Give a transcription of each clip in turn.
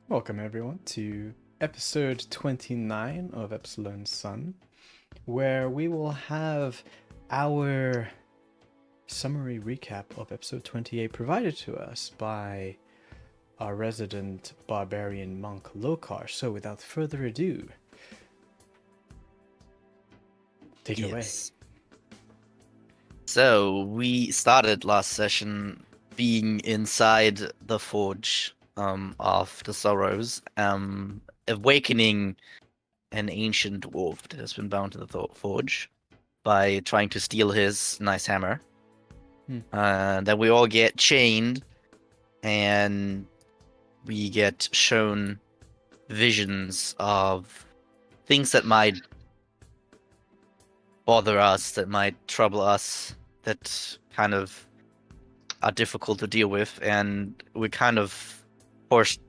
Welcome, everyone, to episode 29 of Epsilon Sun, where we will have our summary recap of episode 28 provided to us by our resident barbarian monk Lokar. So, without further ado, take it away. Yes. So we started last session being inside the forge of the sorrows, awakening an ancient dwarf that has been bound to the forge by trying to steal his nice hammer. Then we all get chained, and we get shown visions of things that might bother us, that might trouble us, that kind of are difficult to deal with, and we're kind of forced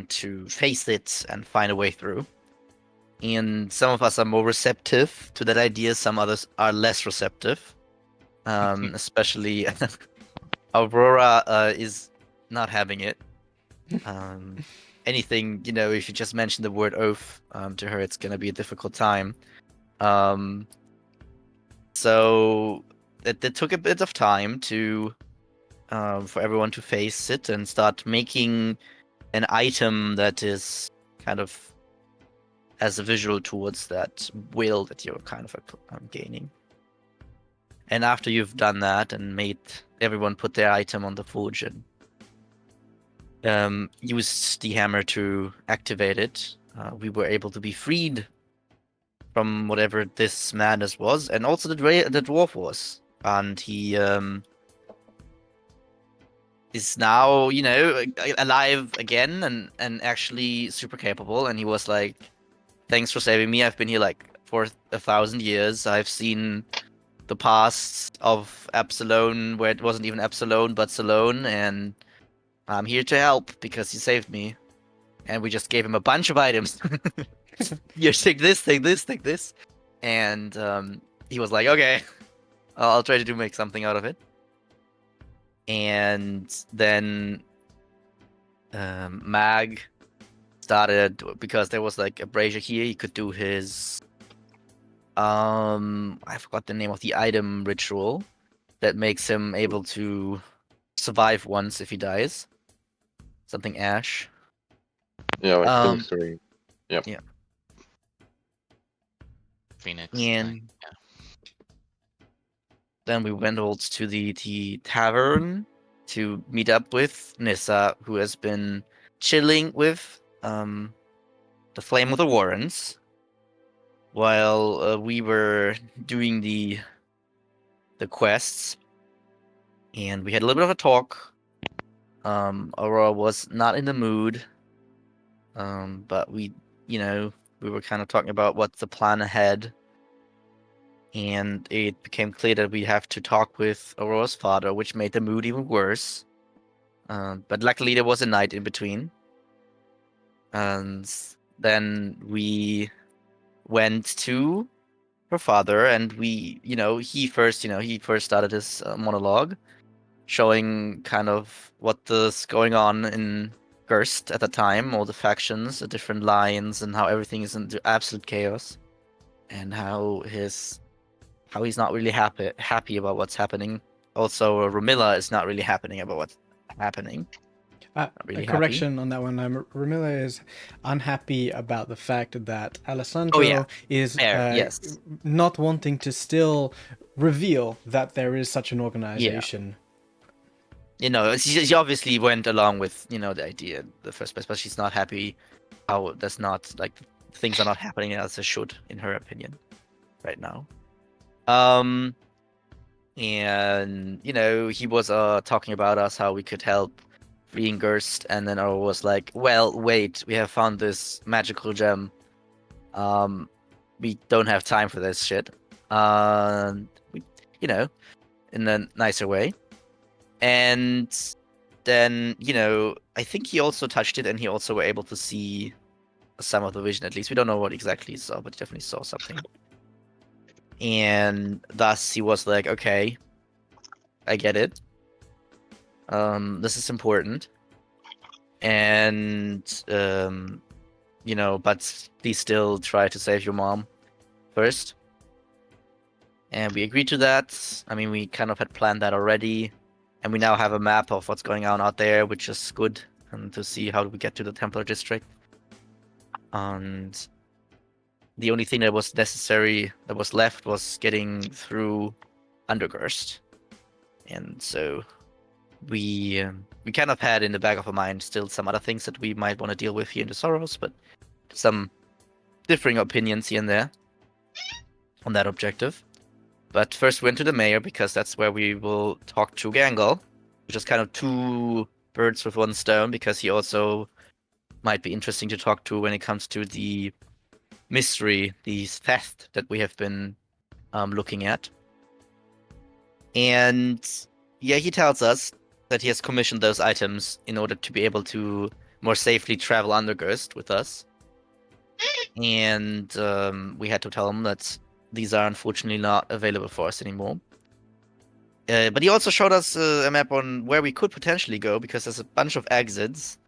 to face it and find a way through. And some of us are more receptive to that idea, some others are less receptive. Especially Aurora is not having it. Anything, if you just mention the word oath to her, it's going to be a difficult time. So it took a bit of time for everyone to face it and start making an item that is kind of as a visual towards that will that you're kind of gaining. And after you've done that and made everyone put their item on the forge and used the hammer to activate it, we were able to be freed from whatever this madness was, and also the dwarf was. And he is now, alive again and actually super capable. And he was like, "Thanks for saving me. I've been here like for 1,000 years. I've seen the past of Epsilon where it wasn't even Epsilon but Salone, and I'm here to help because you saved me." And we just gave him a bunch of items. You take this, take this, take this, and he was like, "Okay, I'll try to make something out of it." And then Mag started, because there was like a brazier here, he could do his I forgot the name of the item ritual that makes him able to survive once if he dies. Something ash. Yeah, like Um Phoenix Ring. Yep. yeah. Phoenix. And then we went all to the tavern to meet up with Nissa, who has been chilling with the Flame of the Warrens while we were doing the quests, and we had a little bit of a talk. Aurora was not in the mood, but we were kind of talking about what's the plan ahead, and it became clear that we have to talk with Aurora's father, which made the mood even worse. But luckily there was a night in between, and then we went to her father, and he first started his monologue, showing kind of what was going on in Gerst at the time, all the factions, the different lines, and how everything is into absolute chaos, and how he's not really happy about what's happening. Also, Ramilla is not really happening about what's happening. A Really correction on that one. Ramilla is unhappy about the fact that Oh yeah, Alessandro is fair. Yes. not wanting to still reveal that there is such an Yeah. organization. She obviously went along with the idea in the first place, but she's not happy how that's not like things are not happening as they should, in her opinion, right now. And he was talking about us, how we could help freeing Gerst, and then I was like, "Well, wait, we have found this magical gem. We don't have time for this shit." We, in a nicer way. And then, I think he also touched it, and he also were able to see some of the vision, at least. We don't know what exactly he saw, but he definitely saw something. And thus he was like, "Okay, I get it. This is important." and but please still try to save your mom first. And we agreed to that. I mean, we kind of had planned that already, and we now have a map of what's going on out there, which is good, and to see how we get to the Templar district. And the only thing that was necessary, that was left, was getting through Undergurst. And so we kind of had in the back of our mind still some other things that we might want to deal with here in the Sorrows, but some differing opinions here and there on that objective. But first we went to the mayor because that's where we will talk to Gangle, which is kind of two birds with one stone, because he also might be interesting to talk to when it comes to the mystery, the theft that we have been looking at. And yeah, he tells us that he has commissioned those items in order to be able to more safely travel Undergurst with us. And we had to tell him that these are unfortunately not available for us anymore. But he also showed us a map on where we could potentially go, because there's a bunch of exits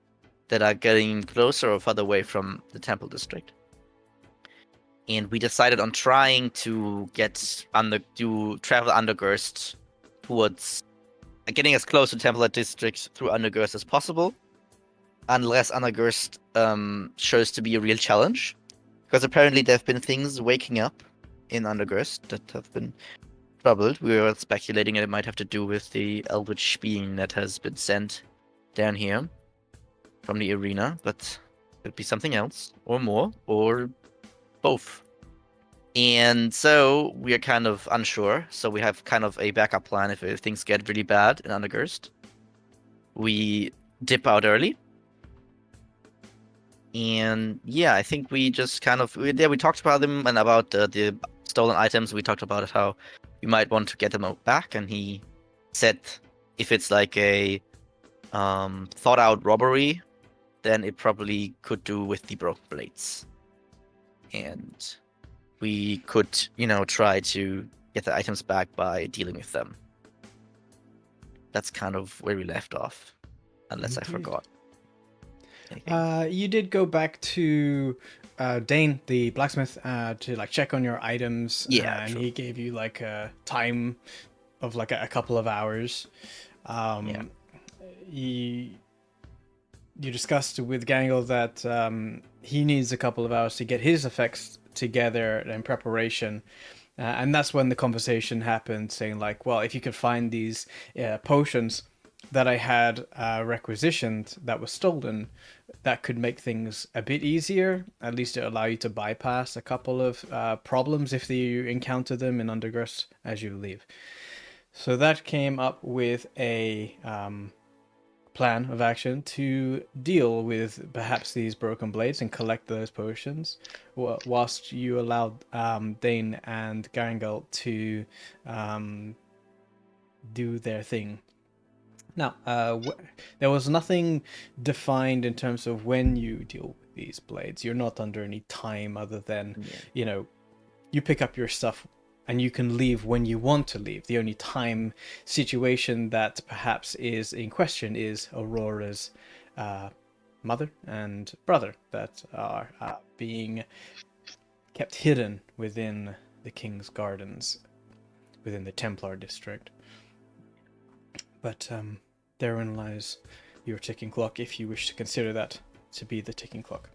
that are getting closer or further away from the Temple District. And we decided on trying to travel Undergurst towards getting as close to Temple District through Undergurst as possible, unless Undergurst shows to be a real challenge. Because apparently there have been things waking up in Undergurst that have been troubled. We were speculating it might have to do with the Eldritch being that has been sent down here from the arena, but it could be something else, or more, or both. And so we are kind of unsure. So we have kind of a backup plan if things get really bad in Undergurst. We dip out early. And yeah, I think we just kind of we talked about them and about the stolen items. We talked about how we might want to get them back, and he said if it's like a thought out robbery, then it probably could do with the broken blades, and we could try to get the items back by dealing with them. That's kind of where we left off, unless Indeed. I forgot anything. You did go back to Dane, the blacksmith, to check on your items. Yeah, and true. he gave you a time of a couple of hours. Yeah. You discussed with Gangle that he needs a couple of hours to get his effects together in preparation. And that's when the conversation happened, saying well, if you could find these potions that I had requisitioned that was stolen, that could make things a bit easier. At least it allow you to bypass a couple of problems if you encounter them in Undergurst as you leave. So that came up with a plan of action to deal with perhaps these broken blades and collect those potions, whilst you allowed Dane and Garangal to do their thing. Now, there was nothing defined in terms of when you deal with these blades. You're not under any time other than, you pick up your stuff and you can leave when you want to leave. The only time situation that perhaps is in question is Aurora's mother and brother that are being kept hidden within the King's Gardens, within the Templar district. But therein lies your ticking clock, if you wish to consider that to be the ticking clock.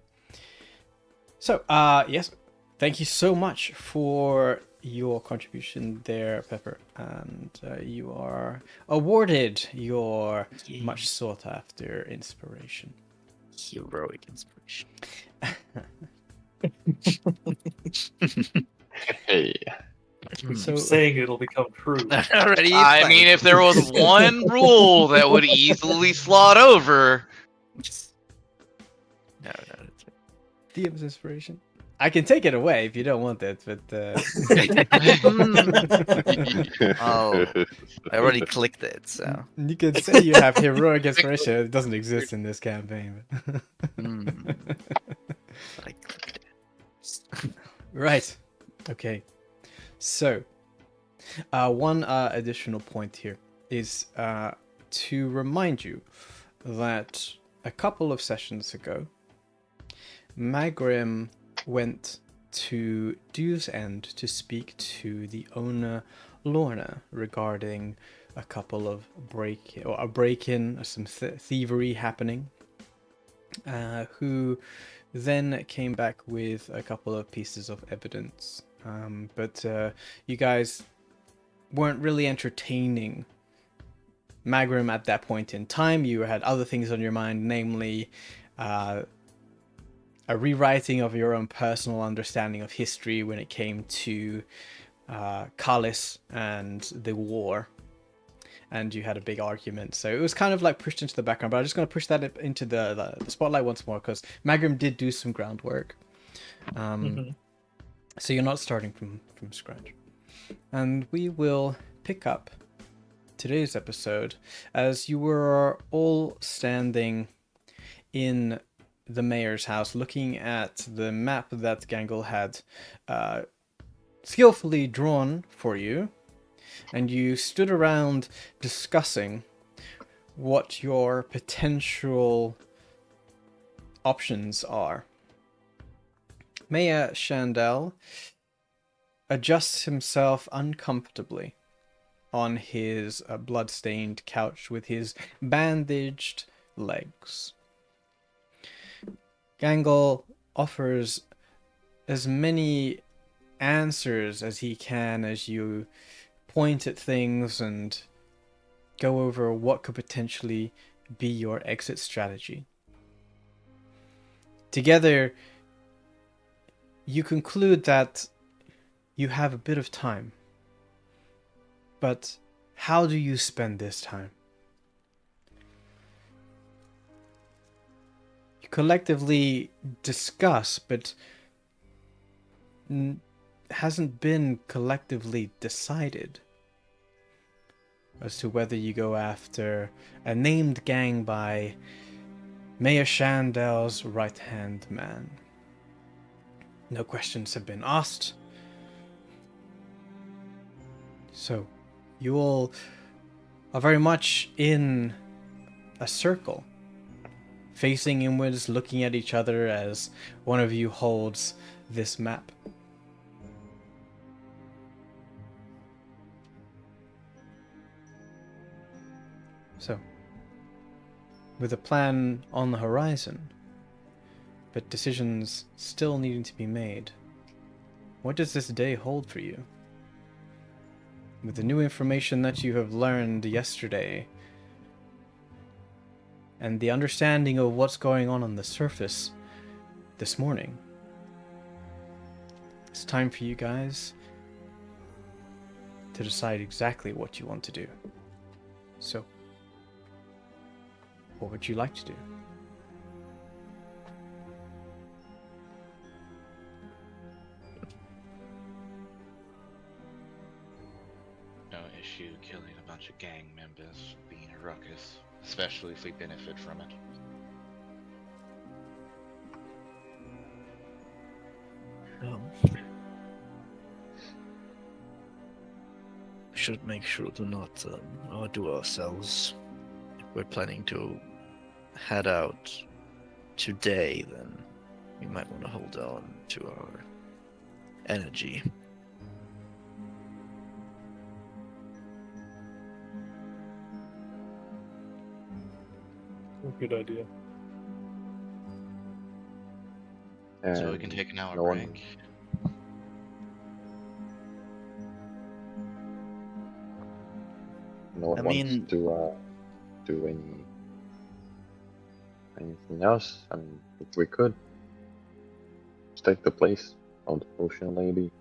So, yes, thank you so much for your contribution there, Pepper. And you are awarded your much sought after inspiration. Heroic inspiration. Hey. So, saying it'll become true. Already. I mean, if there was one rule that would easily slot over. No. DM's inspiration. I can take it away if you don't want it, but Oh, I already clicked it, so. you can say you have heroic inspiration. It doesn't exist in this campaign. But But I clicked it. Right. Okay. So, one additional point here is to remind you that a couple of sessions ago, Magrim went to Dew's End to speak to the owner, Lorna, regarding a couple of a break-in, or some thievery happening. Who then came back with a couple of pieces of evidence. But you guys weren't really entertaining Magrim at that point in time. You had other things on your mind, namely a rewriting of your own personal understanding of history when it came to Kalis and the war. And you had a big argument. So it was kind of like pushed into the background, but I'm just going to push that into the spotlight once more, because Magrim did do some groundwork. So you're not starting from scratch. And we will pick up today's episode as you were all standing in the mayor's house looking at the map that Gangle had skillfully drawn for you. And you stood around discussing what your potential options are. Mayor Shandell adjusts himself uncomfortably on his blood-stained couch with his bandaged legs. Gangle offers as many answers as he can as you point at things and go over what could potentially be your exit strategy. Together, you conclude that you have a bit of time. But how do you spend this time? You collectively discuss, but hasn't been collectively decided as to whether you go after a named gang by Mayor Shandell's right-hand man. No questions have been asked. So, you all are very much in a circle, facing inwards, looking at each other as one of you holds this map. So, with a plan on the horizon, but decisions still needing to be made, what does this day hold for you? With the new information that you have learned yesterday, and the understanding of what's going on the surface this morning, it's time for you guys to decide exactly what you want to do. So, what would you like to do? No issue killing a bunch of gang members, being a ruckus, especially if we benefit from it. We should make sure to not outdo ourselves. If we're planning to head out today, then we might want to hold on to our energy. Good idea. So we can take an hour no one- break. No one I wants mean- to do anything else. I mean, if we could just take the place of the potion lady,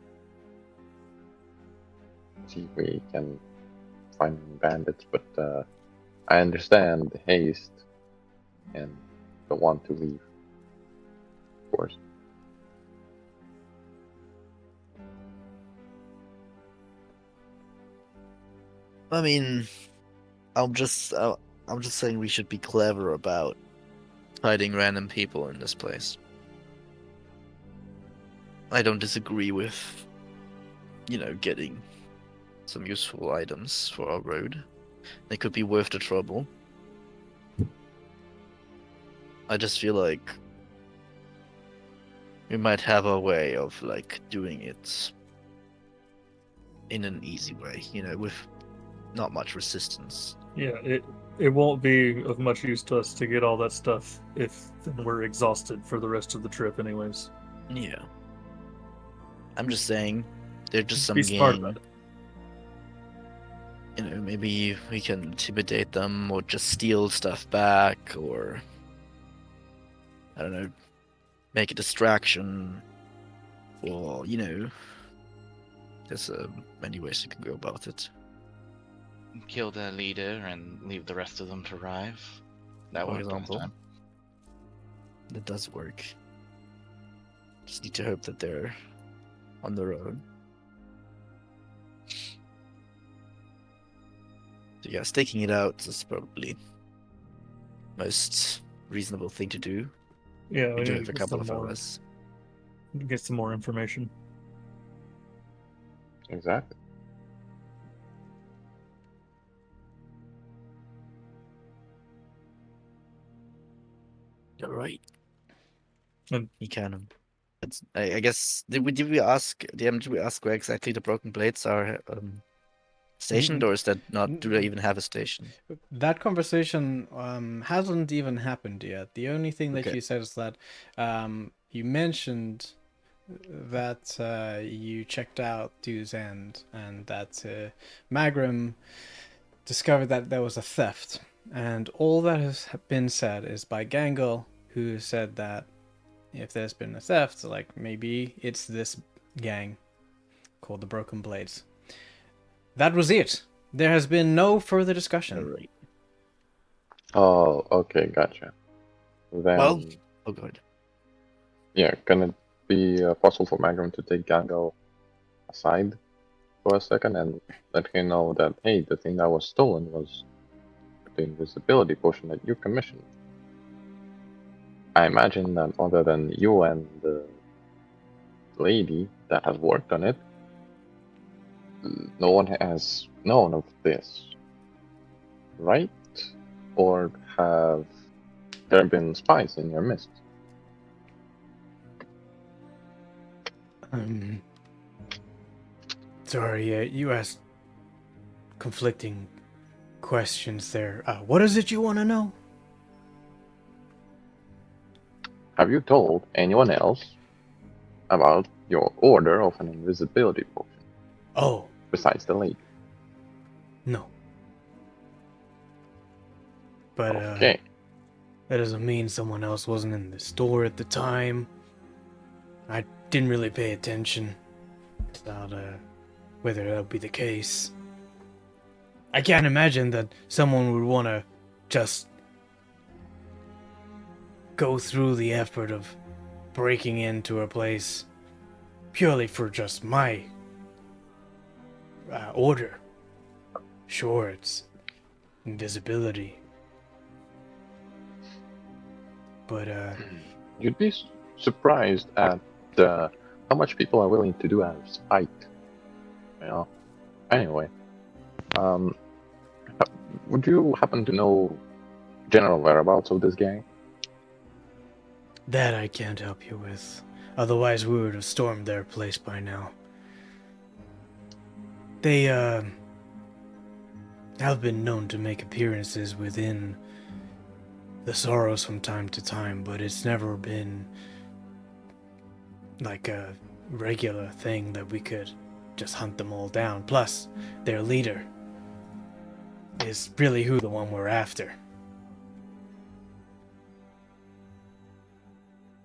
see if we can find bandits. But I understand the haste and the want to leave, of course. I mean, I'm just saying we should be clever about hiding random people in this place. I don't disagree with, getting some useful items for our road. They could be worth the trouble. I just feel like we might have a way of like doing it in an easy way, with not much resistance. Yeah, it won't be of much use to us to get all that stuff if then we're exhausted for the rest of the trip anyways. Yeah. I'm just saying, they're just some Be smart gang. about it. Maybe we can intimidate them or just steal stuff back, or I don't know, make a distraction, or there's many ways you can go about it. Kill the leader and leave the rest of them to arrive. That For worked last example. time. That does work. Just need to hope that they're on their own. So yeah, staking it out is probably most reasonable thing to do. Yeah, We do need have to a get couple some of more, hours. get some more information. Exactly. All right. And- You can. I guess did we ask DM? Did we ask where exactly the broken blades are stationed, or is that not? Do they even have a station? That conversation hasn't even happened yet. The only thing that Okay. you said is that you mentioned that you checked out Dew's End and that Magrum discovered that there was a theft. And all that has been said is by Gangle, who said that if there's been a theft, like maybe it's this gang called the Broken Blades. That was it. There has been no further discussion. All right. Oh, okay, gotcha. Then, Well- Oh, good. yeah, can it be possible for Magrum to take Gango aside for a second and let him know that, hey, the thing that was stolen was the invisibility potion that you commissioned? I imagine that other than you and the lady that has worked on it, no one has known of this, right? Or have there been spies in your midst? Sorry, you asked conflicting questions there. What is it you want to know? Have you told anyone else about your order of an invisibility potion Oh, besides the lady? no. But Okay. that doesn't mean someone else wasn't in the store at the time. I didn't really pay attention about whether that would be the case. I can't imagine that someone would want to just go through the effort of breaking into a place purely for just my order. Sure, it's invisibility. But, You'd be surprised at how much people are willing to do out of spite. Anyway, would you happen to know general whereabouts of this gang? that I can't help you with. Otherwise, we would have stormed their place by now. They, have been known to make appearances within the Sorrows from time to time, but it's never been like a regular thing that we could just hunt them all down. Plus, their leader is really the one we're after.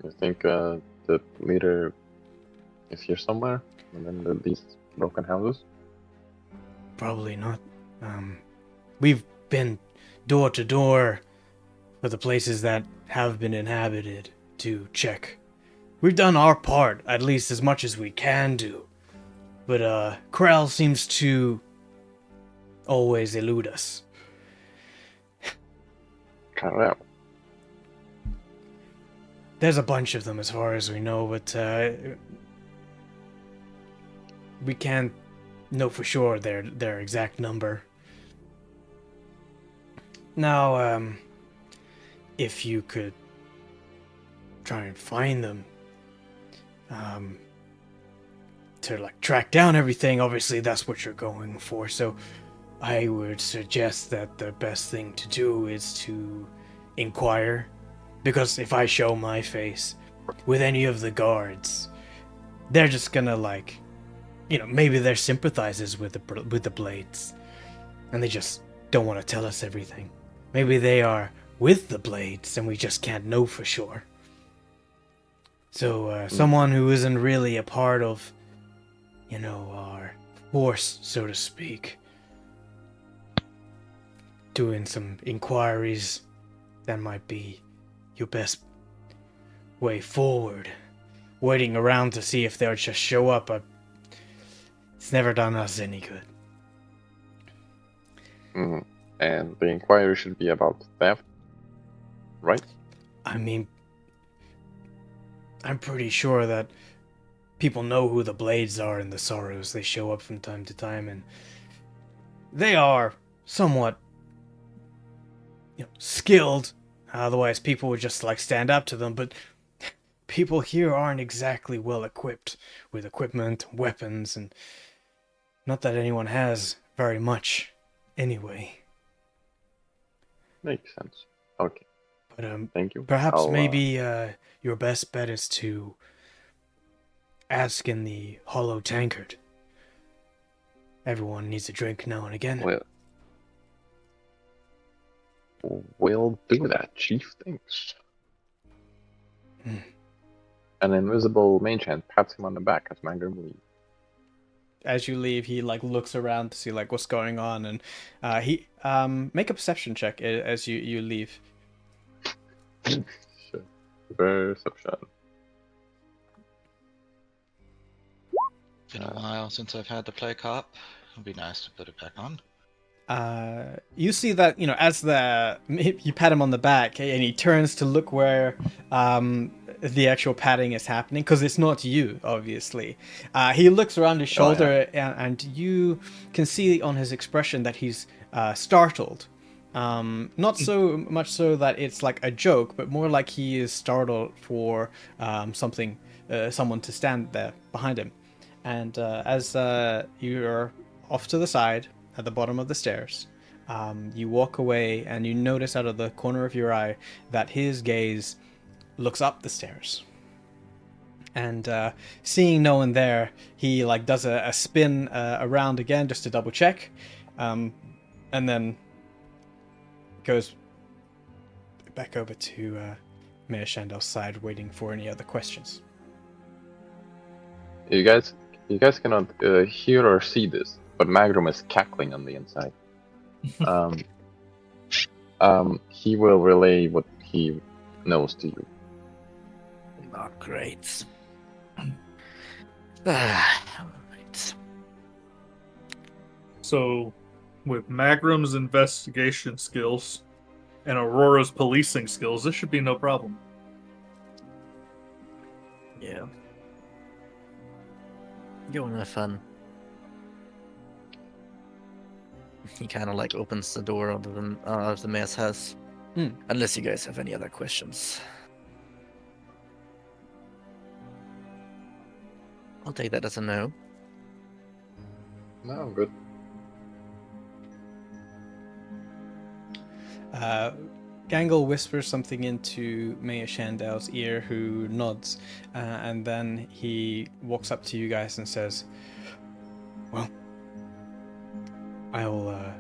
You think the leader is here somewhere within these broken houses? Probably not. We've been door to door for the places that have been inhabited to check. We've done our part, at least as much as we can do. But, Krell seems to always elude us. Carell. There's a bunch of them as far as we know, but, we can't know for sure their exact number. Now, if you could try and find them. To like track down everything, obviously that's what you're going for, so I would suggest that the best thing to do is to inquire, because if I show my face with any of the guards, they're just gonna like, maybe they're sympathizers with the Blades, and they just don't want to tell us everything. Maybe they are with the Blades and we just can't know for sure. So someone who isn't really a part of, our force, so to speak, doing some inquiries, that might be your best way forward. Waiting around to see if they'll just show up, it's never done us any good. And the inquiry should be about theft, right? I mean, I'm pretty sure that people know who the Blades are in the Sorrows. They show up from time to time, and they are somewhat, skilled. Otherwise, people would just like stand up to them. But people here aren't exactly well equipped with equipment, weapons, and not that anyone has very much, anyway. Makes sense. Okay. But Thank you. perhaps maybe your best bet is to ask in the hollow tankard. Everyone needs a drink now and again. We'll do that, Chief. Thanks. An invisible mage hand pats him on the back as Magrum leaves. As you leave, he like looks around to see like what's going on, and he make a perception check as you leave. Sure. Perception. Been a while since I've had to play cop. It'd be nice to put it back on. You see that, as you pat him on the back, and he turns to look where the actual patting is happening, because it's not you, obviously. He looks around his shoulder, and you can see on his expression that he's startled. Not so much so that it's like a joke, but more like he is startled for someone to stand there behind him. And as you're off to the side, at the bottom of the stairs, you walk away and you notice out of the corner of your eye that his gaze looks up the stairs. And seeing no one there, he like does a spin around again just to double check, and then goes back over to Mayor Shandel's side, waiting for any other questions. You guys cannot hear or see this, but Magrum is cackling on the inside. He will relay what he knows to you. Oh, great. Right. So, with Magrum's investigation skills and Aurora's policing skills, this should be no problem. Yeah. Go and have fun. He kind of like opens the door of the mayor's house. Unless you guys have any other questions. I'll take that as a no. No, I'm good. Gangle whispers something into Mayor Shandel's ear, who nods, and then he walks up to you guys and says, "Well, I'll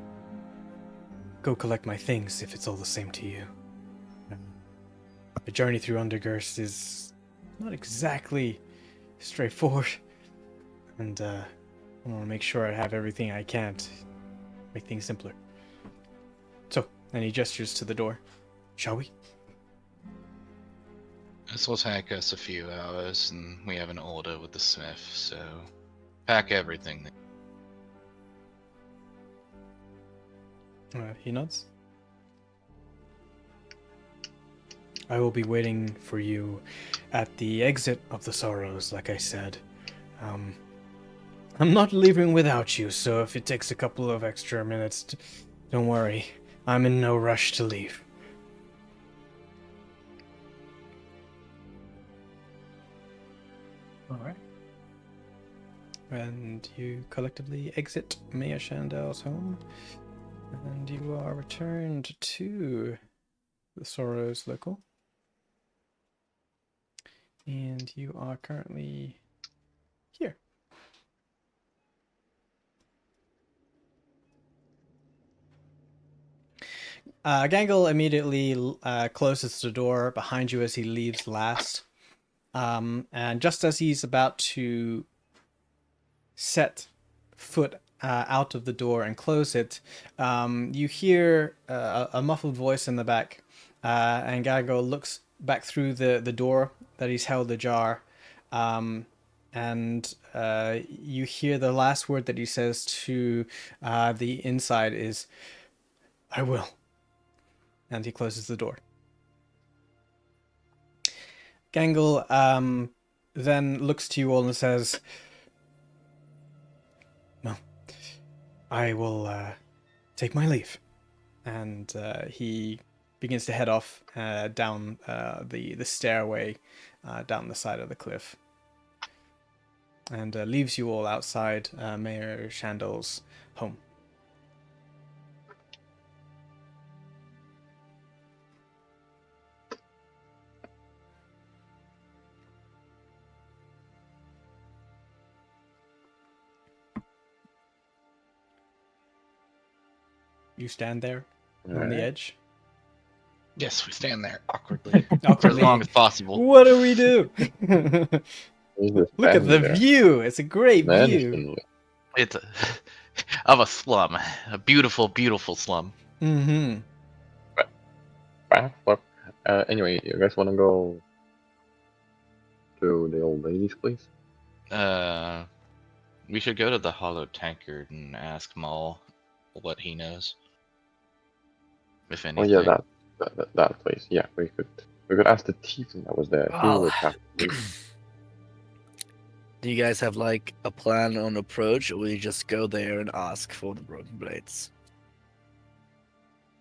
go collect my things if it's all the same to you. The journey through Undergirst is not exactly straightforward, and I want to make sure I have everything I can to make things simpler. So," and he gestures to the door. "Shall we?" This will take us a few hours, and we have an order with the smith, so pack everything. He nods. "I will be waiting for you at the exit of the Sorrows, like I said. I'm not leaving without you, so if it takes a couple of extra minutes, don't worry. I'm in no rush to leave." All right. And you collectively exit Maya Shandell's home, and you are returned to the Sorrows local. And you are currently here. Gangle immediately closes the door behind you as he leaves last. And just as he's about to set foot out of the door and close it, you hear a muffled voice in the back, and Gangle looks back through the door that he's held ajar, and you hear the last word that he says to the inside is, "I will." And he closes the door. Gangle then looks to you all and says, "Well, I will take my leave." And he begins to head off down the stairway down the side of the cliff. And leaves you all outside Mayor Shandell's home. You stand there on the Alright. edge. Yes, we stand there awkwardly for as Awkwardly. long as possible. What do we do? He's just Look at standing the there. view. It's a great view. Menacingly. It's of a slum, a beautiful, beautiful slum. Mm-hmm. Look. Anyway, you guys want to go to the old lady's place? We should go to the Hollow Tankard and ask Maul what he knows, if Oh anything. yeah, that place. Yeah, we could ask the tiefling that was there. He Oh. would have. Do you guys have like a plan on approach, or will you just go there and ask for the broken blades?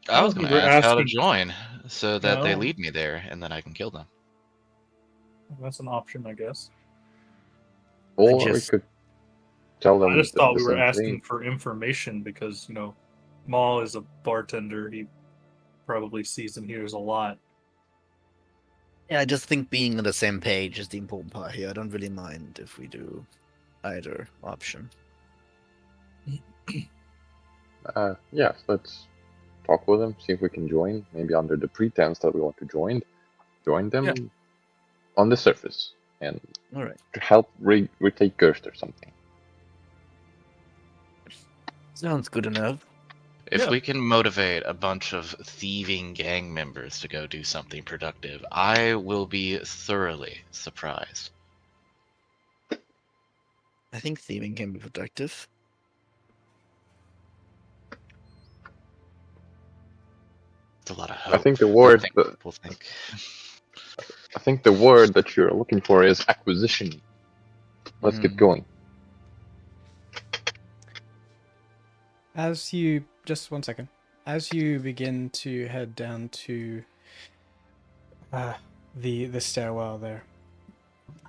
I was I going think to we're ask how to asking- join, so that they No. lead me there, and then I can kill them. That's an option, I guess. Or just- we could tell them. I just thought we the were same asking thing. for information because, Maul is a bartender. He probably sees and hears a lot. Yeah, I just think being on the same page is the important part here. I don't really mind if we do either option. Yes, let's talk with them, see if we can join. Maybe under the pretense that we want to join them Yeah. on the surface and All right. to help retake Gerst or something. Sounds good enough. If Yeah. we can motivate a bunch of thieving gang members to go do something productive, I will be thoroughly surprised. I think thieving can be productive. It's a lot of I hope. think the word People think. I think the word that you're looking for is acquisition. Let's get Hmm. going. As you just 1 second, as you begin to head down to the stairwell there,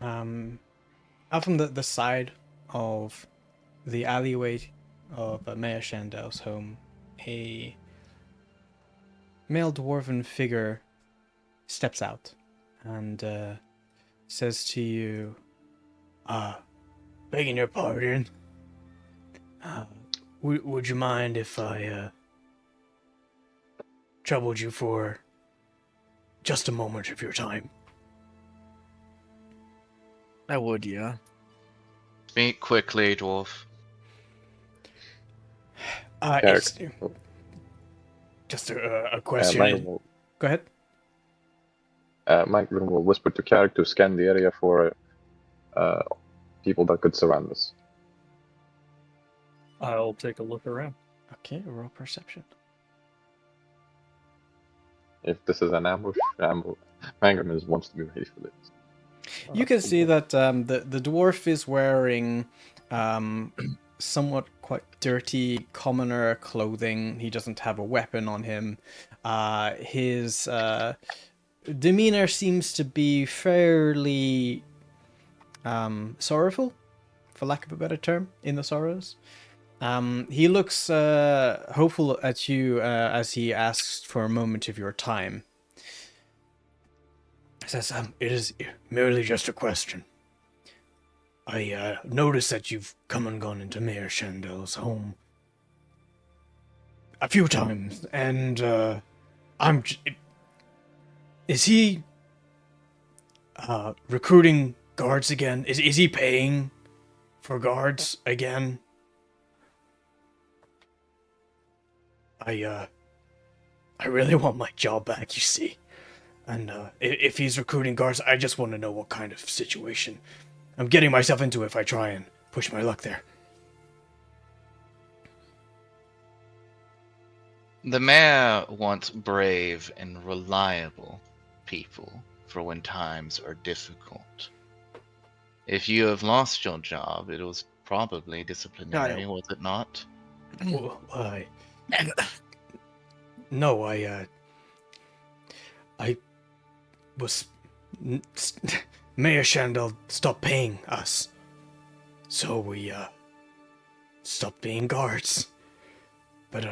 out from the side of the alleyway of Mayor Shandell's home, a male dwarven figure steps out and says to you, "Begging your pardon. Would you mind if I troubled you for just a moment of your time?" I would, yeah. Speak quickly, dwarf. It's just a question. Magrum Go ahead. will whisper to Carrick to scan the area for people that could surround us. I'll take a look around. Okay, roll perception. If this is an ambush, Magrum wants to be ready for this. You can see that the dwarf is wearing somewhat quite dirty commoner clothing. He doesn't have a weapon on him. His demeanor seems to be fairly sorrowful, for lack of a better term, in the sorrows. He looks hopeful at you as he asks for a moment of your time. He says, "It is merely just a question. I noticed that you've come and gone into Mayor Shandel's home a few times, and is he recruiting guards again? Is he paying for guards again? I really want my job back, you see. And if he's recruiting guards, I just want to know what kind of situation I'm getting myself into if I try and push my luck there." The mayor wants brave and reliable people for when times are difficult. If you have lost your job, it was probably disciplinary, was it not? Well, no, I was Mayor Shandel stopped paying us, so we stopped being guards. But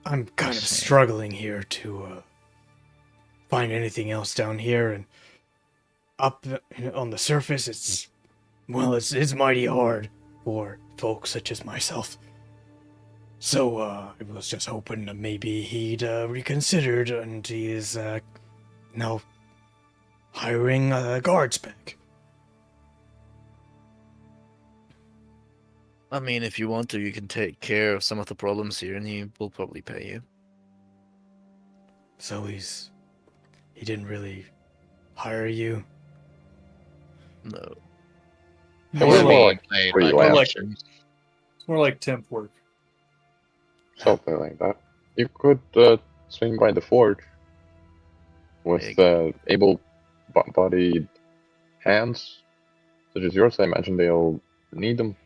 I'm kind of struggling here to find anything else down here, and up on the surface, it's mighty hard for folks such as myself. So I was just hoping that maybe he'd reconsidered, and he is now hiring guards back. I mean, if you want to, you can take care of some of the problems here, and he will probably pay you. So he didn't really hire you? No. It was Only more like played free by lance. commission. It's more like temp work. Something like that. You could swing by the forge with able-bodied hands, such as yours. I imagine they'll need them.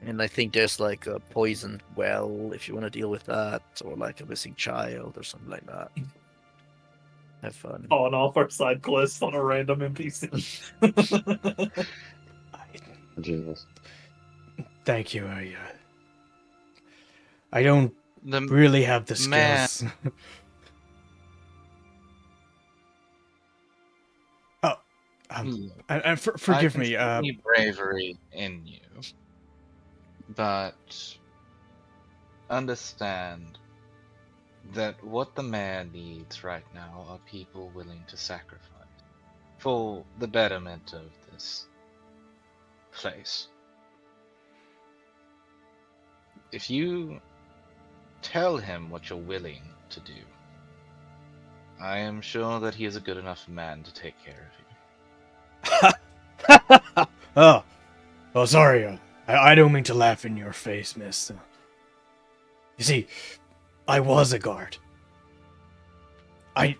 And I think there's like a poisoned well if you want to deal with that, or like a missing child or something like that. Have fun. On off our side quests on a random NPC. Genius. Thank you. I don't The really have the man- skills. And forgive I me. can see bravery in you, but understand that what the man needs right now are people willing to sacrifice for the betterment of this place. If you tell him what you're willing to do, I am sure that he is a good enough man to take care of you. Oh, sorry. I don't mean to laugh in your face, miss. You see, I was a guard. I'm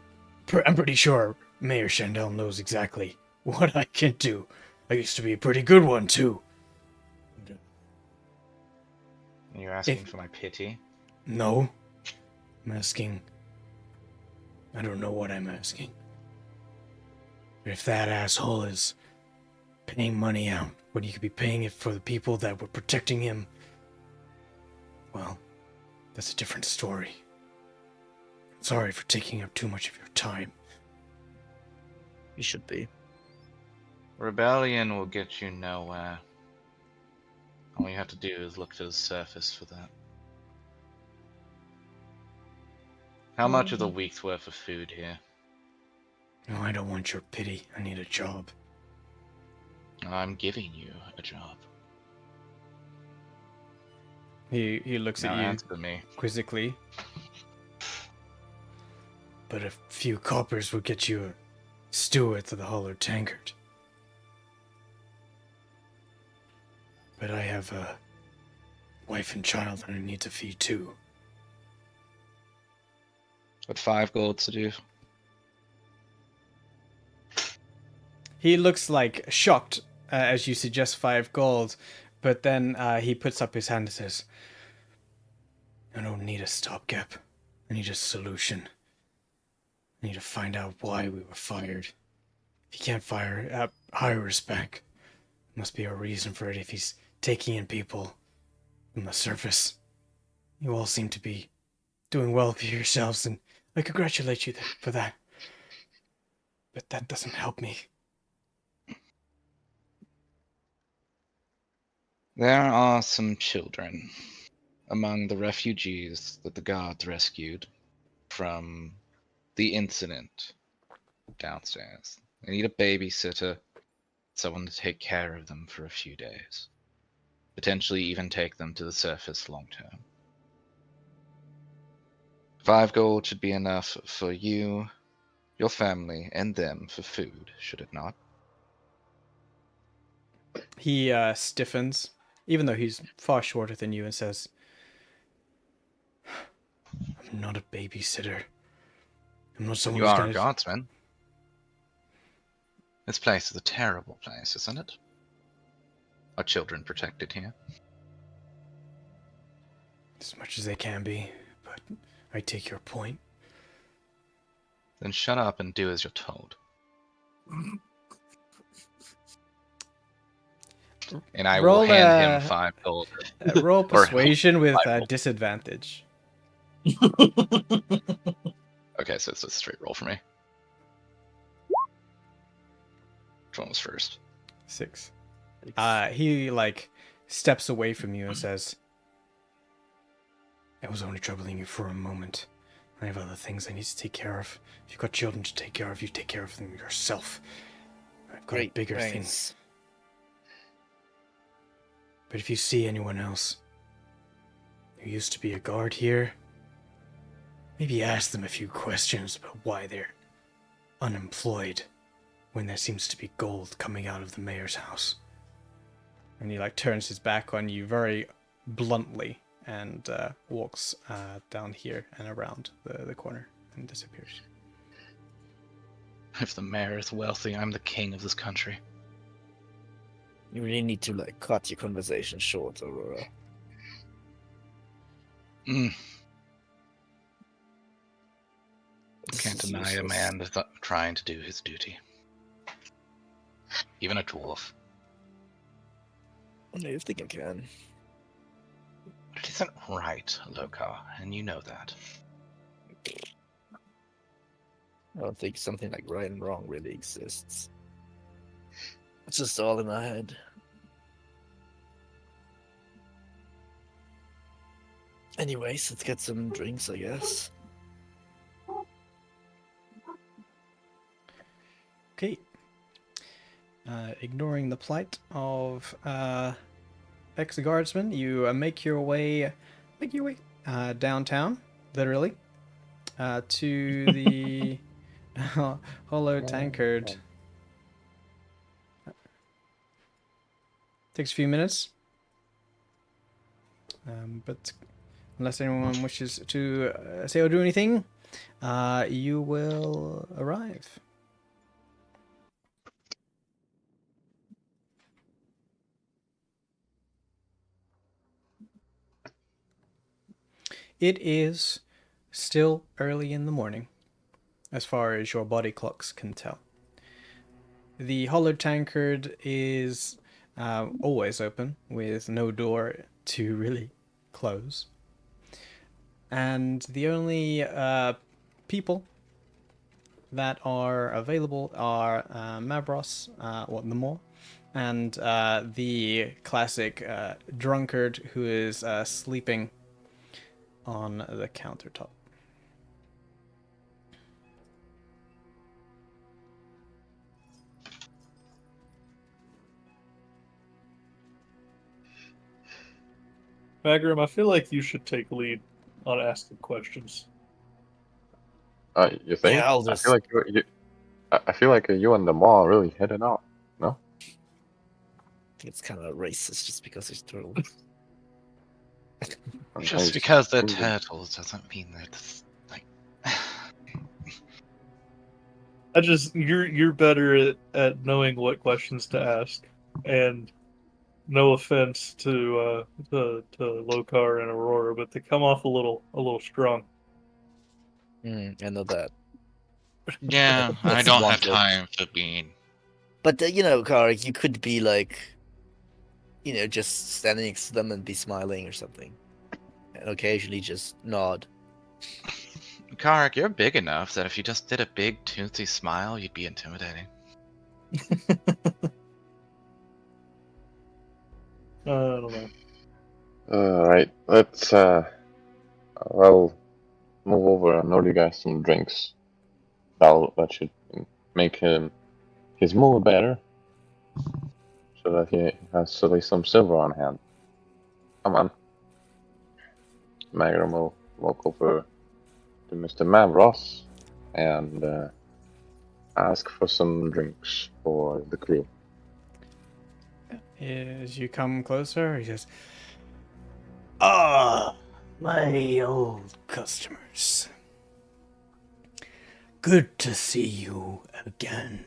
pretty sure Mayor Shandel knows exactly what I can do. I used to be a pretty good one, too. You're asking for my pity? No. I'm asking... I don't know what I'm asking. But if that asshole is paying money out when he could be paying it for the people that were protecting him, well, that's a different story. Sorry for taking up too much of your time. You should be. Rebellion will get you nowhere. All you have to do is look to the surface for that. How much is a week's worth of food here? No, I don't want your pity. I need a job. I'm giving you a job. He looks Now at you answer me. quizzically. But a few coppers would get you a steward to the Hollow Tankard. But I have a wife and child that I need to feed too. What 5 gold to do? He looks like shocked as you suggest 5 gold, but then he puts up his hand and says, I don't need a stopgap. I need a solution. I need to find out why we were fired. If he can't fire at higher respect, must be a reason for it if he's taking in people from the surface. You all seem to be doing well for yourselves, and I congratulate you for that. But that doesn't help me. There are some children among the refugees that the guards rescued from the incident downstairs. They need a babysitter, someone to take care of them for a few days. Potentially even take them to the surface long term. 5 gold should be enough for you, your family, and them for food, should it not? He stiffens, even though he's far shorter than you, and says, I'm not a babysitter. I'm not someone You who's are gonna... a guardsman. This place is a terrible place, isn't it? Are children protected here? As much as they can be, but I take your point. Then shut up and do as you're told. And I will Roll hand him 5 gold. Roll Or persuasion with I roll. disadvantage. Okay, so it's a straight roll for me. Which one was first? 6. He steps away from you and says, I was only troubling you for a moment. I have other things I need to take care of. If you've got children to take care of, you take care of them yourself. I've got Great, bigger thanks. things. But if you see anyone else who used to be a guard here, maybe ask them a few questions about why they're unemployed when there seems to be gold coming out of the mayor's house. And he turns his back on you very bluntly and walks down here and around the corner and disappears. If the mayor is wealthy, I'm the king of this country. You really need to cut your conversation short, Aurora. Mm, This can't is deny a useless. man that's not trying to do his duty. Even a dwarf. I think I can. But it isn't right, Lokar, and you know that. I don't think something like right and wrong really exists. It's just all in my head. Anyways, let's get some drinks, I guess. Okay. Ignoring the plight of ex-guardsmen, you make your way downtown, literally, to the Hollow Tankard. Takes a few minutes, but unless anyone wishes to say or do anything, you will arrive. It is still early in the morning, as far as your body clocks can tell. The Hollow Tankard is always open, with no door to really close. And the only people that are available are Mavros, the Moor, and the classic drunkard who is sleeping on the countertop. Magram, I feel like you should take lead on asking questions. You think? Yeah, I'll I just. feel like I feel like you and the mall really hit it off. No? I think it's kind of racist just because he's turtle. Just because they're turtles doesn't mean they're like. You're better at knowing what questions to ask, and no offense to Lokar and Aurora, but they come off a little strong. I know that. Yeah, I That's don't have wanted. time for being But you know, Karik, you could be like, just standing next to them and be smiling or something, and occasionally just nod. Karak, you're big enough that if you just did a big toothy smile, you'd be intimidating. I don't know. Alright, let's well move over and order you guys some drinks. That should make his mood better. So that he has at least some silver on hand. Come on. Magrum will walk over to Mr. Mavros and ask for some drinks for the crew. As you come closer, he says, "Ah, my old customers. Good to see you again.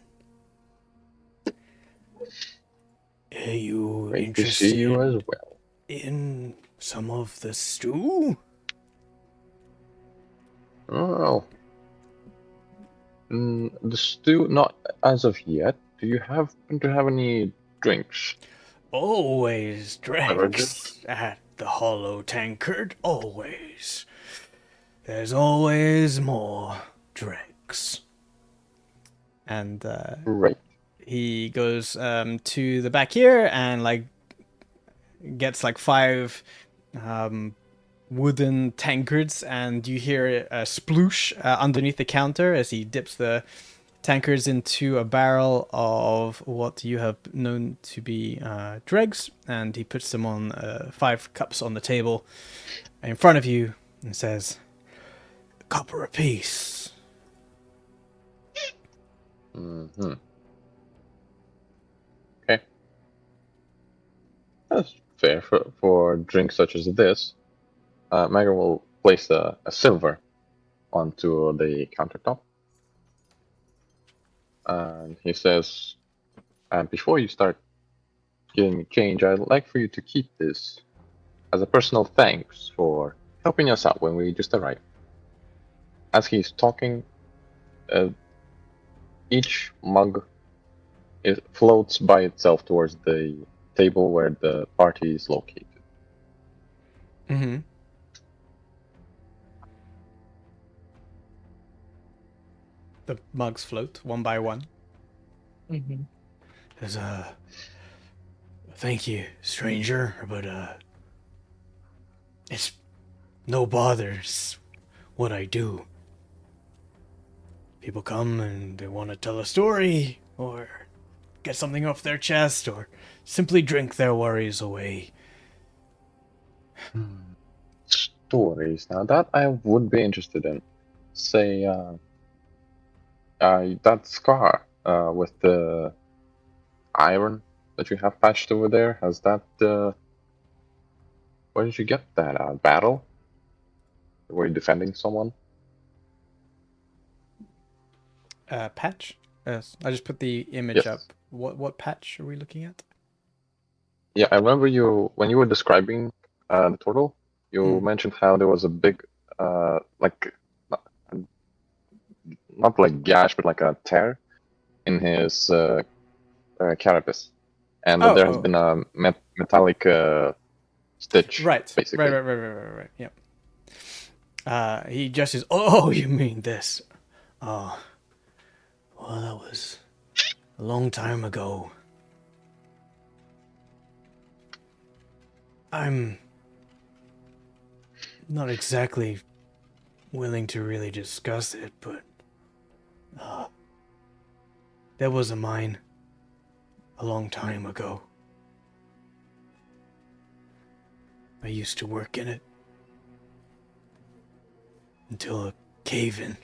Are you Great to interested see you as well. in some of the stew?" Oh, the stew, not as of yet. Do you happen to have any drinks? Always Beverages? drinks at the Hollow Tankard. Always. There's always more drinks. And Great. he goes to the back here and like gets like 5 wooden tankards, and you hear a sploosh underneath the counter as he dips the tankards into a barrel of what you have known to be dregs, and he puts them on 5 cups on the table in front of you and says, "A copper apiece." Mm-hmm. Okay. That's fair for drinks such as this. Magrum will place a silver onto the countertop. And he says, before you start getting change, I'd like for you to keep this as a personal thanks for helping us out when we just arrived. As he's talking, each mug floats by itself towards the table where the party is located. Mm-hmm. The mugs float one by one. Mm-hmm. There's thank you, stranger, but it's no bothers what I do. People come and they want to tell a story, or get something off their chest, or simply drink their worries away. Stories. Now that I would be interested in. Say, that scar with the iron that you have patched over there, has that, where did you get that? Battle? Were you defending someone? Patch? Yes, I just put the image Yes. up. What patch are we looking at? Yeah, I remember when you were describing the turtle, you mentioned how there was a big, like, not like gash, but like a tear in his carapace, and that there has been a metallic stitch. Right. Basically. Right. Yep. He gestures. Oh, you mean this? Oh, well, that was a long time ago. I'm not exactly willing to really discuss it, but there was a mine a long time ago. I used to work in it until a cave-in.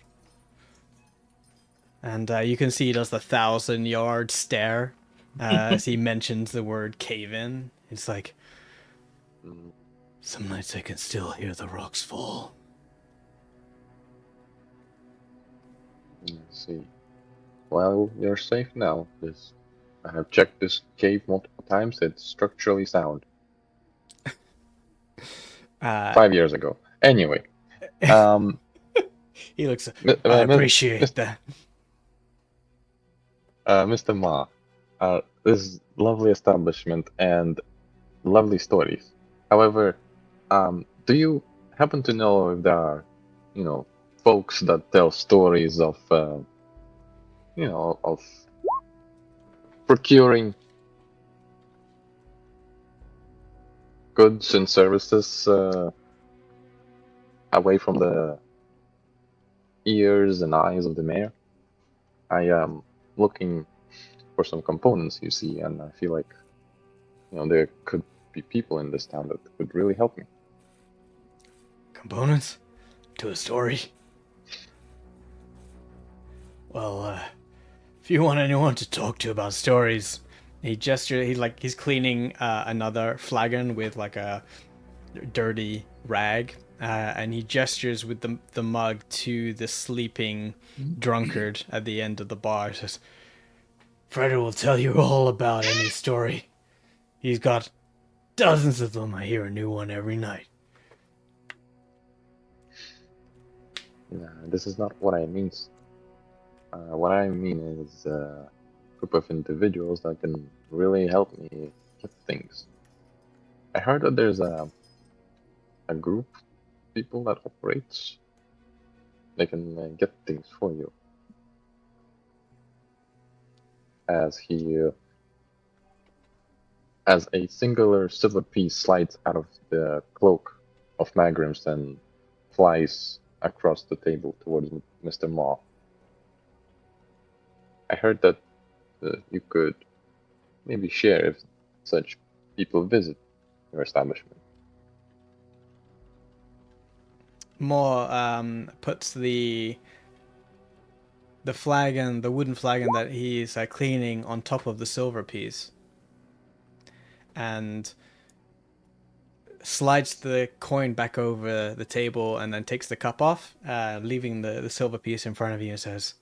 And you can see he does the 1,000-yard stare as he mentions the word cave-in. It's like, some nights I can still hear the rocks fall. Let's see. Well, you're safe now. I have checked this cave multiple times. It's structurally sound. 5 years ago. Anyway, he looks. I appreciate that. Mr. Ma, this lovely establishment and lovely stories. However, do you happen to know if there are, folks that tell stories of, of procuring goods and services away from the ears and eyes of the mayor? I am looking for some components, you see, and I feel like, there could be people in this town that could really help me. Components to a story. Well, if you want anyone to talk to about stories, he gestured. He's cleaning another flagon with like a dirty rag, and he gestures with the mug to the sleeping drunkard at the end of the bar. Says, "Freda will tell you all about any story. He's got dozens of them. I hear a new one every night." This is not what I mean. What I mean is a group of individuals that can really help me with things. I heard that there's a group of people that operates. They can get things for you. As a singular silver piece slides out of the cloak of Magrims and flies across the table towards Mr. Maw. I heard that you could maybe share if such people visit your establishment. Moore puts the flagon, the wooden flagon that he's cleaning, on top of the silver piece, and slides the coin back over the table, and then takes the cup off, leaving the silver piece in front of you, and says,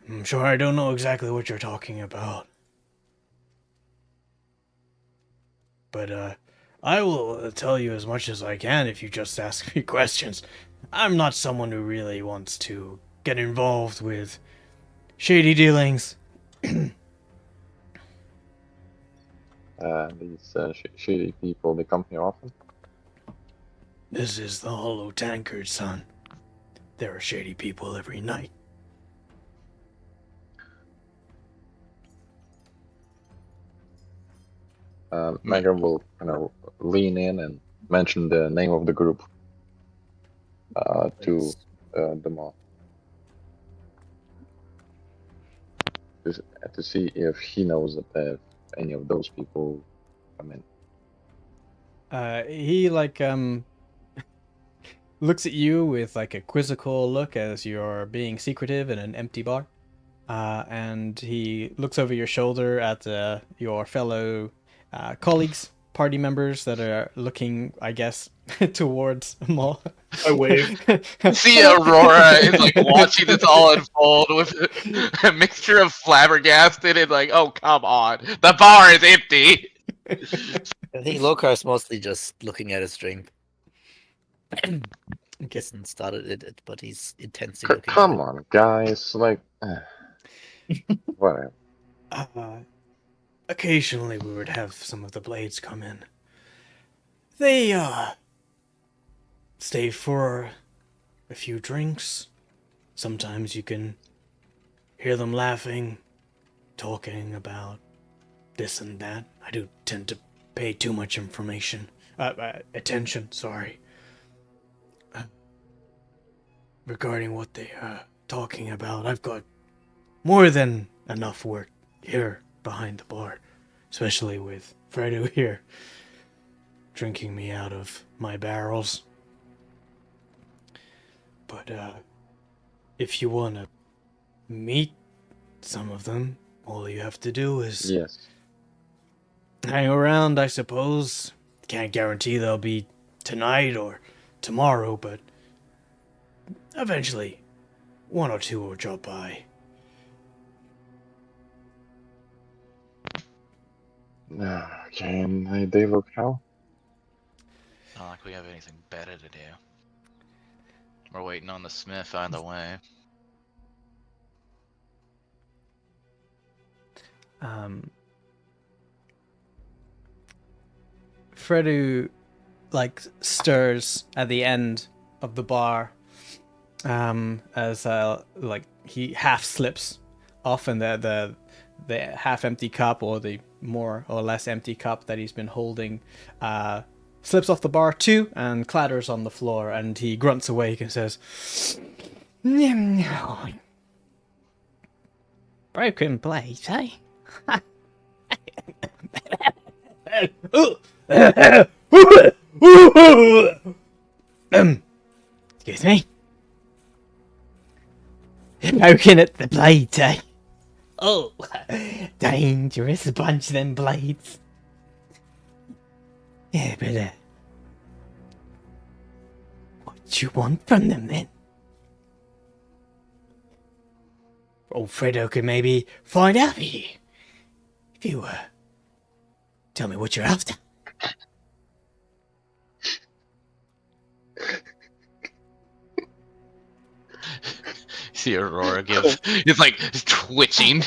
"I'm sure I don't know exactly what you're talking about, but I will tell you as much as I can if you just ask me questions. I'm not someone who really wants to get involved with shady dealings." These shady people, they come here often? This is the Hollow Tankard, son. There are shady people every night. Magrim will kind of lean in and mention the name of the group to the Maw. To see if he knows if any of those people come in. He looks at you with like a quizzical look as you're being secretive in an empty bar, and he looks over your shoulder at your fellow colleagues, party members that are looking, I guess, towards Maul. I wave. See Aurora is like watching this all unfold with a mixture of flabbergasted and like, oh come on, the bar is empty. I think Lokar's mostly just looking at his drink. Hasn't started it, but he's intensely looking Come at it. on, guys. Like, whatever. Occasionally we would have some of the blades come in. They stay for a few drinks. Sometimes you can hear them laughing, talking about this and that. I do tend to pay too much attention, sorry. Regarding what they are talking about, I've got more than enough work here behind the bar, especially with Fredo here drinking me out of my barrels. But if you want to meet some of them, all you have to do is Yes. hang around, I suppose. Can't guarantee they'll be tonight or tomorrow, but eventually one or two will drop by. Okay, and they look how? Not like we have anything better to do. We're waiting on the smith either way. Fredu like stirs at the end of the bar, as like he half slips off, and the half empty cup, or the more or less empty cup that he's been holding, slips off the bar too and clatters on the floor, and he grunts awake and says, "Broken blade, eh?" Excuse me. Poking at the blades, eh? Oh, dangerous bunch, them blades. Yeah, but what do you want from them then? Old Fredo could maybe find out for you. If you tell me what you're after. See Aurora give. It's like twitching.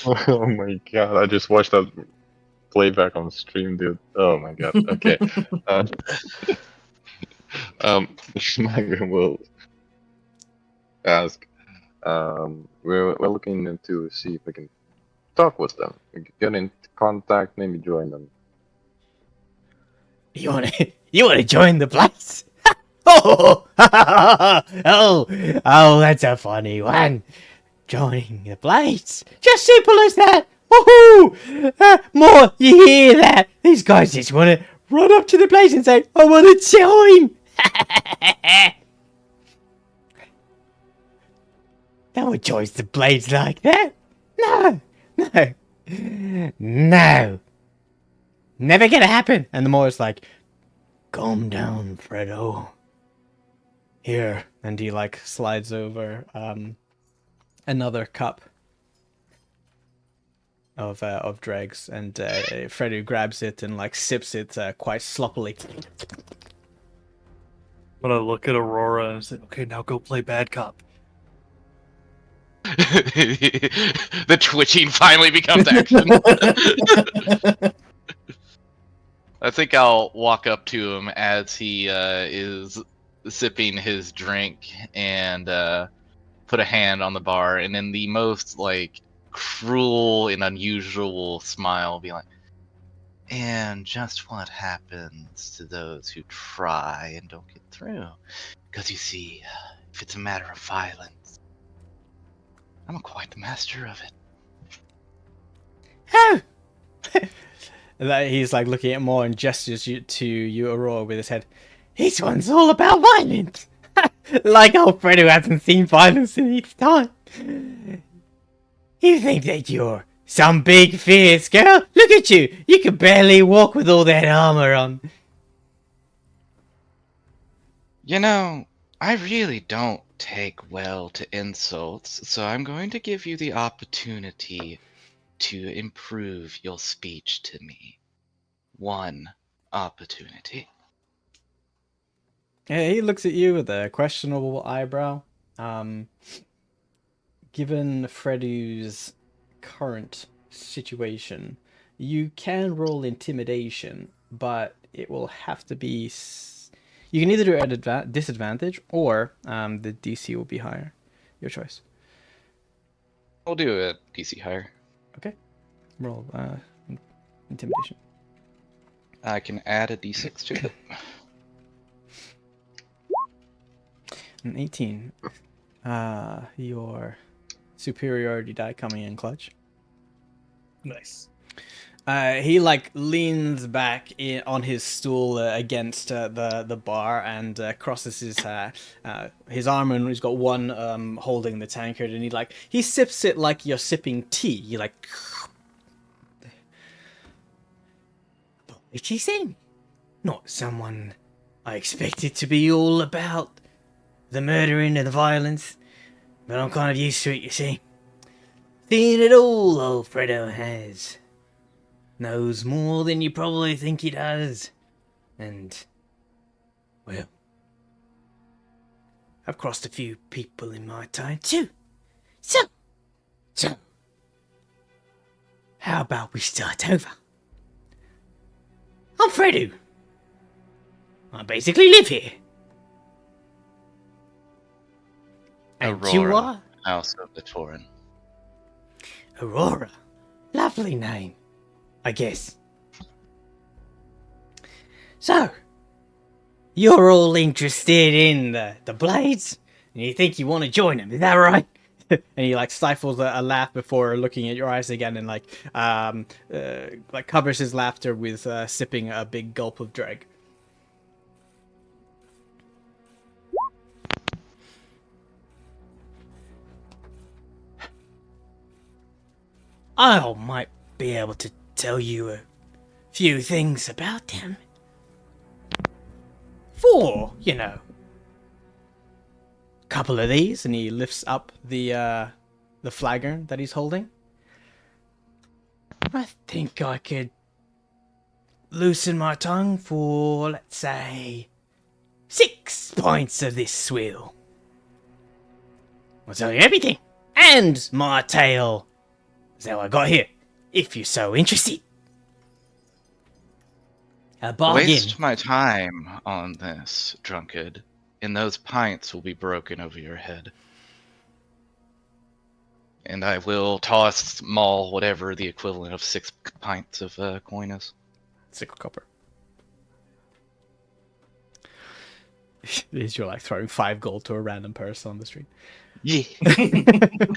Oh my god! I just watched that playback on stream, dude. Oh my god. Okay. Magrum will ask. We're looking to see if we can talk with them. We can get in contact, maybe join them. You wanna join the Blades? Oh, that's a funny one. Joining the Blades, just simple as that. Woohoo! More, you hear that? These guys just want to run up to the Blades and say, "I want to join." No one joins the Blades like that. No. Never gonna happen. And the Moor's like, "Calm down, Fredo. Here." And he like slides over another cup of dregs, and Fredo grabs it and like sips it quite sloppily. I'm gonna look at Aurora and say, "Okay, now go play bad cop." The twitching finally becomes action. I think I'll walk up to him as he is sipping his drink and put a hand on the bar, and in the most like cruel and unusual smile, be like, "And just what happens to those who try and don't get through? Because you see, if it's a matter of violence, I'm quite the master of it." Oh! That he's like looking at more and gestures to you, Aurora, with his head. This one's all about violence. Like old Fredo hasn't seen violence in its time. You think that you're some big fierce girl? Look at you. You can barely walk with all that armor on. You know, I really don't take well to insults, so I'm going to give you the opportunity to improve your speech to me. One opportunity. Yeah, he looks at you with a questionable eyebrow. Given Fredo's current situation, you can roll intimidation, but it will have to be. You can either do it at disadvantage, or the DC will be higher. Your choice. I'll do it DC higher. Okay. Roll intimidation. I can add a d6 to it. An 18. Your superiority die coming in clutch. Nice. He like leans back on his stool against the bar and crosses his arm, and he's got one holding the tankard, and he sips it like you're sipping tea. He like. What did she say? Not someone I expected to be all about the murdering and the violence, but I'm kind of used to it, you see. Seen it all, old Fredo has. Knows more than you probably think he does. And, well, I've crossed a few people in my time too. So, how about we start over? I'm Fredu. I basically live here. And you Aurora, are? House of the Torin. Aurora. Lovely name, I guess. So, you're all interested in the blades, and you think you want to join them, is that right? And he like stifles a laugh before looking at your eyes again, and like covers his laughter with sipping a big gulp of drag. I might be able to tell you a few things about them. For, you know, a couple of these, and he lifts up the flagon that he's holding. I think I could loosen my tongue for, let's say, 6 points of this swill. I'll tell you everything, and my tale. That's how I got here, if you're so interested. A bargain. Waste my time on this, drunkard, and those pints will be broken over your head. And I will toss Maul whatever the equivalent of 6 pints of coin is. 6 copper. Is you're like throwing 5 gold to a random person on the street. Yeah.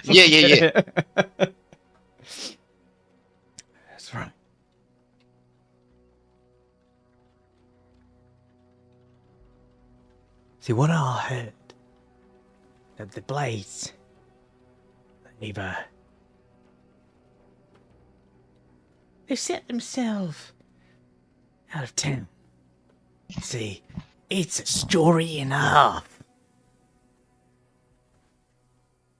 yeah. That's right. See, what I heard, that the blades, they've set themselves out of town. See, it's a story and a half.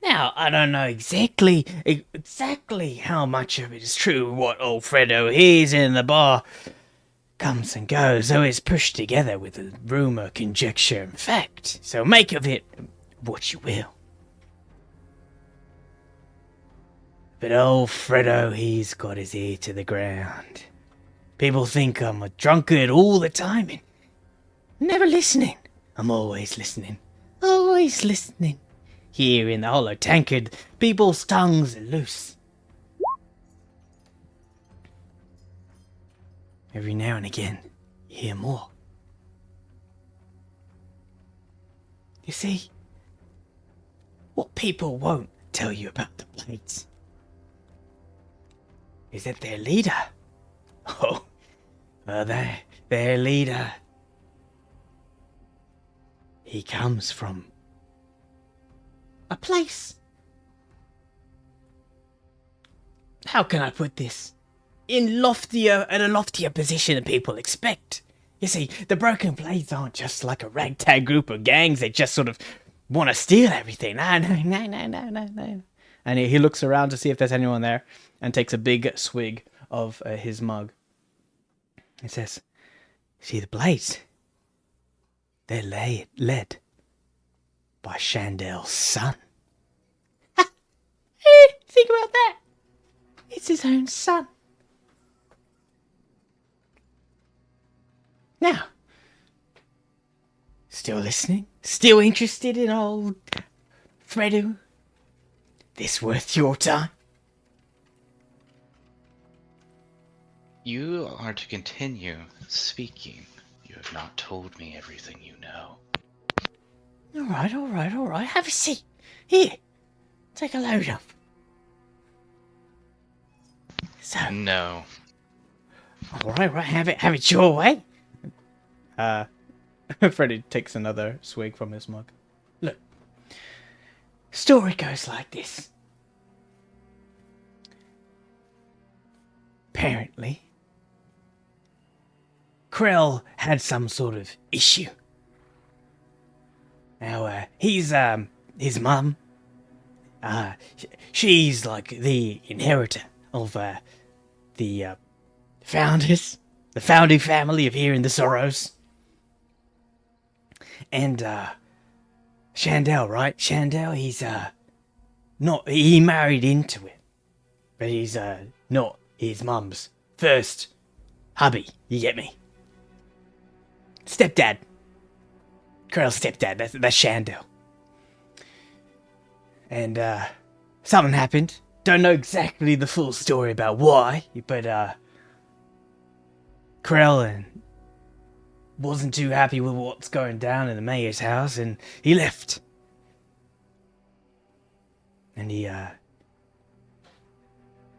Now, I don't know exactly how much of it is true. What old Fredo hears in the bar comes and goes, so it's pushed together with a rumor, conjecture, and fact. So make of it what you will. But old Fredo, he's got his ear to the ground. People think I'm a drunkard all the time, and never listening. I'm always listening. Always listening. Here in the hollow tankard, people's tongues are loose. Every now and again, you hear more. You see, what people won't tell you about the blades is that their leader, their leader, he comes from a place. How can I put this? At a loftier position than people expect. You see, the Broken Blades aren't just like a ragtag group of gangs that just sort of want to steal everything. No. And he looks around to see if there's anyone there and takes a big swig of his mug. He says, see, the Blades, they're led by Shandel's son. Think about that. It's his own son. Now, still listening? Still interested in old Fredo? This worth your time? You are to continue speaking. You have not told me everything you know. All right. Have a seat. Here, take a load up. So, No. all right, have it your way. Freddy takes another swig from his mug. Look, story goes like this. Apparently, Krell had some sort of issue. Now, his mum, she's like the inheritor of the founders, the founding family of here in the Sorrows. And Shandel, right? Shandel, he married into it, but he's not his mum's first hubby, you get me? Stepdad. Krell's stepdad, that's Shandel. And, something happened. Don't know exactly the full story about why, but, Krell wasn't too happy with what's going down in the mayor's house, and he left. And he,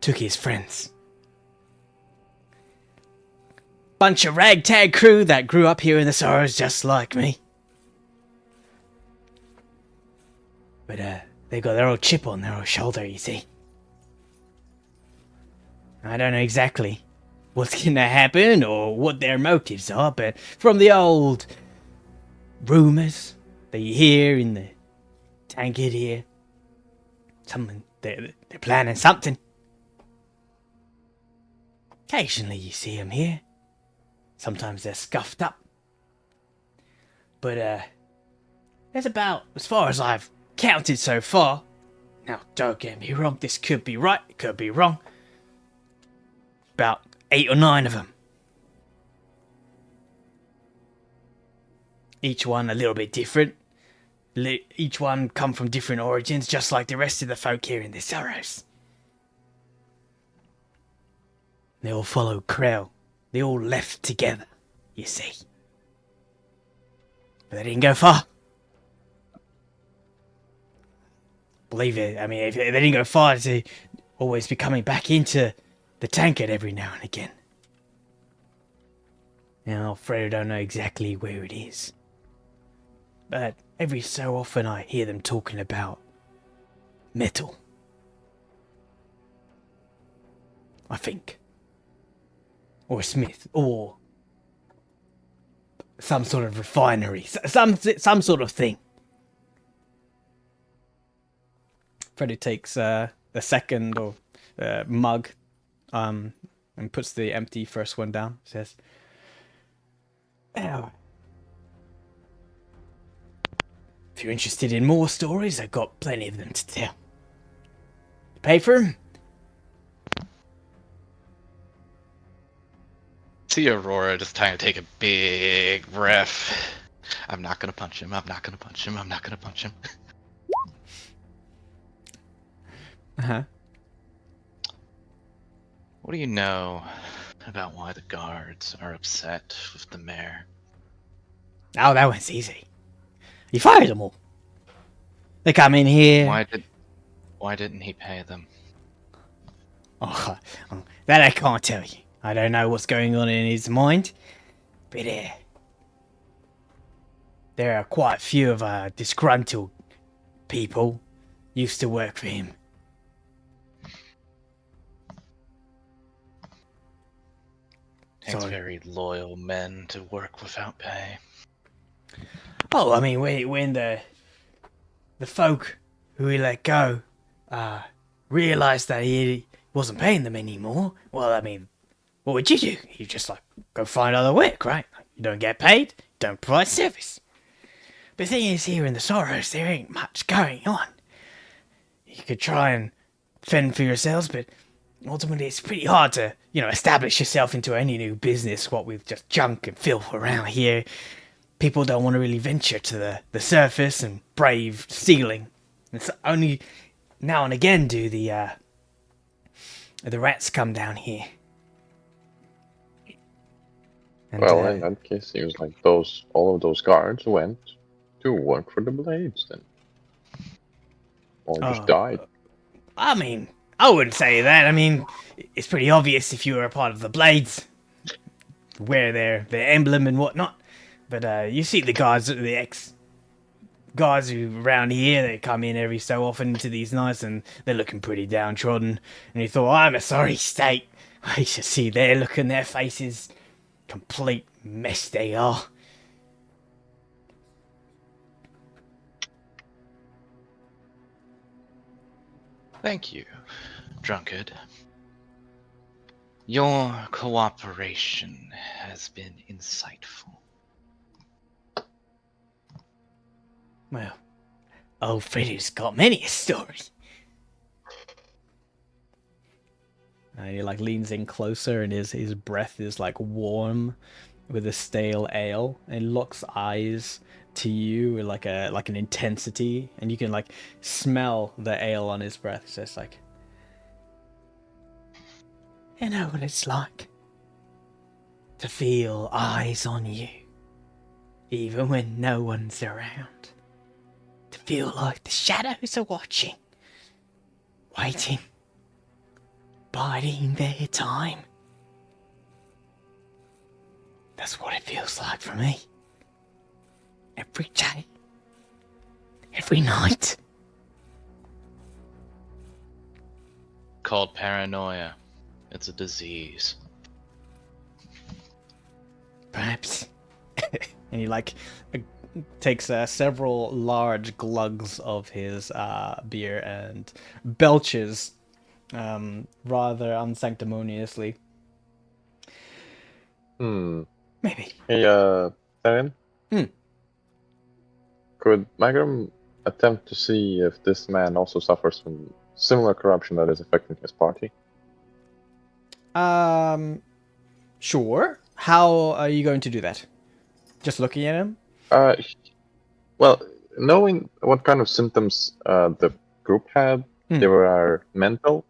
took his friends. Bunch of ragtag crew that grew up here in the Sorrows just like me. But, they got their old chip on their old shoulder, you see. I don't know exactly what's gonna happen or what their motives are, but from the old rumors that you hear in the tankard here, they're planning something. Occasionally you see them here. Sometimes they're scuffed up. But, there's about, as far as I've counted so far, now don't get me wrong, this could be right, it could be wrong, about 8 or 9 of them. Each one a little bit different. Each one come from different origins, just like the rest of the folk here in the Sorrows. They all follow Krell. They all left together, you see. But they didn't go far. Believe it, I mean, if they didn't go far to always be coming back into the tankard every now and again. Now, Alfredo don't know exactly where it is. But every so often I hear them talking about metal. I think. Or a smith, or some sort of refinery, some sort of thing. Freddy takes a second or mug, and puts the empty first one down. Says, "Oh, if you're interested in more stories, I've got plenty of them to tell. Pay for them?" See Aurora just trying to take a big breath. I'm not gonna punch him. I'm not gonna punch him. I'm not gonna punch him. Uh-huh. What do you know about why the guards are upset with the mayor? Oh, that one's easy. You fired them all. They come in here. Why didn't he pay them? Oh, that I can't tell you. I don't know what's going on in his mind. But there are quite a few of disgruntled people used to work for him. Takes Sorry. very loyal men to work without pay. Oh, I mean, when the folk who he let go realized that he wasn't paying them anymore, well, I mean, what would you do? You just, go find other work, right? You don't get paid, don't provide service. But the thing is, here in the Sorrows, there ain't much going on. You could try and fend for yourselves, but ultimately it's pretty hard to, establish yourself into any new business, what with just junk and filth around here. People don't want to really venture to the surface and brave stealing. It's only now and again do the rats come down here. And, Well, in that case, seems like all of those guards went to work for the Blades then. Or just died. I mean, I wouldn't say that. I mean, it's pretty obvious if you were a part of the Blades. Wear their emblem and whatnot. But you see the guards, the ex-guards who around here, they come in every so often into these nights and they're looking pretty downtrodden. And you thought, I'm a sorry state. I should see their look in their faces. Complete mess they are. Thank you, drunkard. Your cooperation has been insightful. Well, old Freddy's got many a story. And he like leans in closer, and his breath is like warm with a stale ale, and locks eyes to you with like an intensity, and you can like smell the ale on his breath. It's just like, you know what it's like to feel eyes on you, even when no one's around. To feel like the shadows are watching, waiting, biding their time. That's what it feels like for me. Every day. Every night. Called paranoia. It's a disease. Perhaps. And he like takes several large glugs of his beer and belches rather unsanctimoniously. Maybe. Hey, Darren? Could Magram attempt to see if this man also suffers from similar corruption that is affecting his party? Sure. How are you going to do that? Just looking at him? Well, knowing what kind of symptoms the group had, they were mental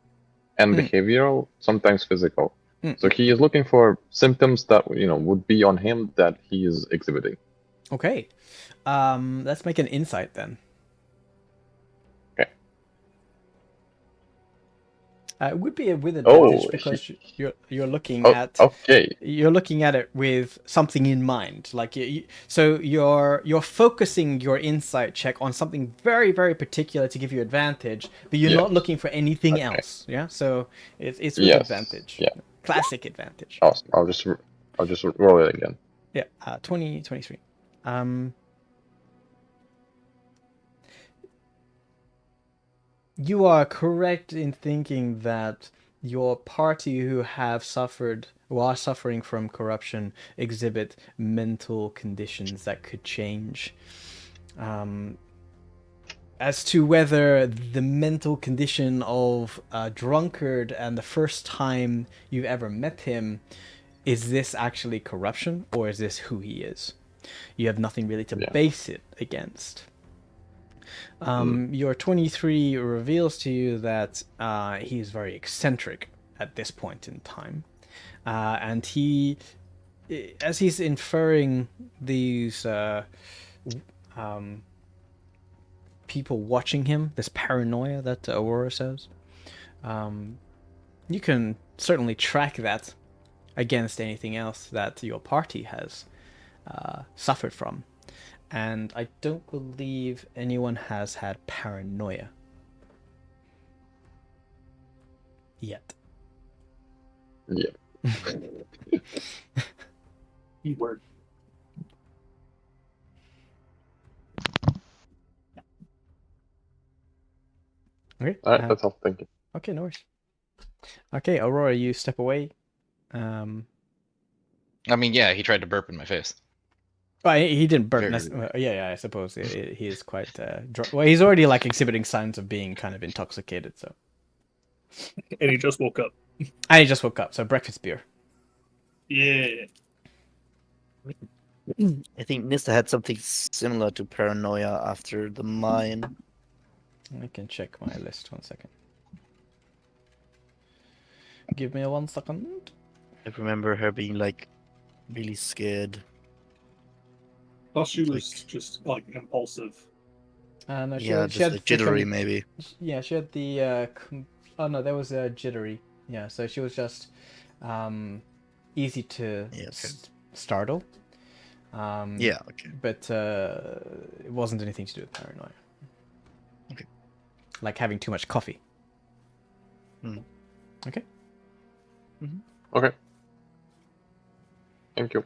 and behavioral, sometimes physical. So he is looking for symptoms that would be on him that he is exhibiting. Okay. Let's make an insight then. Okay. It would be with advantage because you're looking at you're looking at it with something in mind. Like so you're focusing your insight check on something very, very particular to give you advantage, but you're not looking for anything else. Yeah. So it's with advantage. Yeah. Classic advantage. Awesome. I'll just roll it again. Yeah. 23. You are correct in thinking that your party who are suffering from corruption exhibit mental conditions that could change. As to whether the mental condition of a drunkard and the first time you've ever met him, is this actually corruption or is this who he is? You have nothing really to base it against. Your 23 reveals to you that he is very eccentric at this point in time. And he, as he's inferring these people watching him, this paranoia that Aurora says, you can certainly track that against anything else that your party has suffered from. And I don't believe anyone has had paranoia yet. Yeah. Keyword. Okay. All right, that's all. Thank you. Okay, no worries. Okay, Aurora, you step away. I mean, yeah, he tried to burp in my face. Well, he didn't burp. Very Yeah, I suppose he is quite drunk. Well, he's already like exhibiting signs of being kind of intoxicated. So, And he just woke up. and he just woke up. So breakfast beer. Yeah. I think Nista had something similar to paranoia after the mine. I can check my list 1 second. Give me 1 second. I remember her being like really scared. Plus, she was just like impulsive. No, She had like jittery maybe. Yeah, she had the. Oh no, there was a jittery. Yeah, so she was just easy to startle. Yeah, okay. But it wasn't anything to do with paranoia. Okay. Like having too much coffee. Okay. Okay. Thank you.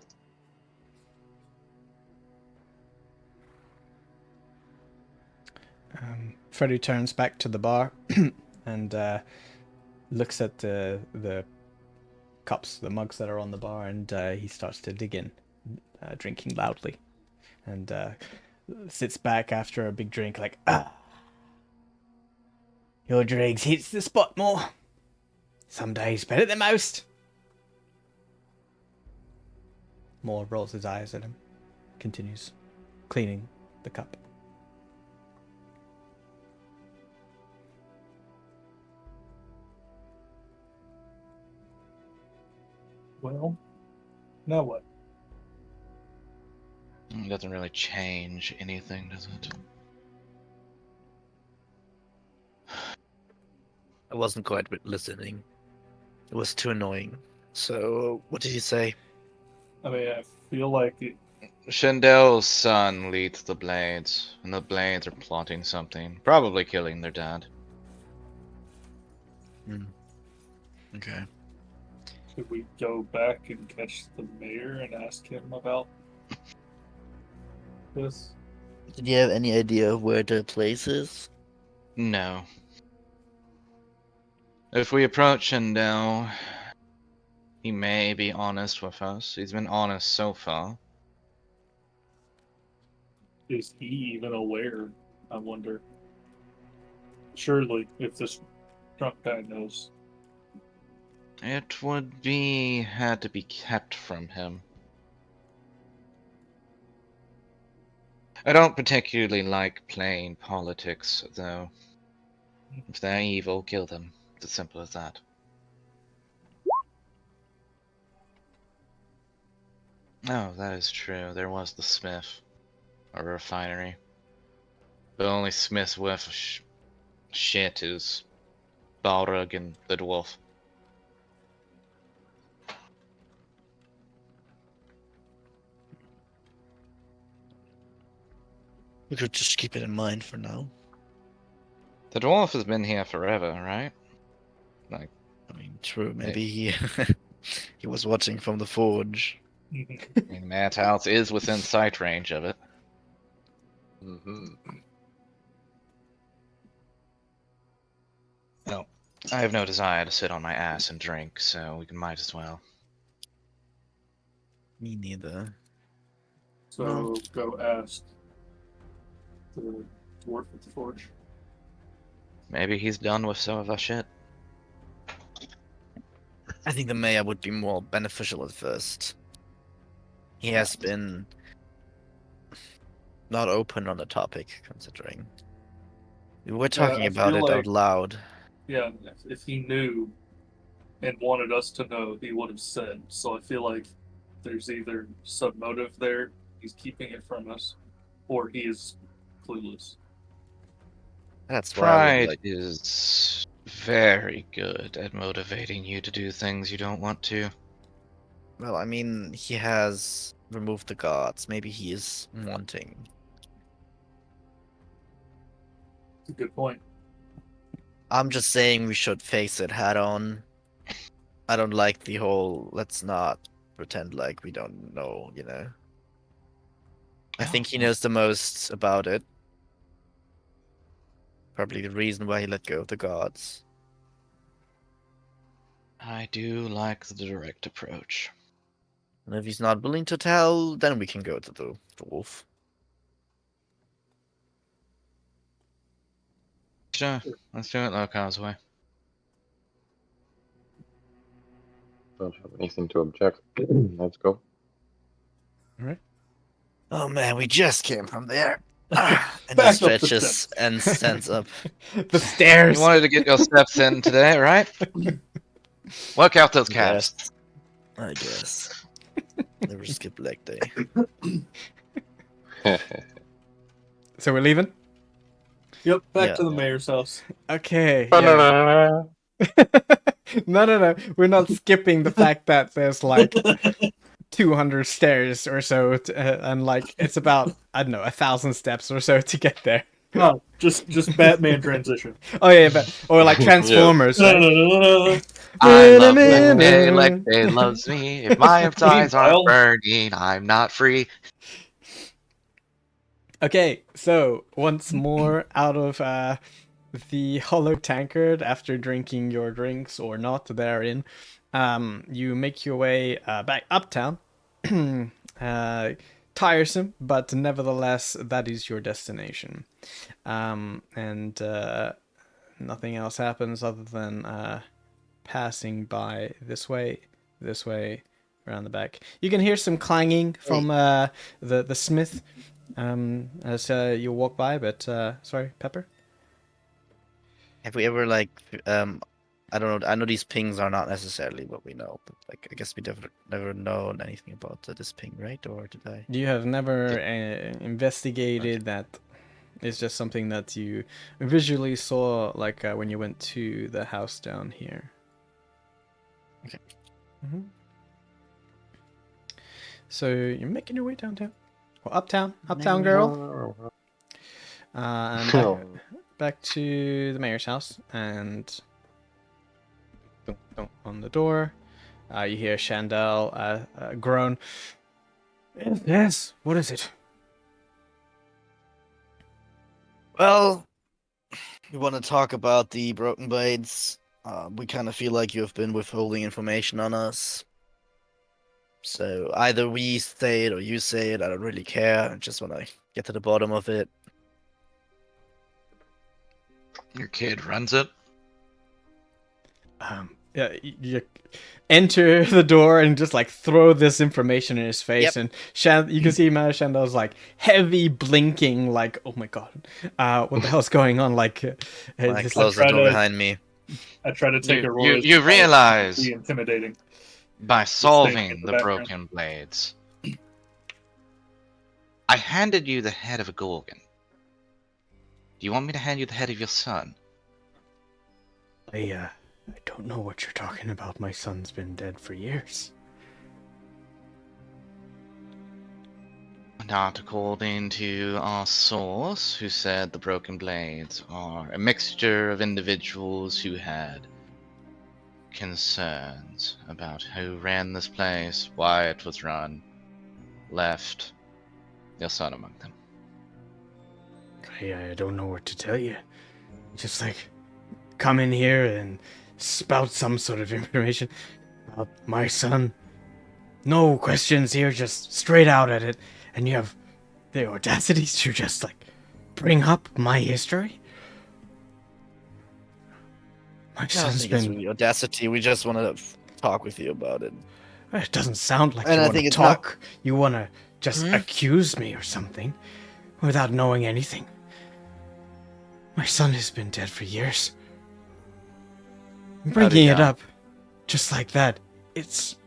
Freddy turns back to the bar and looks at the cups, the mugs that are on the bar, and he starts to dig in, drinking loudly, and sits back after a big drink like, your dregs hits the spot more. Some days better than most. Moore rolls his eyes at him, continues cleaning the cup. Well, now what? It doesn't really change anything, does it? I wasn't quite listening. It was too annoying. So, what did you say? I mean, I feel like Shandel's son leads the Blades, and the Blades are plotting something, probably killing their dad. Okay. should we go back and catch the mayor and ask him about this? Did you have any idea of where the place is? No. If we approach Shandel, he may be honest with us. He's been honest so far. Is he even aware? I wonder. Surely, if this drunk guy knows. It would had to be kept from him. I don't particularly like playing politics, though. If they're evil, kill them. It's as simple as that. Oh, that is true. There was the smith. A refinery. The only smith worth shit is Balrog and the dwarf. We could just keep it in mind for now. The dwarf has been here forever, right? Like, I mean, true. Maybe he he was watching from the forge. I mean, Matt's house is within sight range of it. Mm-hmm. No, I have no desire to sit on my ass and drink, so we might as well. Me neither. So No. go ask the dwarf at the forge. Maybe he's done with some of our shit. I think the mayor would be more beneficial at first. He has been not open on the topic, considering we were talking I about feel it out like- loud. Yeah, if he knew and wanted us to know, he would have said. So I feel like there's either some motive there, he's keeping it from us, or he is clueless. That's why I would Pride like. is very good at motivating you to do things you don't want to. Well, I mean, he has removed the guards. Maybe he is wanting. It's a good point. I'm just saying we should face it head on. I don't like the whole let's not pretend like we don't know, you know. I think he knows the most about it. Probably the reason why he let go of the guards. I do like the direct approach. And if he's not willing to tell, then we can go to the wolf. Sure, let's do it Lokar's way. Don't have anything to object. Let's go. Oh man, we just came from there. And Back he up the stretches steps. and stands up. The stairs. You wanted to get your steps in today, right? Work out those calves. Yes, I guess. Never skip leg day. So we're leaving? Yep, back Yeah. to the mayor's house. Okay. Yeah. No. We're not skipping the fact that there's like 200 stairs or so, and like it's about, I don't know, 1,000 steps or so to get there. No, just Batman transition. Oh yeah, but or like Transformers. No, right? no, no, no, no. I love Wednesday like they loves me. If my eyes Meanwhile- aren't burning, I'm not free. Okay, so once more out of the hollow tankard after drinking your drinks or not therein, you make your way back uptown. Tiresome, but nevertheless, that is your destination. And nothing else happens other than passing by this way, around the back. You can hear some clanging from the smith as you walk by. But sorry, Pepper. Have we ever like I don't know. I know these pings are not necessarily what we know, but like I guess we never known anything about this ping, right? Or did I? You have never investigated that. It's just something that you visually saw, like when you went to the house down here. Okay. Mm-hmm. So you're making your way downtown, or uptown, girl. And back to the mayor's house, and on the door, you hear Chandel groan. Yes, what is it? Well, we want to talk about the Broken Blades. We kind of feel like you have been withholding information on us. So either we say it or you say it. I don't really care. I just want to get to the bottom of it. Your kid runs it. Yeah, you enter the door and just like throw this information in his face, and you can see Mother Chandel's like heavy blinking, like, oh my god, what the hell's going on? Like, I close the door behind me. I try to take a role. You realize be intimidating by solving the Broken Blades, I handed you the head of a Gorgon. Do you want me to hand you the head of your son? I don't know what you're talking about. My son's been dead for years. Not according to our source, who said the Broken Blades are a mixture of individuals who had concerns about who ran this place, why it was run, left your son among them. I don't know what to tell you. Just like, come in here and spout some sort of information about my son. No questions here, just straight out at it. And you have the audacity to just like bring up my history? My son's been... the audacity. We just want to talk with you about it. It doesn't sound like And you I want think to it's talk. You want to just accuse me or something without knowing anything. My son has been dead for years. Bringing it up just like that, it's...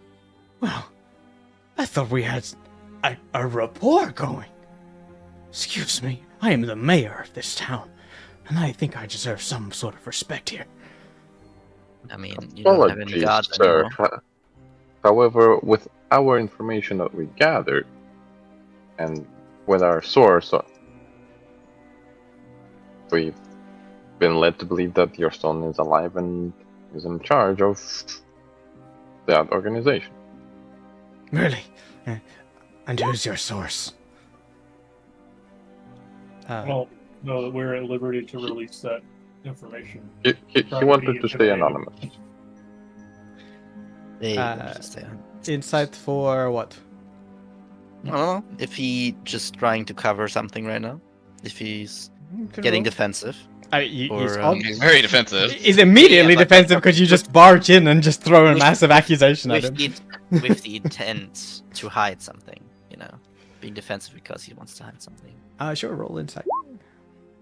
Well, I thought we had a rapport going. Excuse me, I am the mayor of this town, and I think I deserve some sort of respect here. I mean, you don't have any gods sir. anymore. However, with our information that we gathered, and with our source, we've been led to believe that your son is alive and is in charge of that organization. Really? And who's your source? I don't know that we're at liberty to release that information. He wanted to stay anonymous. They Insight for what? I don't know if he just trying to cover something right now. If he's getting defensive. He's very defensive. He's immediately defensive because you just barge in and just throw a massive accusation at him. With the intent to hide something, you know. Being defensive because he wants to hide something. Sure, roll insight.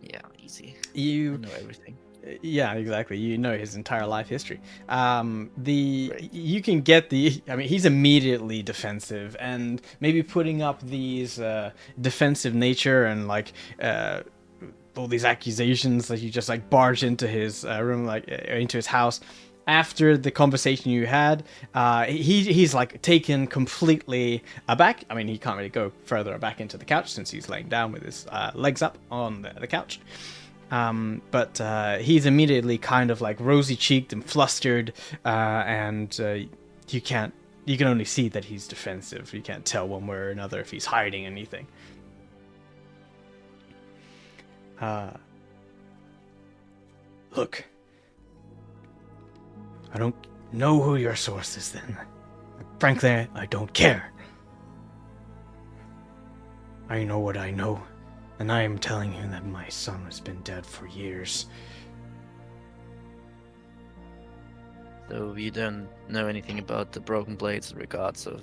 Yeah, easy. You know everything. Yeah, exactly. You know his entire life history. Right. You can get I mean, he's immediately defensive, and maybe putting up these defensive nature and like all these accusations that you just like barge into his room, like into his house. After the conversation you had, he's like taken completely aback. I mean, he can't really go further back into the couch since he's laying down with his legs up on the couch. But he's immediately kind of like rosy-cheeked and flustered, and you can only see that he's defensive. You can't tell one way or another if he's hiding anything. Look, I don't know who your source is then. Frankly, I don't care. I know what I know. And I am telling you that my son has been dead for years. So you don't know anything about the Broken Blades in regards of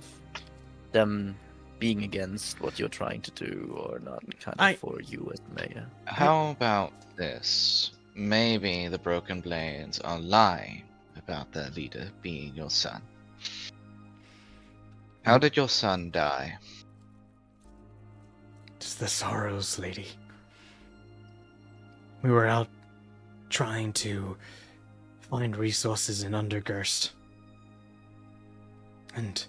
them being against what you're trying to do or not kind of for you as mayor. How about this? Maybe the Broken Blades are lying about their leader being your son. How did your son die? It's the Sorrows, lady. We were out trying to find resources in Undergurst. And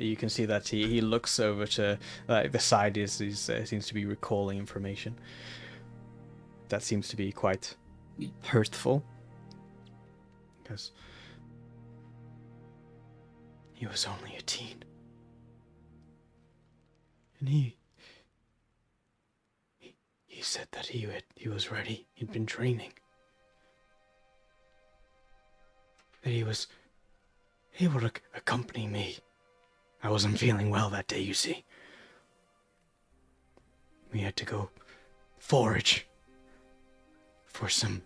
you can see that he looks over to the side seems to be recalling information. That seems to be quite hurtful. Because he was only a teen. And he said that he was ready. He'd been training. That he was able to accompany me. I wasn't feeling well that day, you see. We had to go forage for some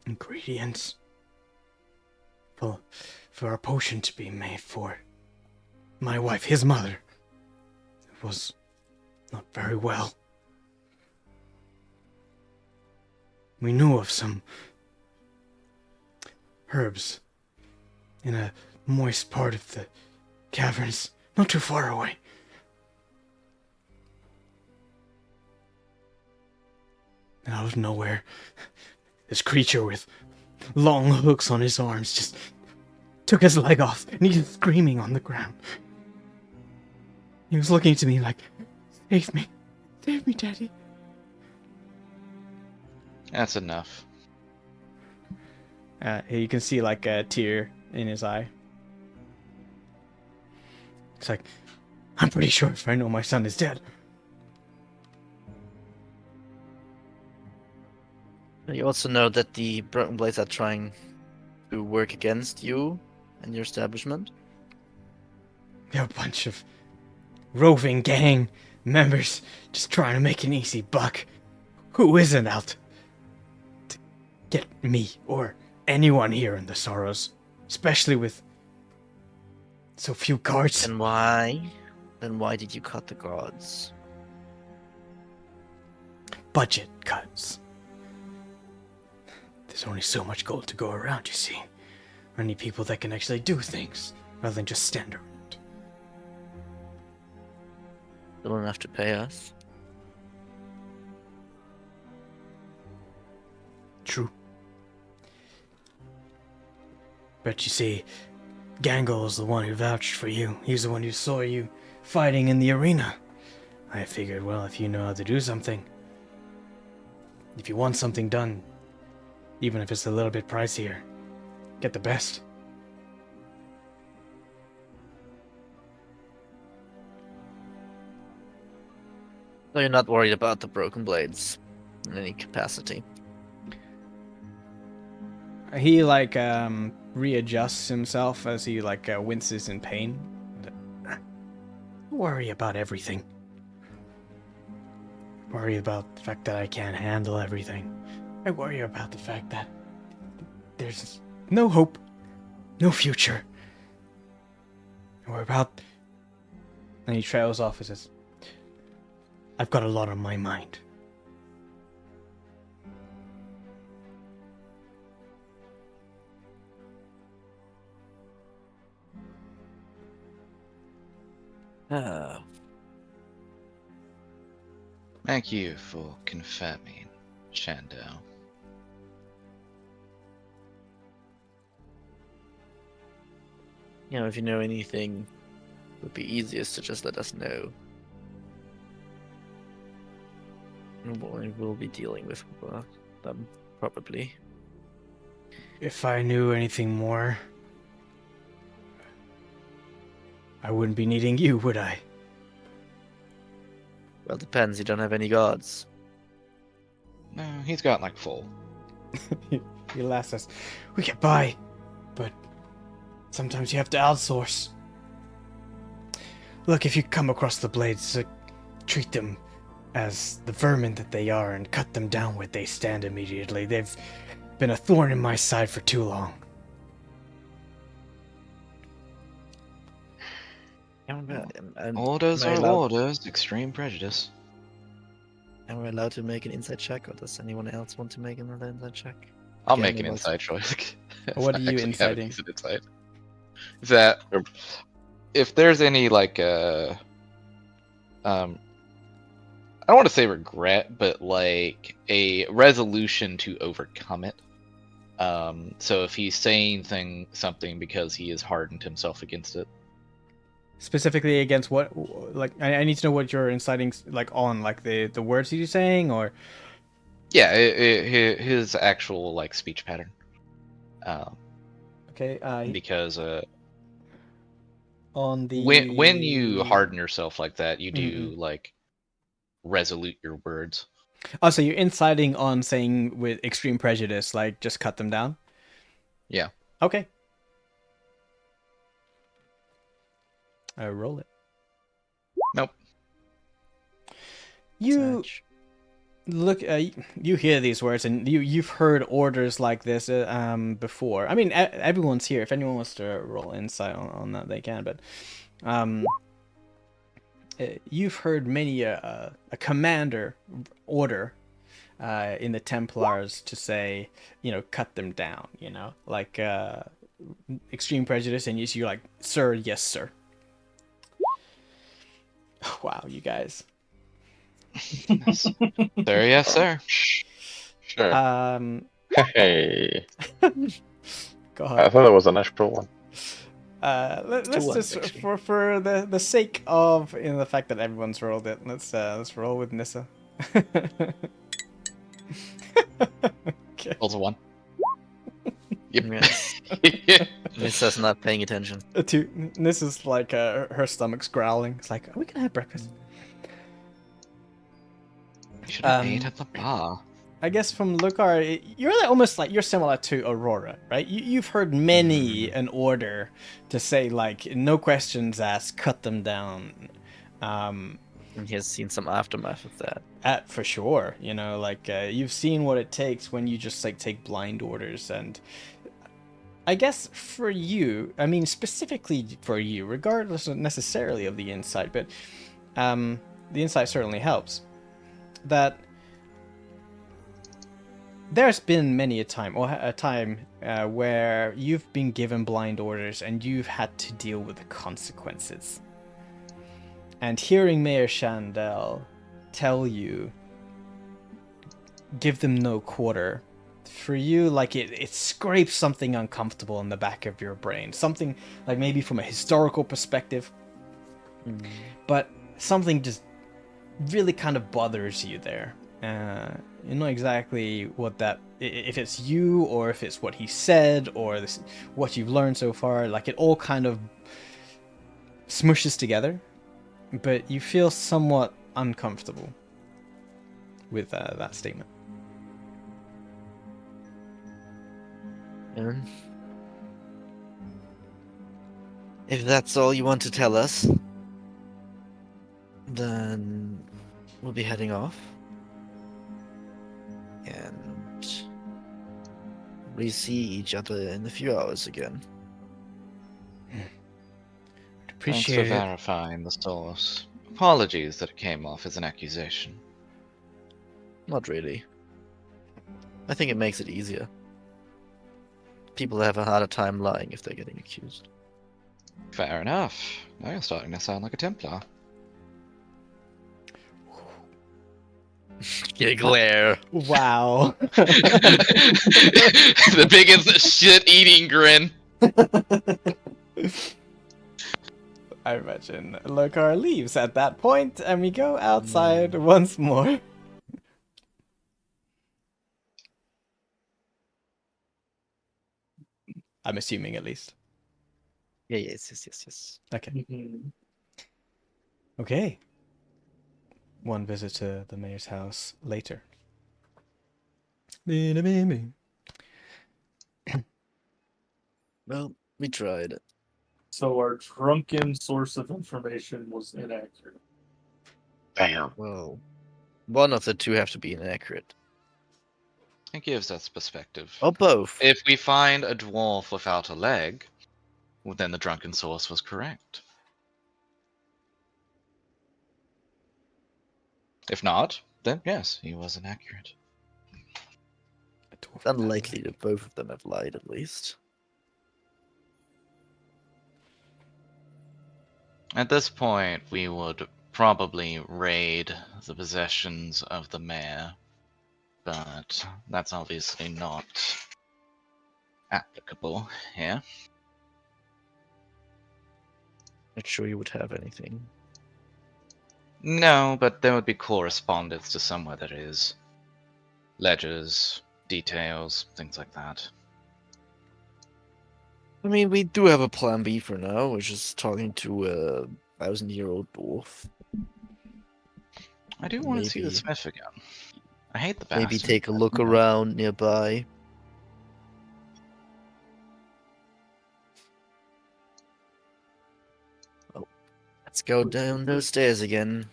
ingredients for our potion to be made for my wife, his mother. Was not very well. We knew of some herbs in a moist part of the caverns, not too far away. And out of nowhere, this creature with long hooks on his arms just took his leg off, and he was screaming on the ground. He was looking to me like, save me, Daddy. That's enough. You can see like a tear in his eye. It's like, I'm pretty sure if I know my son is dead. You also know that the Broken Blades are trying to work against you and your establishment. They're a bunch of roving gang members just trying to make an easy buck. Who isn't out to get me or anyone here in the Sorrows, especially with so few guards? And why? Then why did you cut the guards? Budget cuts. There's only so much gold to go around, you see. I need people that can actually do things, rather than just stand around. Still enough to pay us? True. But you see, Gangle is the one who vouched for you. He's the one who saw you fighting in the arena. I figured, well, if you know how to do something, if you want something done, even if it's a little bit pricier, get the best. So you're not worried about the Broken Blades in any capacity? He like readjusts himself as he like winces in pain. Don't worry about everything. Worry about the fact that I can't handle everything. I worry about the fact that there's no hope, no future. I worry about... And he trails off and says, I've got a lot on my mind. Oh. Thank you for confirming, Shando. You know, if you know anything, it would be easiest to just let us know. And we'll be dealing with them, probably. If I knew anything more, I wouldn't be needing you, would I? Well, depends. You don't have any guards. No, he's got like 4. He laughs us. We get by, but sometimes you have to outsource. Look, if you come across the blades, treat them as the vermin that they are and cut them down where they stand immediately. They've been a thorn in my side for too long. Orders am I are allowed- orders. Extreme prejudice. Am I allowed to make an insight check, or does anyone else want to make another insight check? I'll Again, make an it was- insight choice. What are I you actually have a inciting? decent insight. Is that if there's any like I don't want to say regret, but like a resolution to overcome it. So if he's saying something because he has hardened himself against it. Specifically against what? Like, I need to know what you're inciting, like, on, like, the words he's saying, or... Yeah, his actual like speech pattern. Okay, Because on the... when you harden yourself like that, you do Mm-mm. like resolute your words. Oh, so you're inciting on saying with extreme prejudice, like, just cut them down? Yeah. Okay. Roll it. Nope. You Sag. look, you hear these words, and you've heard orders like this before. I mean, everyone's here. If anyone wants to roll insight on that, they can. But you've heard many a commander order in the Templars to say, cut them down. Like extreme prejudice, and you're like, sir, yes, sir. Wow, you guys. Sir, yes, sir. Sure. Hey, Go I ahead. thought it was a natural one. Let's Two ones, just actually. for the sake of the fact that everyone's rolled it, let's roll with Nissa. Okay. Also one. Yep. Yes. Nissa's not paying attention. Nissa's like her stomach's growling. It's like, are we gonna have breakfast? You should have Um, ate at the bar. I guess from Lukar, you're like, almost like you're similar to Aurora, right? You've heard many an order to say like, no questions asked, cut them down. And he has seen some aftermath of that. For sure, like you've seen what it takes when you just like take blind orders, and I guess for you, I mean specifically for you, regardless of necessarily of the insight, but the insight certainly helps. That there's been many a time where you've been given blind orders and you've had to deal with the consequences. And hearing Mayor Chandel tell you, give them no quarter, for you, like it scrapes something uncomfortable in the back of your brain. Something like maybe from a historical perspective, but something just really kind of bothers you there. You know exactly what that, if it's you or if it's what he said or what you've learned so far, like it all kind of smushes together, but you feel somewhat uncomfortable with that statement. And if that's all you want to tell us, then we'll be heading off. And we see each other in a few hours again. Thanks for Appreciate it. verifying the source. Apologies that it came off as an accusation. Not really. I think it makes it easier. People have a harder time lying if they're getting accused. Fair enough. Now you're starting to sound like a Templar. Glare. Wow. The biggest shit-eating grin. I imagine Lokar leaves at that point, and we go outside once more. I'm assuming, at least. Yeah, yes. Okay. Okay. One visit to the mayor's house later. Well, we tried. So our drunken source of information was inaccurate. Damn. Well, One of the two have to be inaccurate. It gives us perspective. Or both. If we find a dwarf without a leg, well, then the drunken source was correct. If not, then yes, he was inaccurate. It's unlikely that both of them have lied, at least. At this point, we would probably raid the possessions of the mayor, but that's obviously not applicable here. Not sure you would have anything. No, but there would be correspondence to somewhere that is. Ledgers, details, things like that. I mean, we do have a plan B for now, which is talking to a 1,000-year-old dwarf. I do want to see the Maybe- Smith again. I hate the bastard. Maybe take a look Yeah. around nearby. Oh, let's go down those stairs again.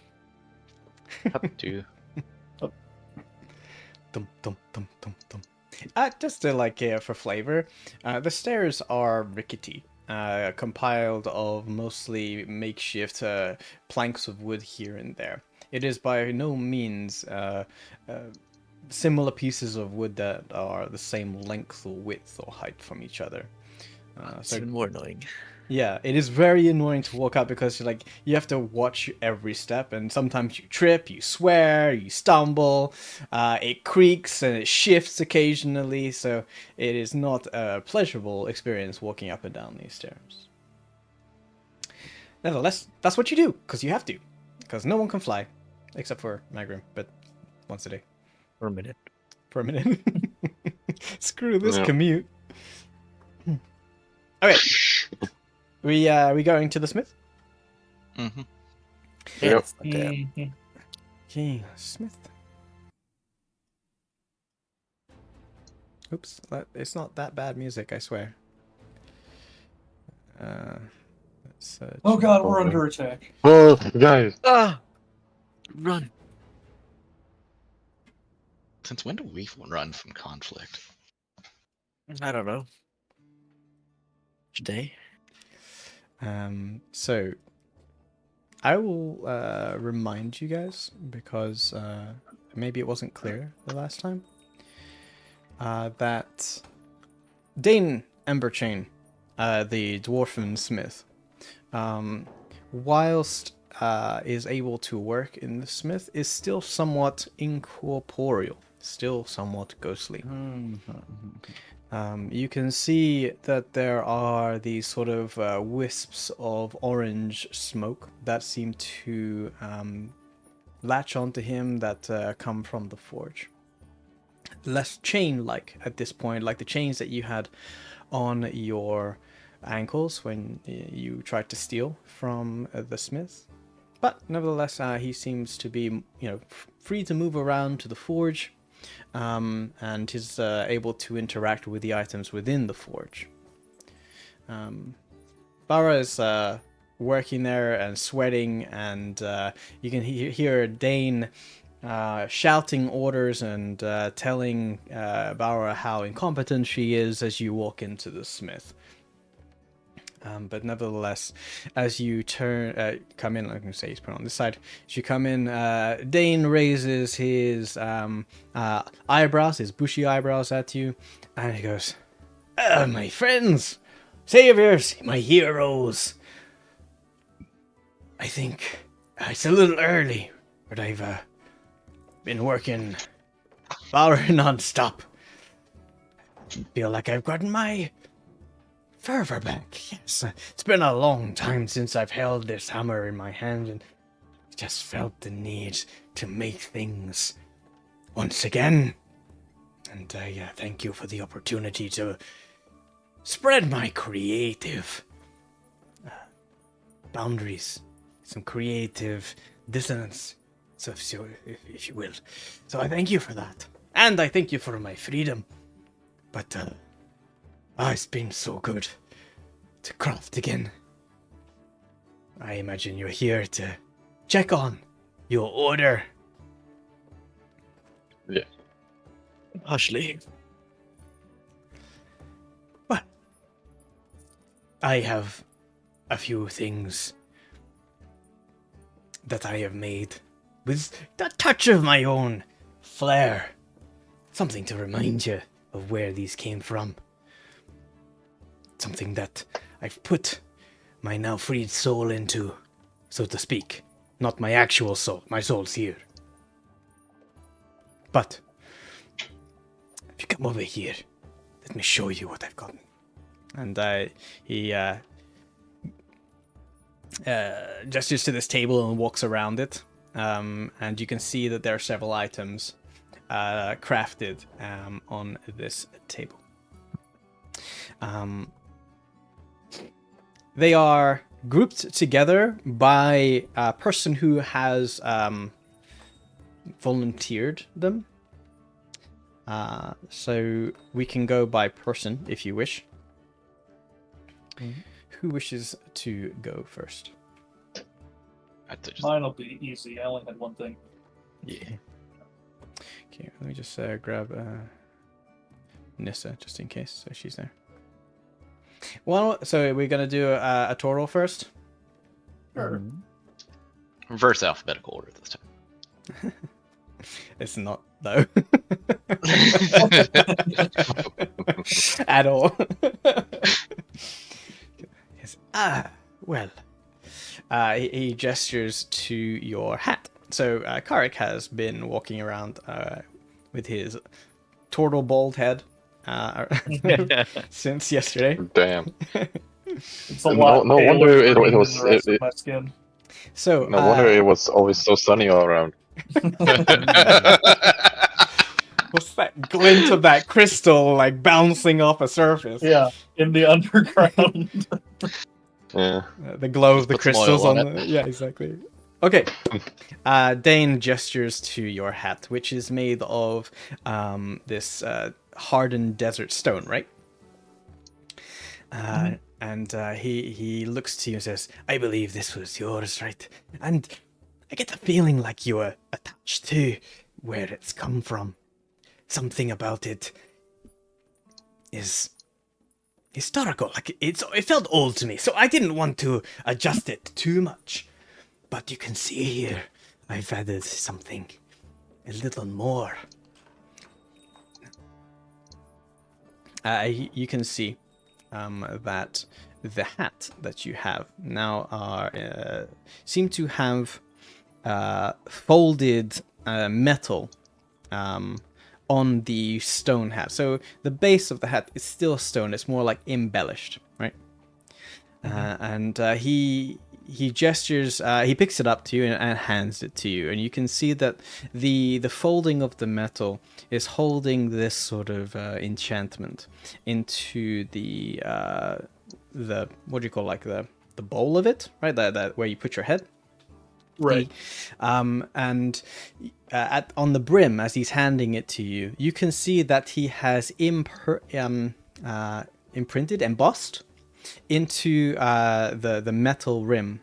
Up to. Dum, dum, dum, dum, dum. Just to for flavor, the stairs are rickety, compiled of mostly makeshift planks of wood here and there. It is by no means similar pieces of wood that are the same length or width or height from each other. It's even more annoying. Yeah, it is very annoying to walk up because you have to watch every step, and sometimes you trip, you swear, you stumble, it creaks and it shifts occasionally, so it is not a pleasurable experience walking up and down these stairs. Nevertheless, that's what you do, because you have to, because no one can fly, except for Magrim, but once a day. For a minute. For a minute. Screw this Yeah. commute. Okay. We going to the smith? Mm-hmm. Yep. Okay. Okay, smith. Oops, it's not that bad music, I swear. Let's, Oh god, we're Okay. under attack. Oh, guys! Ah! Run! Since when do we run from conflict? I don't know. Today? So I will remind you guys because maybe it wasn't clear the last time that Dane Emberchain, the dwarfen smith, whilst is able to work in the smith, is still somewhat incorporeal, still somewhat ghostly. You can see that there are these sort of wisps of orange smoke that seem to latch onto him that come from the forge. Less chain-like at this point, like the chains that you had on your ankles when you tried to steal from the smith. But nevertheless, he seems to be, free to move around to the forge. And is able to interact with the items within the forge. Bara is working there and sweating, and you can hear Dane shouting orders and telling Bara how incompetent she is as you walk into the smith. But nevertheless, as you come in, I'm going to say he's put on this side. As you come in, Dane raises his eyebrows, his bushy eyebrows at you, and he goes, my friends, saviors, my heroes. I think it's a little early, but I've been working power non-stop. Feel like I've gotten my fervor back. Yes, it's been a long time since I've held this hammer in my hand, and just felt the need to make things once again. And thank you for the opportunity to spread my creative boundaries, some creative dissonance, so if you will. So I thank you for that, and I thank you for my freedom. But it's been so good to craft again. I imagine you're here to check on your order. Ashley. Well, I have a few things that I have made with a touch of my own flair. Something to remind you of where these came from. Something that I've put my now freed soul into, so to speak. Not my actual soul. My soul's here. But if you come over here, let me show you what I've gotten. And he gestures to this table and walks around it. And you can see that there are several items crafted on this table. They are grouped together by a person who has volunteered them. So we can go by person if you wish. Who wishes to go first? Mine'll be easy. I only had one thing. Yeah. Okay, let me just grab Nissa just in case, so she's there. Well, so we're gonna do a total first. Sure. Reverse alphabetical order this time. It's not though. At all. Yes. Well. He gestures to your hat. So Karik has been walking around with his turtle bald head since yesterday. Damn. It's a lot. No wonder paler it green than was- the rest it- of my skin. So No wonder it was always so sunny all around. what's that glint of that crystal like bouncing off a surface? Yeah, in the underground. Yeah. The glow of the Put some crystals oil on on the... Yeah, exactly. Okay. Dane gestures to your hat, which is made of this hardened desert stone, right? And he looks to you and says, I believe this was yours, right? And I get the feeling like you were attached to where it's come from. Something about it is historical. Like it felt old to me, so I didn't want to adjust it too much. But you can see here, I've added something a little more. You can see that the hat that you have now are seem to have folded metal on the stone hat. So the base of the hat is still stone. It's more like embellished, right? And he gestures. He picks it up to you and hands it to you, and you can see that the folding of the metal is holding this sort of enchantment into the what do you call, like the bowl of it, right? That where you put your head. Right. And on the brim, as he's handing it to you, you can see that he has imprinted, embossed into the metal rim.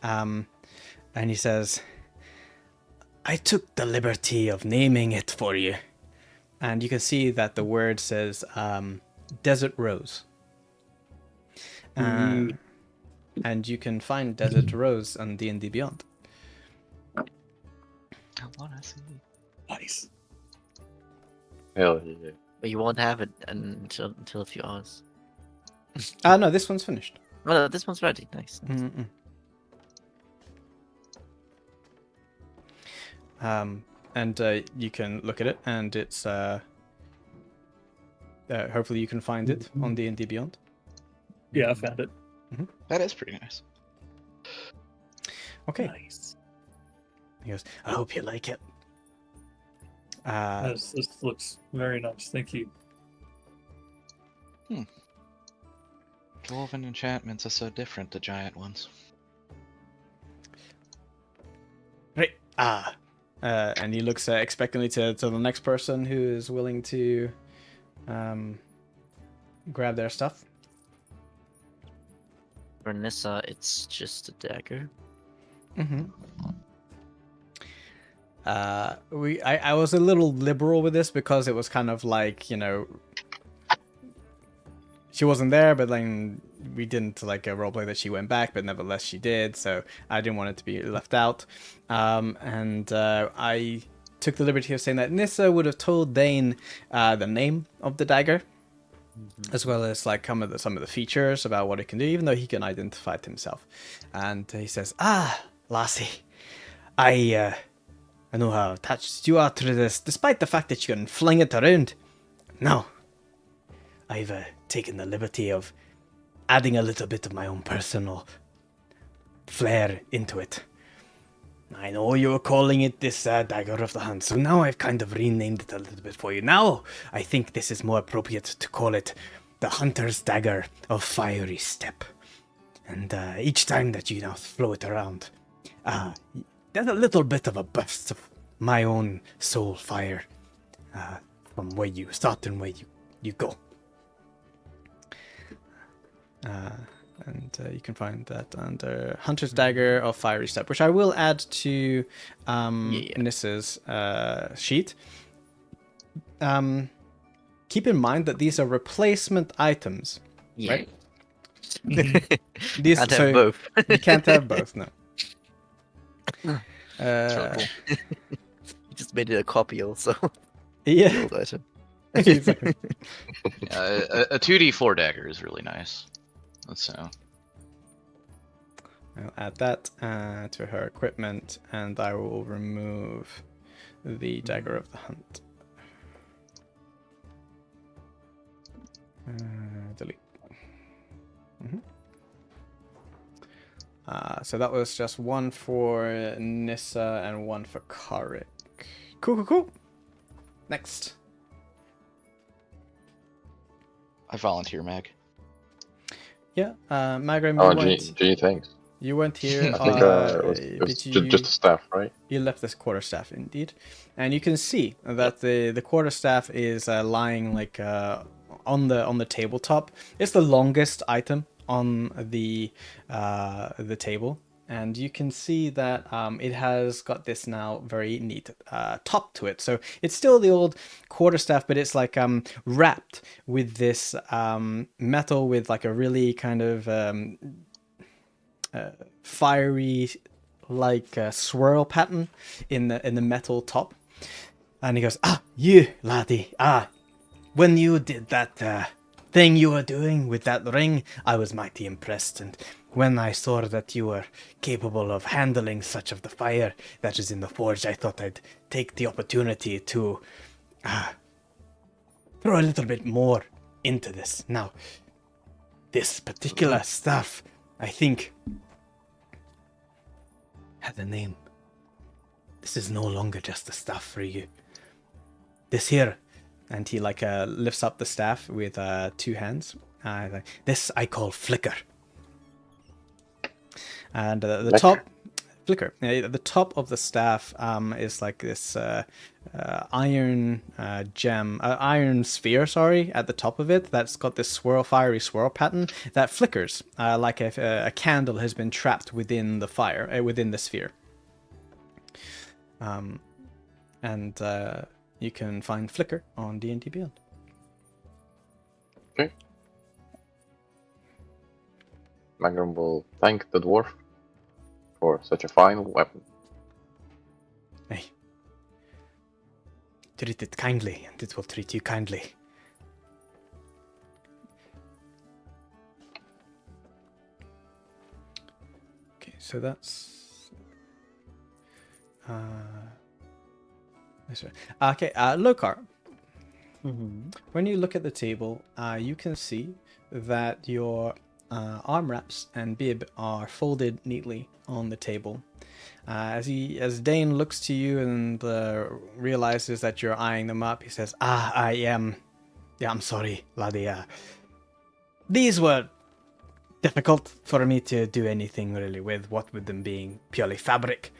And he says, I took the liberty of naming it for you. And you can see that the word says Desert Rose. And you can find Desert Rose on D&D Beyond. I wanna see. Nice. Hell yeah. But you won't have it until a few hours. No, this one's finished. Oh, no, this one's ready. Nice. Mm-mm. And you can look at it, and it's hopefully you can find it on D&D Beyond. Yeah, I found it. That is pretty nice. Okay. Nice. He goes, I hope you like it. This looks very nice. Thank you. Dwarven enchantments are so different to giant ones. Right. And he looks expectantly to the next person who is willing to grab their stuff. For Nissa, it's just a dagger. Mm-hmm. I was a little liberal with this because it was kind of like, she wasn't there, but then we didn't like a roleplay that she went back, but nevertheless she did, so I didn't want it to be left out. And I took the liberty of saying that Nissa would have told Dane the name of the dagger, as well as like some of the features about what it can do, even though he can identify it himself. And he says, lassie, I know how attached you are to this, despite the fact that you can fling it around. Now, I've taken the liberty of adding a little bit of my own personal flair into it. I know you were calling it this Dagger of the Hunt, so now I've kind of renamed it a little bit for you. Now, I think this is more appropriate to call it the Hunter's Dagger of Fiery Step. And each time that you now throw it around, there's a little bit of a burst of my own soul fire from where you start and where you go. And you can find that under Hunter's Dagger of Fiery Step, which I will add to Nissa's sheet. Keep in mind that these are replacement items, right? These, Can't so have both. you can't have both, no. Trouble. You just made it a copy also. Yeah. Old item. Exactly. A 2d4 dagger is really nice. So I'll add that to her equipment, and I will remove the Dagger of the Hunt. Delete. So that was just one for Nissa and one for Karik. Cool. Next. I volunteer, Mag. Yeah, Magram, Gee, thanks. you weren't here. I think it was just the staff, right? You left this quarterstaff, indeed, and you can see that the quarterstaff is lying like on the tabletop. It's the longest item on the table, and you can see that it has got this now very neat top to it. So it's still the old quarterstaff, but it's like wrapped with this metal with like a really kind of fiery like swirl pattern in the metal top. And he goes, you laddie, when you did that thing you were doing with that ring, I was mighty impressed, and when I saw that you were capable of handling such of the fire that is in the forge, I thought I'd take the opportunity to throw a little bit more into this. Now, this particular stuff, I think, has a name. This is no longer just a staff for you. This here, and he like lifts up the staff with two hands. This I call Flicker. And the top, Flicker. The top of the staff is like this iron iron sphere. Sorry, at the top of it, that's got this fiery swirl pattern that flickers like if a candle has been trapped within the fire, within the sphere. And you can find Flicker on D&D Beyond. Okay. Magnum will thank the dwarf for such a fine weapon. Hey. Treat it kindly, and it will treat you kindly. Okay, so that's... this way. Okay, Lokar. When you look at the table, you can see that your arm wraps and bib are folded neatly on the table. As Dane looks to you and realizes that you're eyeing them up, he says, I'm sorry, laddie. These were difficult for me to do anything really with, what with them being purely fabric.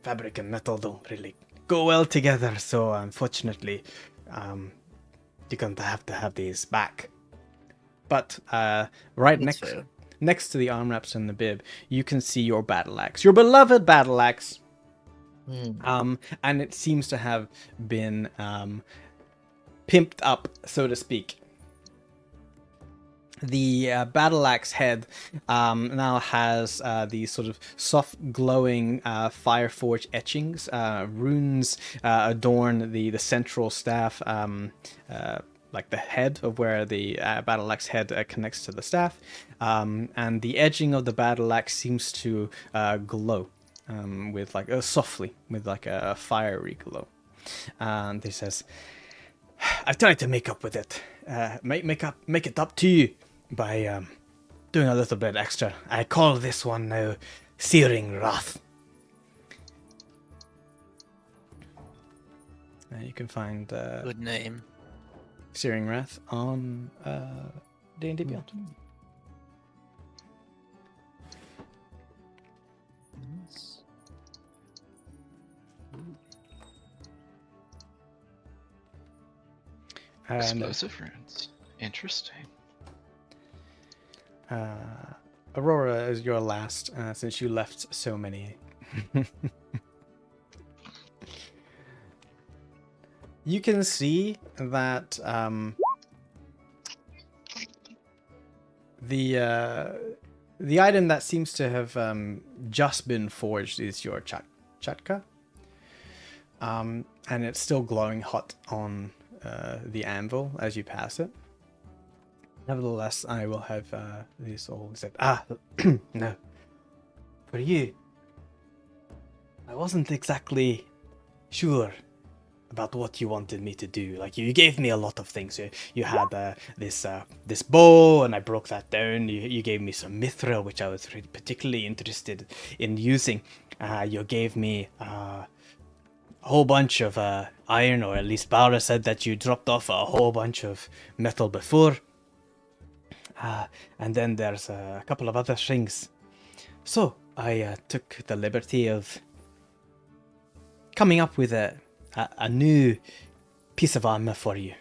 Fabric and metal don't really go well together, so unfortunately, you're going to have these back. But right next to the arm wraps and the bib, you can see your battle axe, your beloved battle axe, And it seems to have been pimped up, so to speak. The battle axe head now has these sort of soft glowing fireforge etchings. Runes adorn the central staff, like the head of where the battle axe head connects to the staff. And the edging of the battle axe seems to glow with like softly, with like a fiery glow. And he says, "I've tried to make up with it, make it up to you by doing a little bit extra. I call this one now Searing Wrath." You can find Good name. Searing Wrath on D&D Beyond. And Explosive runes. Interesting. Aurora is your last, since you left so many. You can see that the item that seems to have just been forged is your chatka, and it's still glowing hot on the anvil as you pass it. Nevertheless, I will have this all said. No. For you, I wasn't exactly sure about what you wanted me to do. Like, you gave me a lot of things. You had this bow, and I broke that down. You gave me some mithril, which I was really particularly interested in using. You gave me a whole bunch of iron, or at least Bara said that you dropped off a whole bunch of metal before. And then there's a couple of other things. So I took the liberty of coming up with a new piece of armor for you.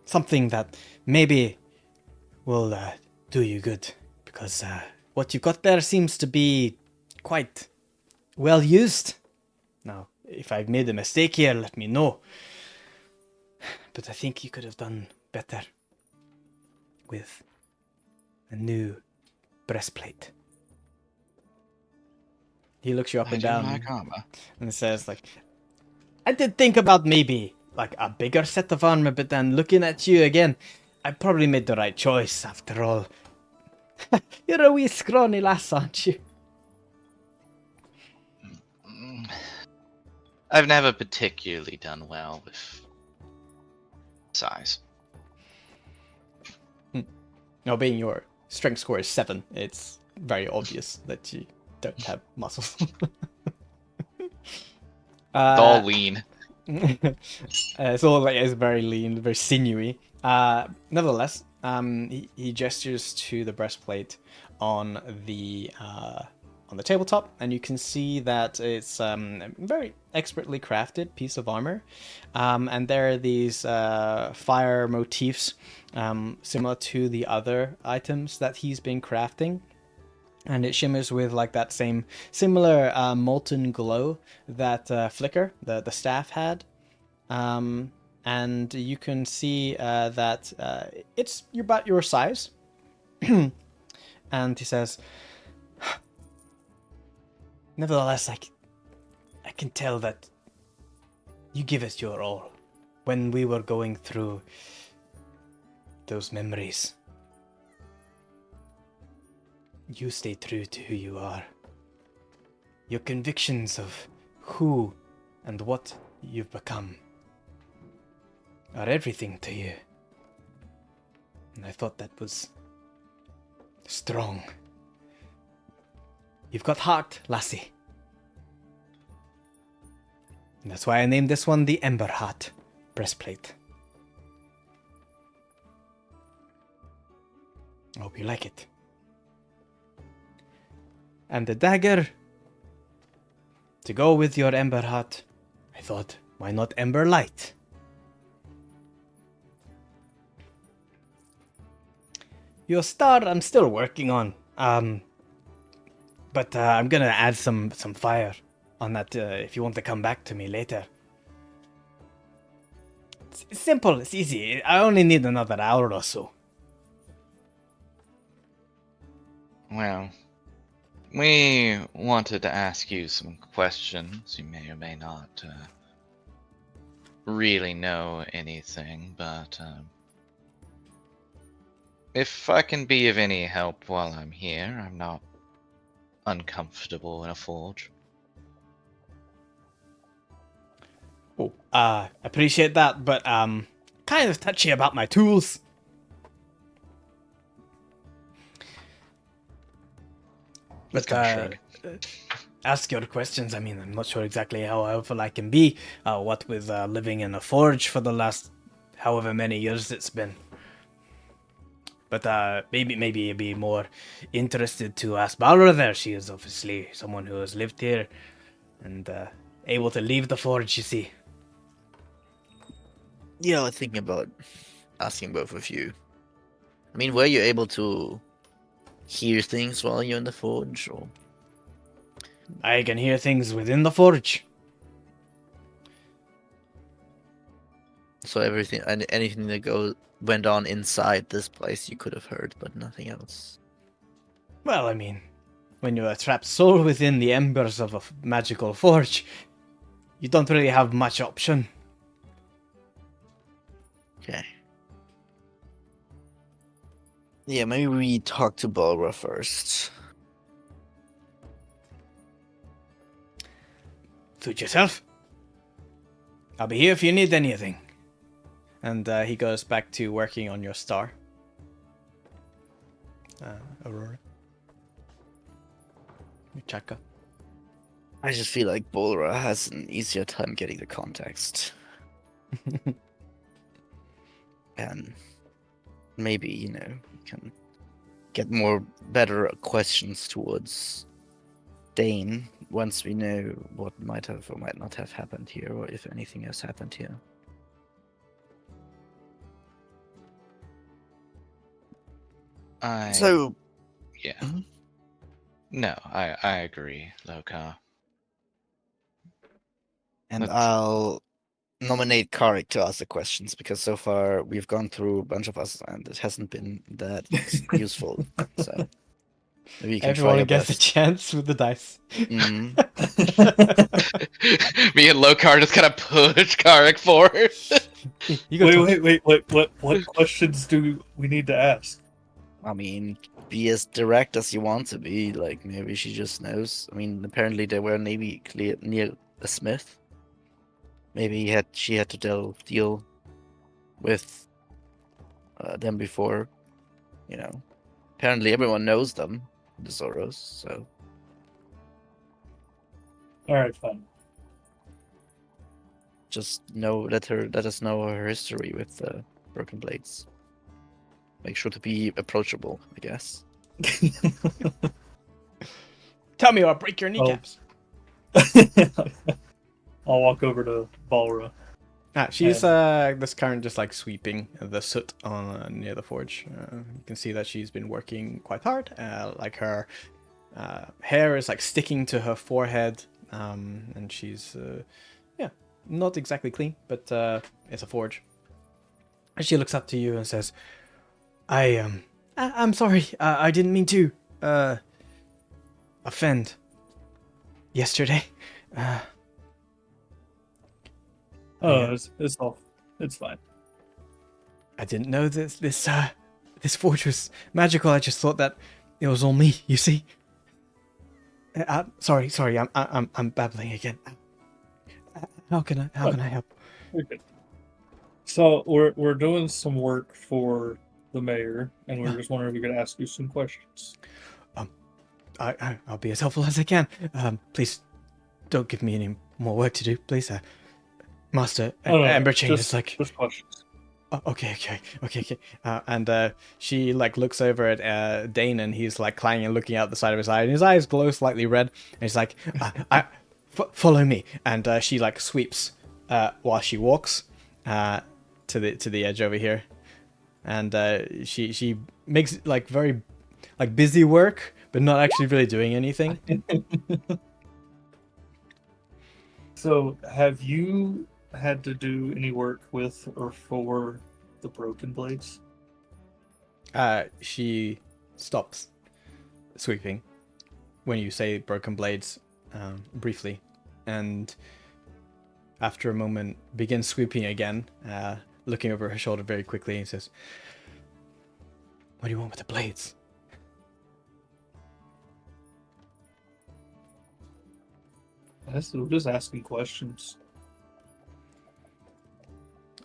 Something that maybe will do you good, because what you got there seems to be quite well used. Now, if I've made a mistake here, let me know. But I think you could have done better with a new breastplate. He looks you up and down like armor. and says, like, I did think about maybe like a bigger set of armor, but then looking at you again, I probably made the right choice after all. You're a wee scrawny lass, aren't you? I've never particularly done well with size. Now, being your strength score is 7, it's very obvious that you don't have muscles. All lean. So like it's very lean, very sinewy. Nevertheless, he gestures to the breastplate on the tabletop, and you can see that it's a very expertly crafted piece of armor, and there are these fire motifs similar to the other items that he's been crafting. And it shimmers with like that same similar molten glow that Flicker, the staff, had. And you can see that it's about your size. And he says, nevertheless, I can tell that you give it your all. When we were going through those memories, you stay true to who you are. Your convictions of who and what you've become are everything to you. And I thought that was strong. You've got heart, lassie. And that's why I named this one the Ember Heart breastplate. I hope you like it. And the dagger, to go with your Ember Heart, I thought, why not Ember Light? Your star I'm still working on. But I'm gonna add some fire on that if you want to come back to me later. It's simple, it's easy. I only need another hour or so. Well, we wanted to ask you some questions. You may or may not really know anything, but if I can be of any help while I'm here, I'm not uncomfortable in a forge. Oh, appreciate that, but kind of touchy about my tools. Let's But kind of shrug. ask your questions. I mean, I'm not sure exactly how helpful I can be. What with living in a forge for the last however many years it's been. But maybe you'd be more interested to ask Balra there. She is obviously someone who has lived here and able to leave the forge, you see. Yeah, I was thinking about asking both of you. I mean, were you able to hear things while you're in the forge, or I can hear things within the forge. so everything and anything that went on inside this place you could have heard, but nothing else? Well, I mean, when you're a trapped soul within the embers of a magical forge, you don't really have much option. Okay. Yeah, maybe we talk to Balra first. Suit yourself. I'll be here if you need anything. And he goes back to working on your star. Aurora. Your chakra. I just feel like Balra has an easier time getting the context. And maybe, we can get better questions towards Dane once we know what might have or might not have happened here, or if anything has happened here. So, Yeah. Mhm. No, I agree, Loka. and Let's- I'll nominate Karik to ask the questions, because so far we've gone through a bunch of us and it hasn't been that useful. So maybe you can try Everyone your gets a best. chance with the dice. Mhm. Me and Lokar just kind of push Karik forward. You go Wait. What questions do we need to ask? I mean, be as direct as you want to be. Like, maybe she just knows. I mean, apparently they were maybe near a smith. Maybe she had to deal with them before. Apparently everyone knows them, the Zoros. So All right, fine. just let us know her history with the broken blades. Make sure to be approachable, I guess. Tell me or I'll break your kneecaps. I'll walk over to Balra. She's this current just like sweeping the soot on near the forge. You can see that she's been working quite hard. Like her hair is like sticking to her forehead, and she's not exactly clean, but it's a forge. And she looks up to you and says, I'm sorry. I didn't mean to offend yesterday. Yeah. It's fine. I didn't know that this forge was magical. I just thought that it was all me. You see. Sorry. I'm babbling again. How can I help? Okay. So we're doing some work for the mayor, and we're just wondering if we could ask you some questions. I'll be as helpful as I can. Please don't give me any more work to do, please. Master Amber Chain is like. Just questions. Oh, okay. And she like looks over at Dane, and he's like clanging and looking out the side of his eye, and his eyes glow slightly red. And he's like, "Follow me." And she like sweeps while she walks to the edge over here, and she makes like very like busy work, but not actually really doing anything. So, have you had to do any work with or for the Broken Blades? She stops sweeping when you say broken blades, briefly, and after a moment begins sweeping again, looking over her shoulder very quickly, and says, "What do you want with the blades?" We're just asking questions.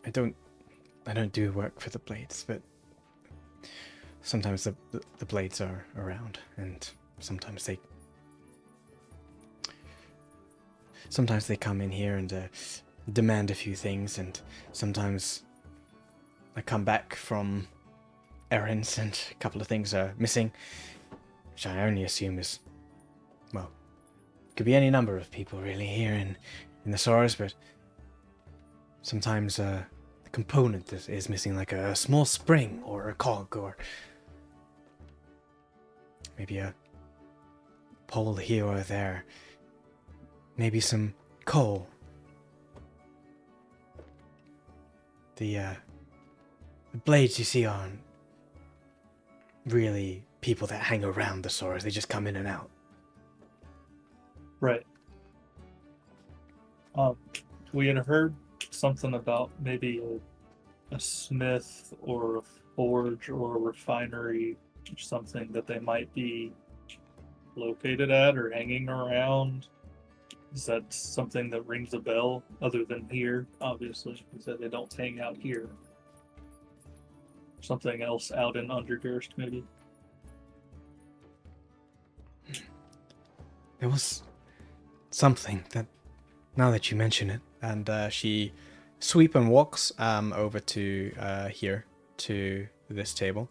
I don't do work for the blades, but sometimes the blades are around, and sometimes they come in here and demand a few things, and sometimes I come back from errands and a couple of things are missing, which I only assume is, well, could be any number of people really here in the Soras, but sometimes a component is missing, like a small spring or a cog, or maybe a pole here or there, maybe some coal. The blades you see aren't really people that hang around the Soras, they just come in and out. Right. We had heard something about maybe a smith or a forge or a refinery or something that they might be located at or hanging around. Is that something that rings a bell other than here? Obviously, you said they don't hang out here. Something else out in Undergurst, maybe? There was something that, now that you mention it, and she sweep and walks over to here, to this table,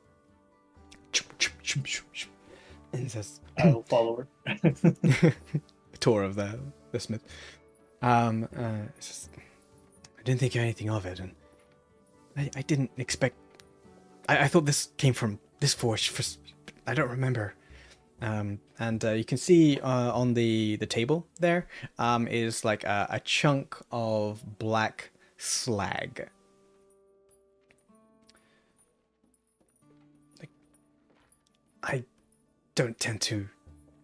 and says, I'll follow her. tour of the smith. It's just, I didn't think anything of it, and I didn't expect. I thought this came from this forge. I don't remember. And you can see on the table there is like a chunk of black slag. I don't tend to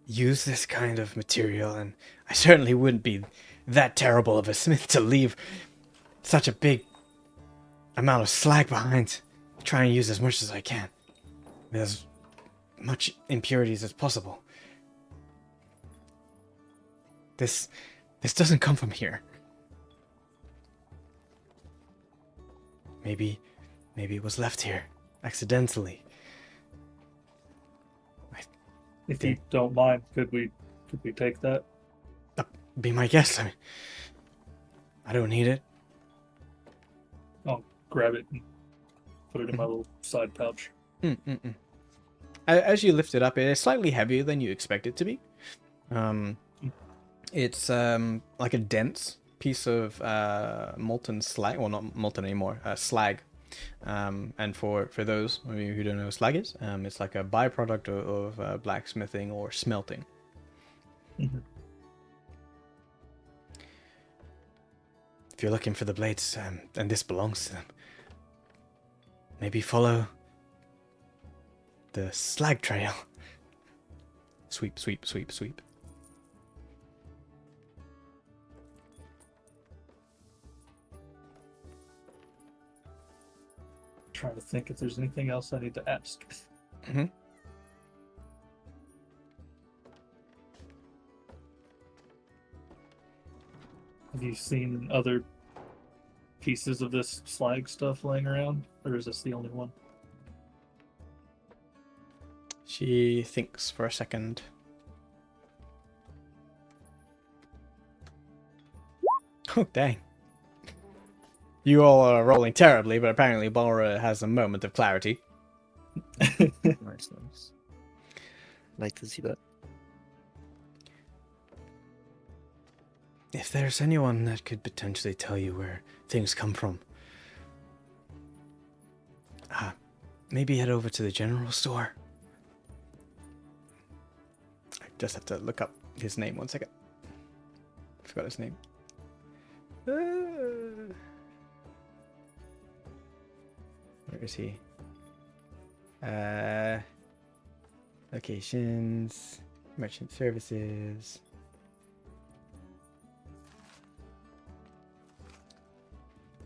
use this kind of material, and I certainly wouldn't be that terrible of a smith to leave such a big amount of slag behind. Try and use as much as I can, with as much impurities as possible. This doesn't come from here. Maybe it was left here accidentally. If you don't mind, could we take that? Be my guest. I don't need it. I'll grab it and put it in my little side pouch. As you lift it up, it is slightly heavier than you expect it to be. It's like a dense piece of molten slag. Well, not molten anymore. Slag. And for those of you who don't know what slag is, it's like a byproduct of blacksmithing or smelting. Mm-hmm. If you're looking for the blades, and this belongs to them, maybe follow the slag trail. Sweep, sweep, sweep, sweep. Trying to think if there's anything else I need to ask. Mm-hmm. Have you seen other pieces of this slag stuff laying around, or is this the only one? She thinks for a second. Oh, dang. You all are rolling terribly, but apparently Balra has a moment of clarity. Nice. Like to see that. If there's anyone that could potentially tell you where things come from, maybe head over to the general store. just have to look up his name 1 second. I forgot his name. Where is he? Locations, merchant services.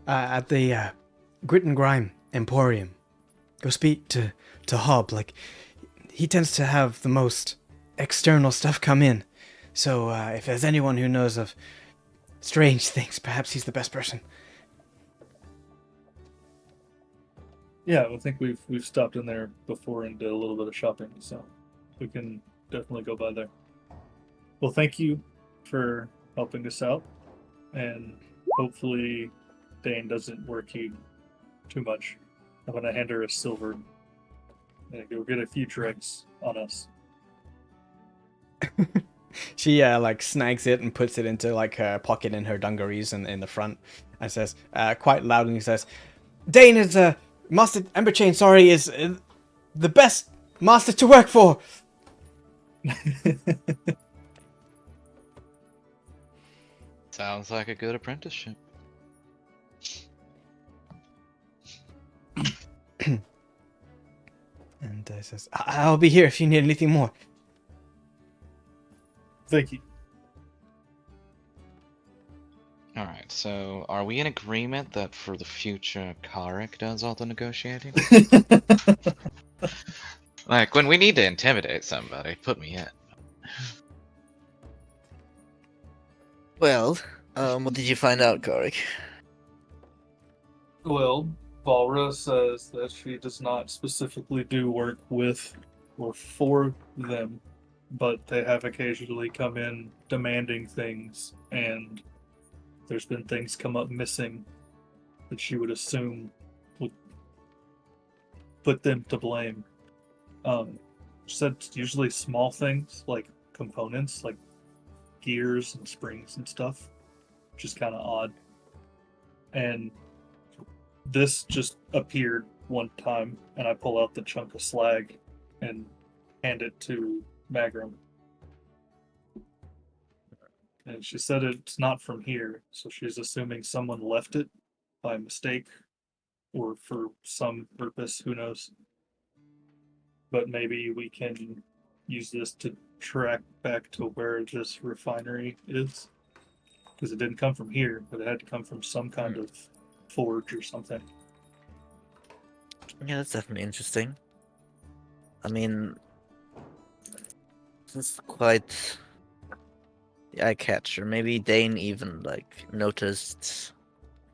At the Grit and Grime Emporium. Go speak to Hob. Like, he tends to have the most external stuff come in. So if there's anyone who knows of strange things, perhaps he's the best person. Yeah, I think we've stopped in there before and did a little bit of shopping, so we can definitely go by there. Well, thank you for helping us out, and hopefully Dane doesn't work you too much. I'm gonna hand her a silver and go get a few drinks on us. She like snags it and puts it into like her pocket in her dungarees and in the front, and says quite loudly, says, "Dane is Master Emberchain, sorry, is the best master to work for." Sounds like a good apprenticeship. And says, "I'll be here if you need anything more." Thank you. Alright, so are we in agreement that for the future Karik does all the negotiating? Like, when we need to intimidate somebody, put me in. Well, what did you find out, Karik? Well, Valra says that she does not specifically do work with or for them, but they have occasionally come in demanding things, and there's been things come up missing that she would assume would put them to blame. She said it's usually small things like components, like gears and springs and stuff, which is kind of odd. And this just appeared one time, and I pull out the chunk of slag and hand it to Magrum. And she said it's not from here, so she's assuming someone left it by mistake or for some purpose, who knows. But maybe we can use this to track back to where this refinery is. Because it didn't come from here, but it had to come from some kind of forge or something. Yeah, that's definitely interesting. I mean, it's quite the eye catcher. Maybe Dane even like noticed.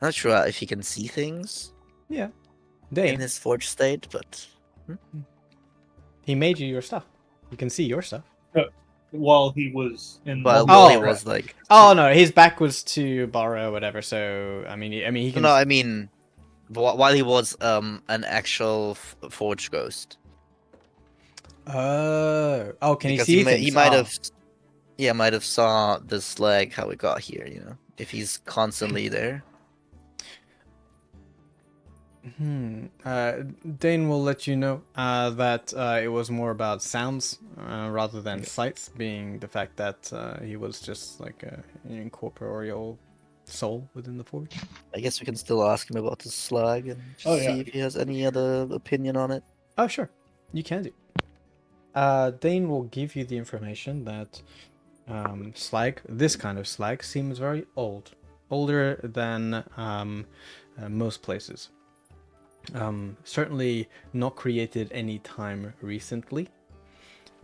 I'm not sure if he can see things Yeah, in Dane. his forge state, but He made you your stuff. You can see your stuff. While he was in while Oh, he right. was like, Oh no, his back was to Bara or whatever. So I mean, he can. no, I mean, while he was an actual forge ghost. Oh, can Because he see he things? might Oh. have, yeah, might have saw the slag how it got here. You know, if he's constantly there. Dane will let you know that it was more about sounds rather than Okay. sights, being the fact that he was just like an incorporeal soul within the forge. I guess we can still ask him about the slag and just Oh, yeah. see if he has any other opinion on it. Oh, sure. You can do. Dane will give you the information that slag, this kind of slag, seems very old. Older than most places. Certainly not created any time recently.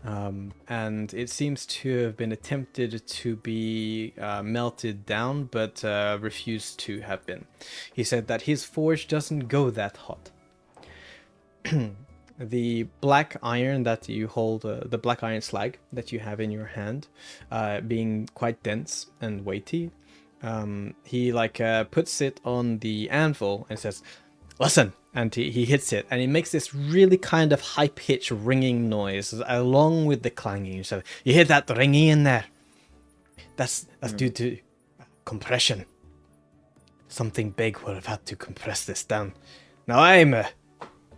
And it seems to have been attempted to be melted down, but refused to have been. He said that his forge doesn't go that hot. The black iron that you hold, the black iron slag that you have in your hand, being quite dense and weighty, he like puts it on the anvil and says, "Listen," and he hits it, and it makes this really kind of high-pitched ringing noise along with the clanging. So you hear that ringing in there? That's due to compression. Something big would have had to compress this down. Now I'm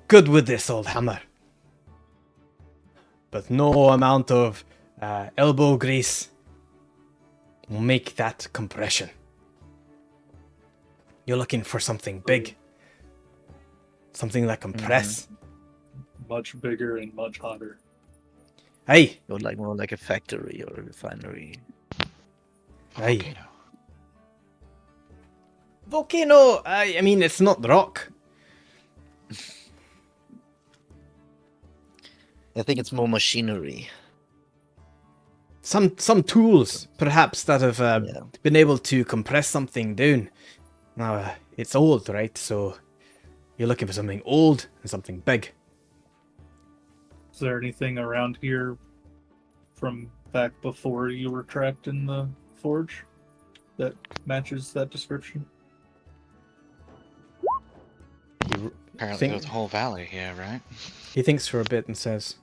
good with this old hammer, but no amount of elbow grease will make that compression. You're looking for something big. Something that compress. Much bigger and much hotter. Hey, Or like more like a factory or a refinery. Aye. Volcano. volcano. I mean, it's not rock. I think it's more machinery. Some tools, perhaps, that have Yeah. been able to compress something down. Now, it's old, right? So you're looking for something old and something big. Is there anything around here from back before you were trapped in the forge that matches that description? Apparently, Think- there's a whole valley here, right? He thinks for a bit and says,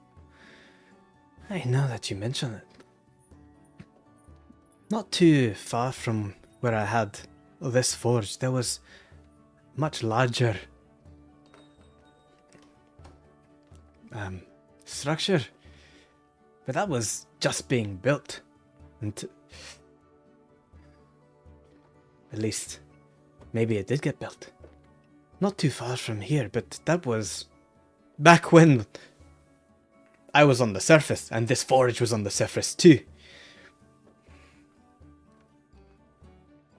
"Hey, now that you mention it, not too far from where I had this forge, there was much larger structure, but that was just being built, and at least maybe it did get built. Not too far from here, but that was back when I was on the surface, and this forge was on the surface too.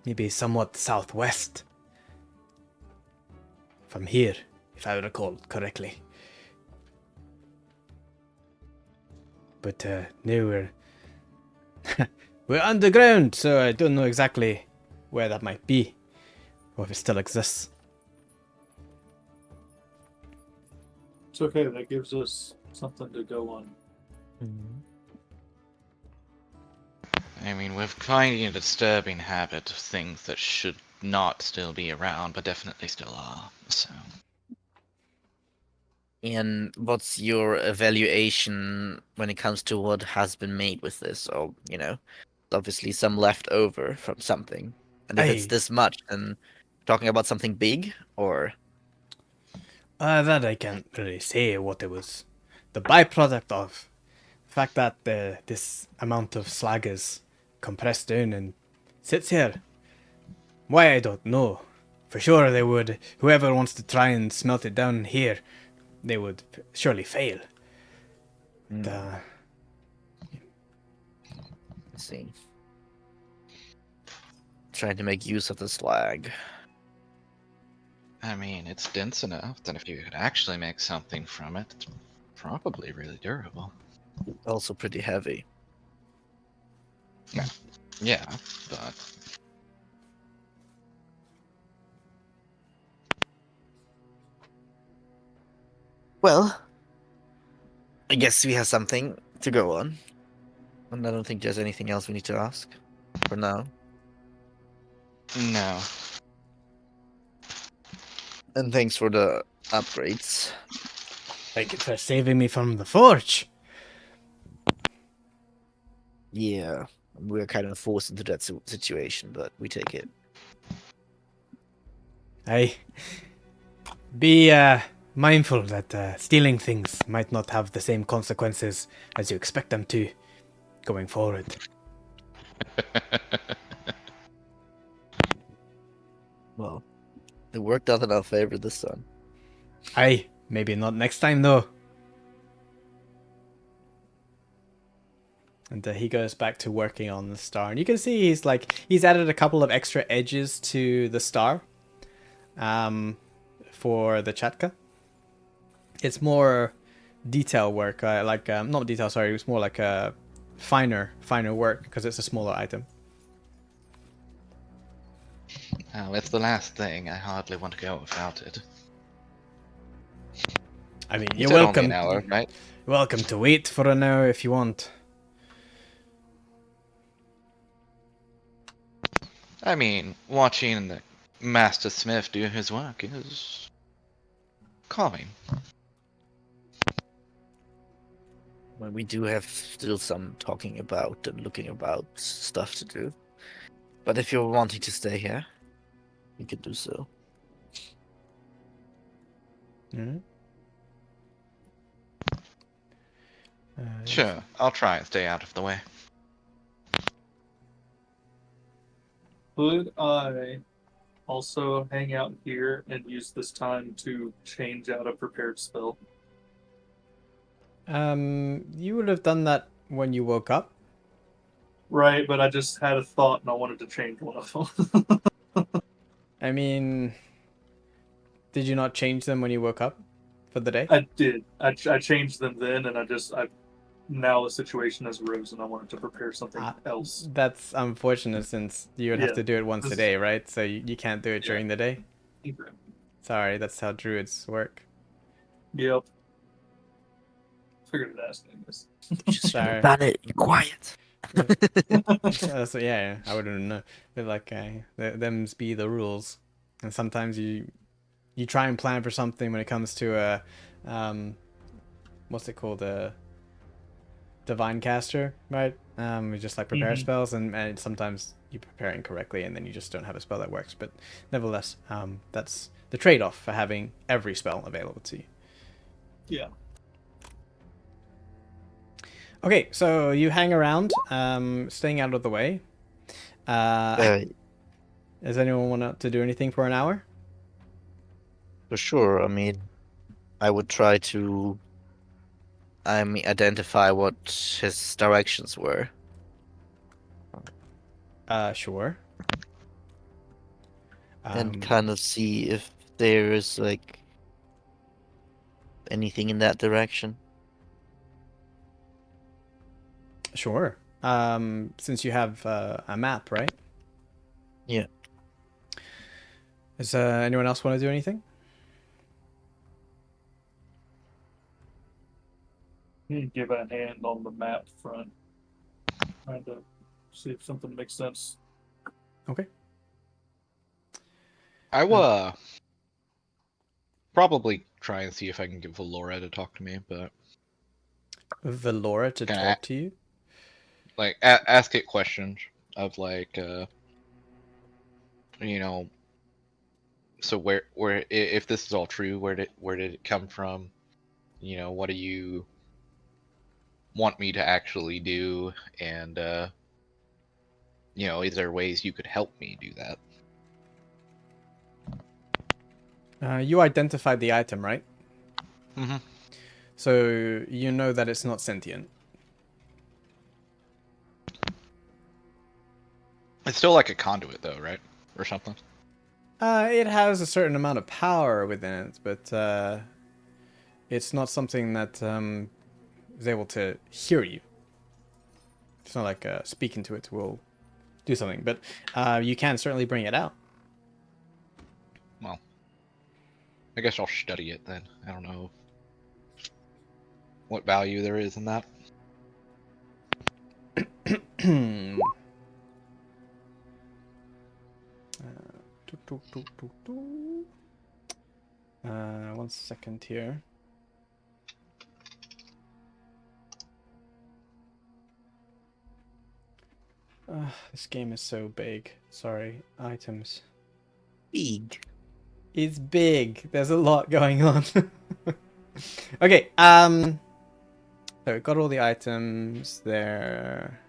Maybe somewhat southwest from here, if I recall correctly. But now we're underground, so I don't know exactly where that might be, or if it still exists. It's okay, that gives us something to go on. I mean, we're finding a disturbing habit of things that should not still be around, but definitely still are. So, And what's your evaluation when it comes to what has been made with this? Or, obviously some left over from something. And if it's Aye. this much, then talking about something big or That I can't really say what it was. The byproduct of the fact that this amount of slag is compressed down and sits here. Why, I don't know. For sure they would, whoever wants to try and smelt it down here, they would surely fail. let's see. Trying to make use of the slag. I mean, it's dense enough that if you could actually make something from it, it's probably really durable. Also pretty heavy. Yeah, but Well, I guess we have something to go on. And I don't think there's anything else we need to ask for now. no. And thanks for the upgrades. Thank you for saving me from the forge. Yeah, we're kind of forced into that situation, but we take it. Aye. Be mindful that stealing things might not have the same consequences as you expect them to going forward. Well, it worked out in our favor this time. Aye, maybe not next time though. And he goes back to working on the star, and you can see he's added a couple of extra edges to the star, for the Chatka. It's more detail work, not detail. Sorry, it's more like a finer work because it's a smaller item. Oh, it's the last thing. I hardly want to go without it. I mean, You you're said only welcome. an hour, right? Welcome to wait for an hour if you want. I mean, watching the Master Smith do his work is calming. Well, we do have still some talking about and looking about stuff to do. But if you're wanting to stay here, you can do so. Mhm. Sure, I'll try and stay out of the way. Could I also hang out here and use this time to change out a prepared spell? You would have done that when you woke up. Right, but I just had a thought and I wanted to change one of them. I mean, did you not change them when you woke up for the day? I did. I changed them then, and I now a situation has arose, and I wanted to prepare something else. That's unfortunate since you would have Yeah, to do it once a this- day, right? So you can't do it Yeah. during the day. Sorry, that's how druids work. Yep. Figured it out. Anyways. Just Sorry. ban it. Be quiet. So yeah, I wouldn't know. But like, them's be the rules, and sometimes you try and plan for something when it comes to what's it called, a divine caster, right? We just like prepare Mhm. spells, and sometimes you prepare incorrectly, and then you just don't have a spell that works. But nevertheless, that's the trade-off for having every spell available to you. Yeah. Okay, so you hang around, staying out of the way. Does anyone want to do anything for an hour? For sure. I mean, I would try to identify what his directions were. Sure. And kind of see if there is like anything in that direction. Sure. Since you have a map, right? Yeah. Does anyone else want to do anything? Give a hand on the map front. Trying to see if something makes sense. Okay. I will probably try and see if I can get Valora to talk to me, but Valora to Can I- talk to you? like ask it questions of like so where if this is all true, where did it come from? What do you want me to actually do? And is there ways you could help me do that? You identified the item, right? Mm-hmm. So you know that it's not sentient. It's still like a conduit, though, right? Or something. It has a certain amount of power within it, but it's not something that is able to hear you. It's not like speaking to it will do something, but you can certainly bring it out. Well, I guess I'll study it then. I don't know what value there is in that. One second here. This game is so big. Sorry, items. Big. It's big. There's a lot going on. Okay, so we got all the items there.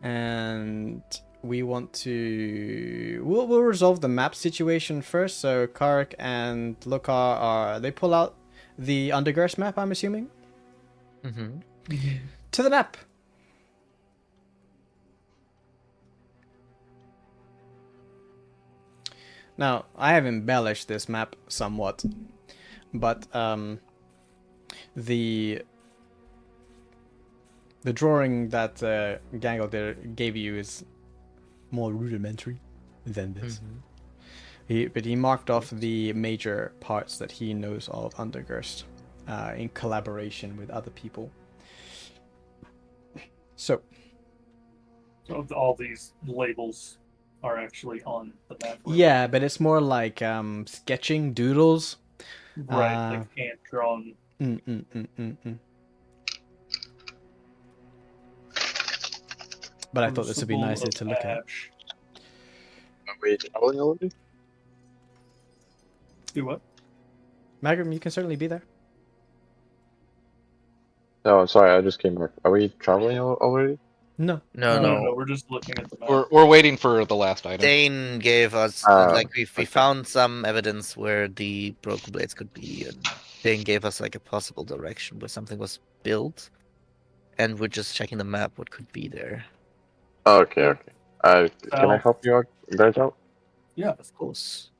And we want to... We'll resolve the map situation first. So Kark and Lokar they pull out the Undergirst map, I'm assuming? Mm-hmm. To the map! Now, I have embellished this map somewhat, but the drawing that Gangle gave you is more rudimentary than this. But he marked off the major parts that he knows of Undergirst in collaboration with other people. So, All these labels are actually on the map. yeah, but it's more like sketching doodles. Right, like hand drawn. But I thought this would be Crucible nicer of to look at. Ash. Are we traveling already? Do what? Magrum, you can certainly be there. Oh, sorry, I just came back. Are we traveling already? No. No, No, no. we're just looking at the map. We're waiting for the last item. Dane gave us like we okay. found some evidence where the broken blades could be, and Dane gave us like a possible direction where something was built, and we're just checking the map what could be there. Okay, okay. Can I South. help you guys out? Yeah, Of course.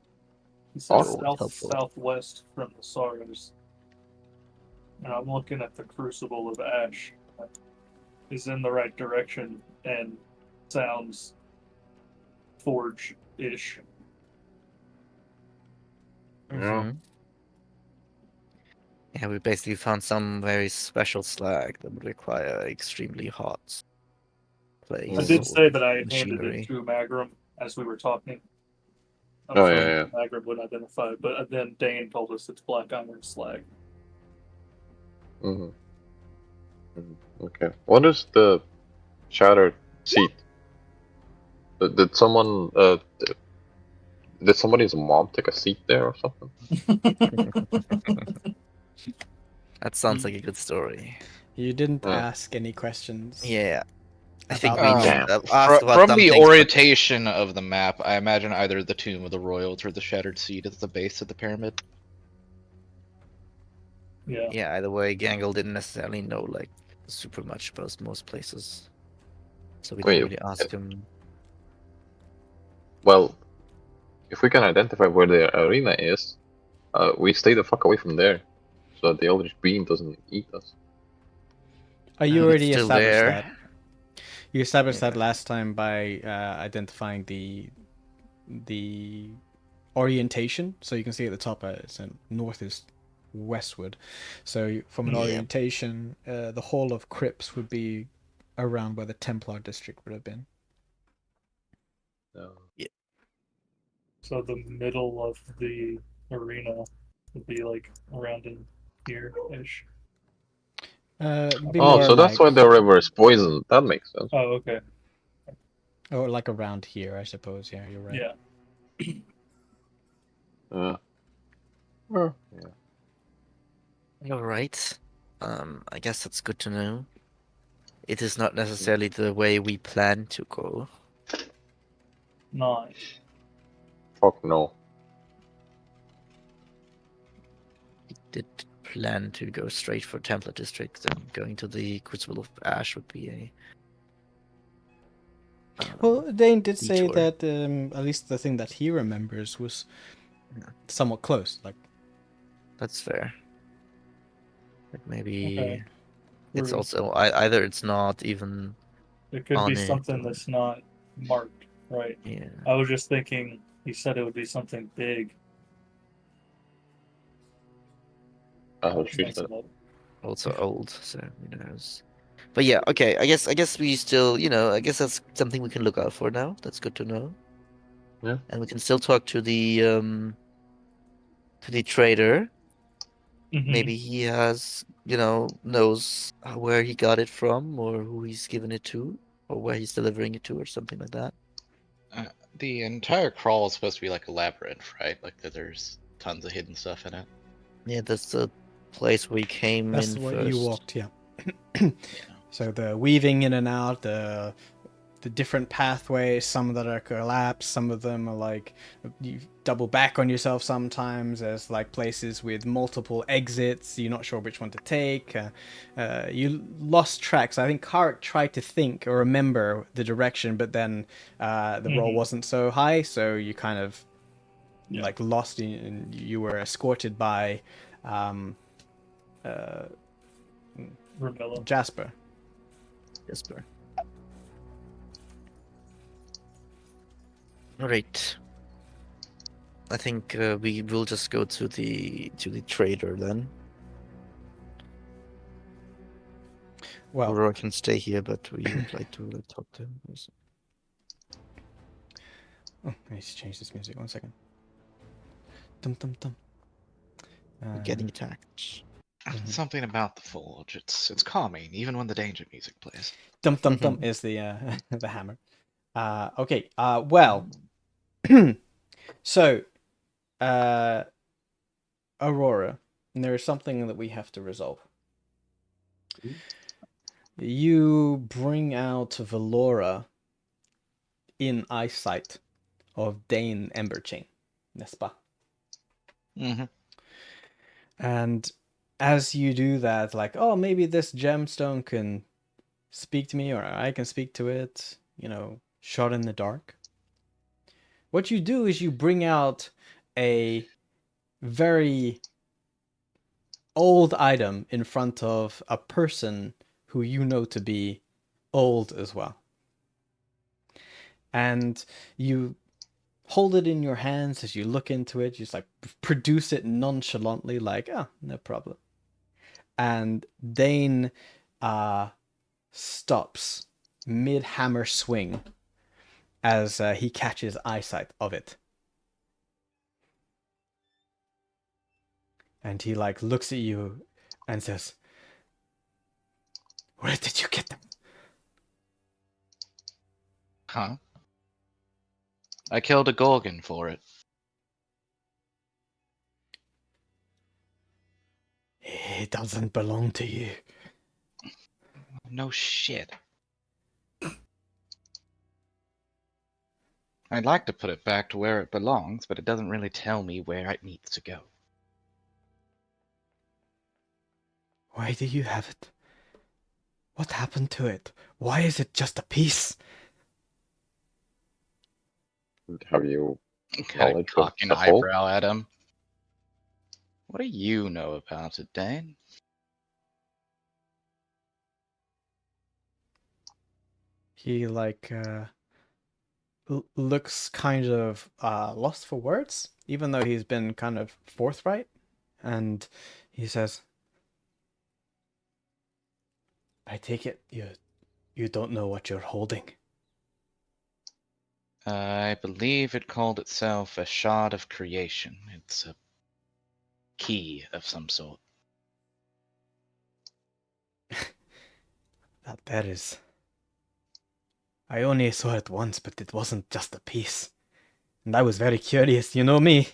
he says Oh, helpful. southwest from the Saros. And I'm looking at the Crucible of Ash. Is in the right direction and sounds forge-ish. Yeah. Mhm. Yeah, we basically found some very special slag that would require extremely hot place. I did Mhm. say that I handed machinery. it to Magram as we were talking. I'm Oh, afraid yeah, Magram would identify, but then Dane told us it's black iron slag. Mm-hmm. Okay. What is the shattered seat? Did someone did somebody's mom take a seat there or something? That sounds like a good story. You didn't Yeah. ask any questions. Yeah. I think About we the- Damn. asked about From some the things, but orientation of the map, I imagine either the Tomb of the Royals or the Shattered Seat is the base of the pyramid. Yeah. yeah, either way, Gangle didn't necessarily know like super much about most places, so we Wait, didn't really ask him. Well, if we can identify where the arena is, we stay the fuck away from there, so that the Eldritch Beam doesn't eat us. Oh, you It's already still established there. that. You established Yeah. that last time by identifying the orientation. So you can see at the top, it's in north is westward. So from an Yeah. orientation, the Hall of Crypts would be around where the Templar district would have been. So the middle of the arena would be like around in here-ish. It'd be Oh, more so that's like, why the river is poisoned. That makes sense. Oh, okay. or like around here, I suppose. Yeah, you're right. Yeah. Yeah. All right. I guess that's good to know. It is not necessarily the way we plan to go. 9. Fuck no. We did plan to go straight for Templar District, and going to the Crucible of Ash would be a. Well, Dane did say detour. that at least the thing that he remembers was Yeah. somewhat close. Like, That's fair. But maybe Okay. it's We're- also either it's not even. It could on be it, something or- that's not marked, right? Yeah. I was just thinking he said it would be something big. Oh, she Thanks said. a lot. Also old, so who knows. But yeah, okay. I guess we still, I guess that's something we can look out for now. That's good to know. Yeah. And we can still talk to the trader. Mhm. Maybe he has, knows where he got it from, or who he's given it to, or where he's delivering it to, or something like that. The entire crawl is supposed to be like a labyrinth, right? Like that there's tons of hidden stuff in it. Yeah, that's the place we came that's in what first. you walked, yeah. So the weaving in and out, the different pathways, some that are collapsed, some of them are like you double back on yourself sometimes. There's like places with multiple exits, you're not sure which one to take. You lost tracks. I think Karik tried to think or remember the direction, but then the roll wasn't so high, so you kind of like lost, and you were escorted by Ramilla. Jasper. Jesper. All right. I think we will just go to the trader then. Well, Aurora can stay here, but we would like to talk to him. Also. oh, I need to change this music. 1 second. Dum dum dum. We're getting attacked. Something about the forge. It's calming, even when the danger music plays. Dum dum dum is the the hammer. Okay. Well. So, Aurora, there is something that we have to resolve. You bring out Valora in eyesight of Dane Emberchain, n'est-ce pas? Mm-hmm. And as you do that, like, oh, maybe this gemstone can speak to me, or I can speak to it, shot in the dark. What you do is you bring out a very old item in front of a person who you know to be old as well. And you hold it in your hands as you look into it. You just like produce it nonchalantly, like, oh, no problem. And Dane stops mid-hammer swing as he catches eyesight of it. And he like looks at you and says, "Where did you get them?" Huh? I killed a Gorgon for it. It doesn't belong to you. No shit. I'd like to put it back to where it belongs, but it doesn't really tell me where it needs to go. Why do you have it? What happened to it? Why is it just a piece? Have you Gotta knowledge of cock an the whole? eyebrow at him. What do you know about it, Dane? He like looks kind of lost for words, even though he's been kind of forthright, and he says, "I take it you don't know what you're holding." I believe it called itself a shard of creation. It's a key of some sort. That there is. I only saw it once, but it wasn't just a piece. And I was very curious, you know me.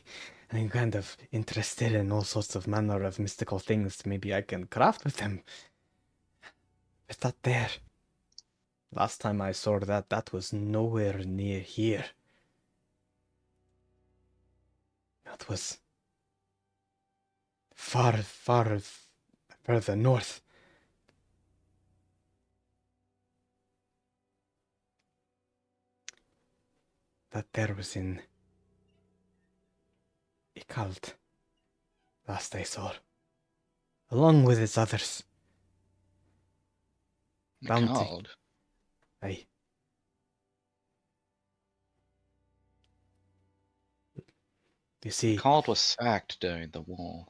And I'm kind of interested in all sorts of manner of mystical things. Maybe I can craft with them. But that there. Last time I saw that was nowhere near here. That was far, far further north. That there was in Ikalt. Last I saw. Along with its others. Bounty. Called. Aye. You see, Called was sacked during the war.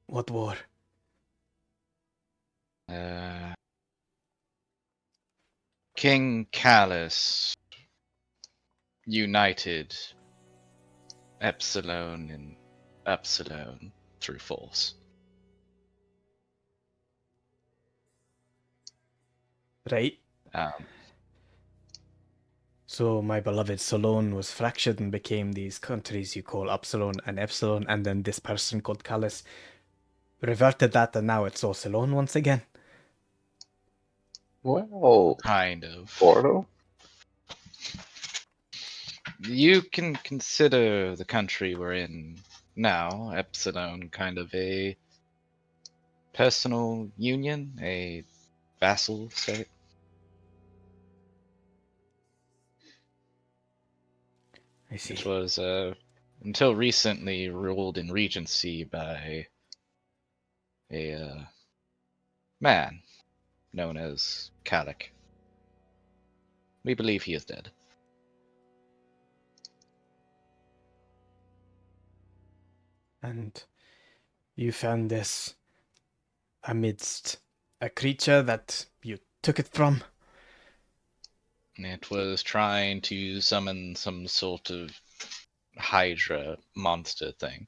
what war? King Callus united Epsilon and Epsilon through force. Right? Um, So my beloved Solon was fractured and became these countries you call Upsilon and Epsilon, and then this person called Callus reverted that, and now it's all Solon once again. Well, kind of. Porto? You can consider the country we're in now, Epsilon, kind of a personal union, a vassal state. I see. It was until recently ruled in regency by a man known as Kalik. We believe he is dead. And you found this amidst a creature that you took it from? It was trying to summon some sort of Hydra monster thing.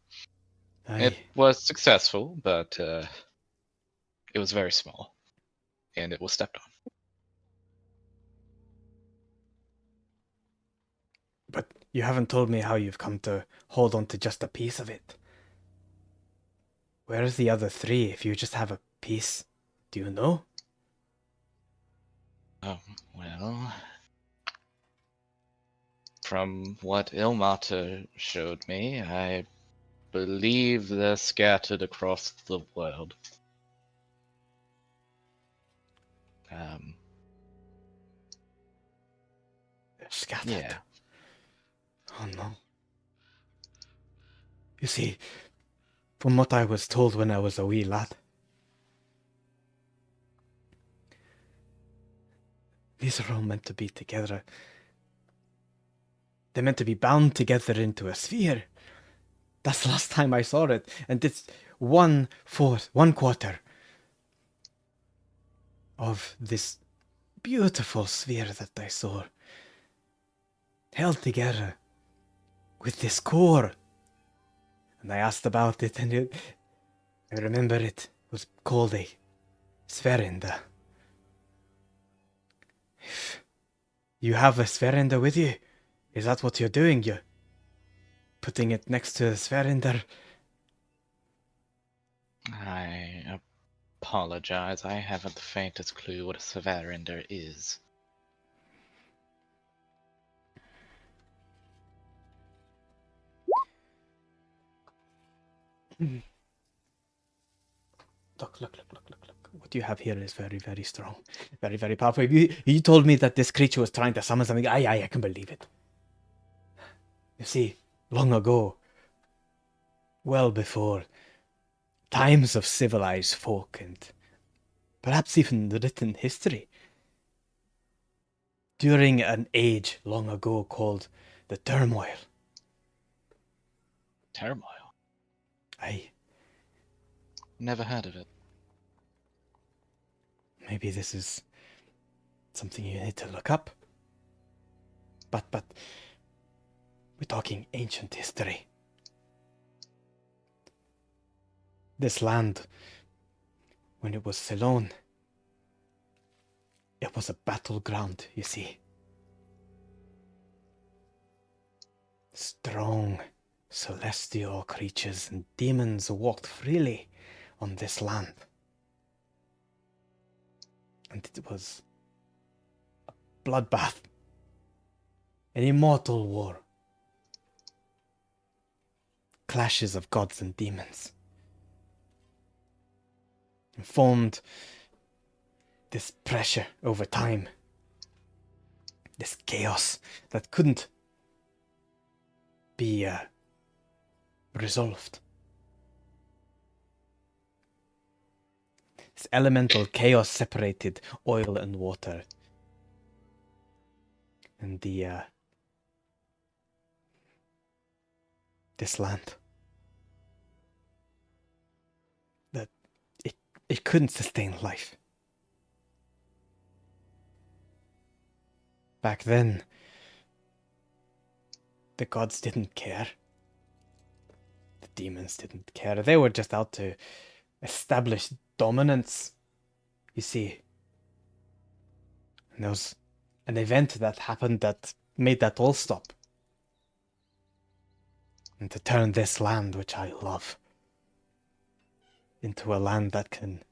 It Aye. was successful, but it was very small, and it was stepped on. But you haven't told me how you've come to hold on to just a piece of it. Where's the other 3 if you just have a piece? Do you know? Oh, well. From what Ilmata showed me, I believe they're scattered across the world. They're scattered. Yeah. Oh no. You see, from what I was told when I was a wee lad, these are all meant to be together. They're meant to be bound together into a sphere. That's the last time I saw it. And it's 1/4, 1/4 of this beautiful sphere that I saw, held together with this core. And I asked about it, and I remember it was called a Sverenda. You have a Sverenda with you? Is that what you're doing? You're putting it next to the Sverenda? I apologize. I haven't the faintest clue what a Severinder is. Look. What you have here is very, very strong. Very, very powerful. You told me that this creature was trying to summon something. I can believe it. You see, long ago, well before times of civilized folk and perhaps even written history, during an age long ago called the Turmoil. Turmoil? Aye, Never heard of it. maybe this is something you need to look up. But we're talking ancient history. This land, when it was Ceylon, it was a battleground, you see. Strong celestial creatures and demons walked freely on this land. And it was a bloodbath, an immortal war, clashes of gods and demons, and formed this pressure over time, this chaos that couldn't be resolved. This elemental chaos separated oil and water, and this land. That it couldn't sustain life. Back then, the gods didn't care. The demons didn't care. They were just out to establish dominance, you see. And there was an event that happened that made that all stop. And to turn this land, which I love, into a land that can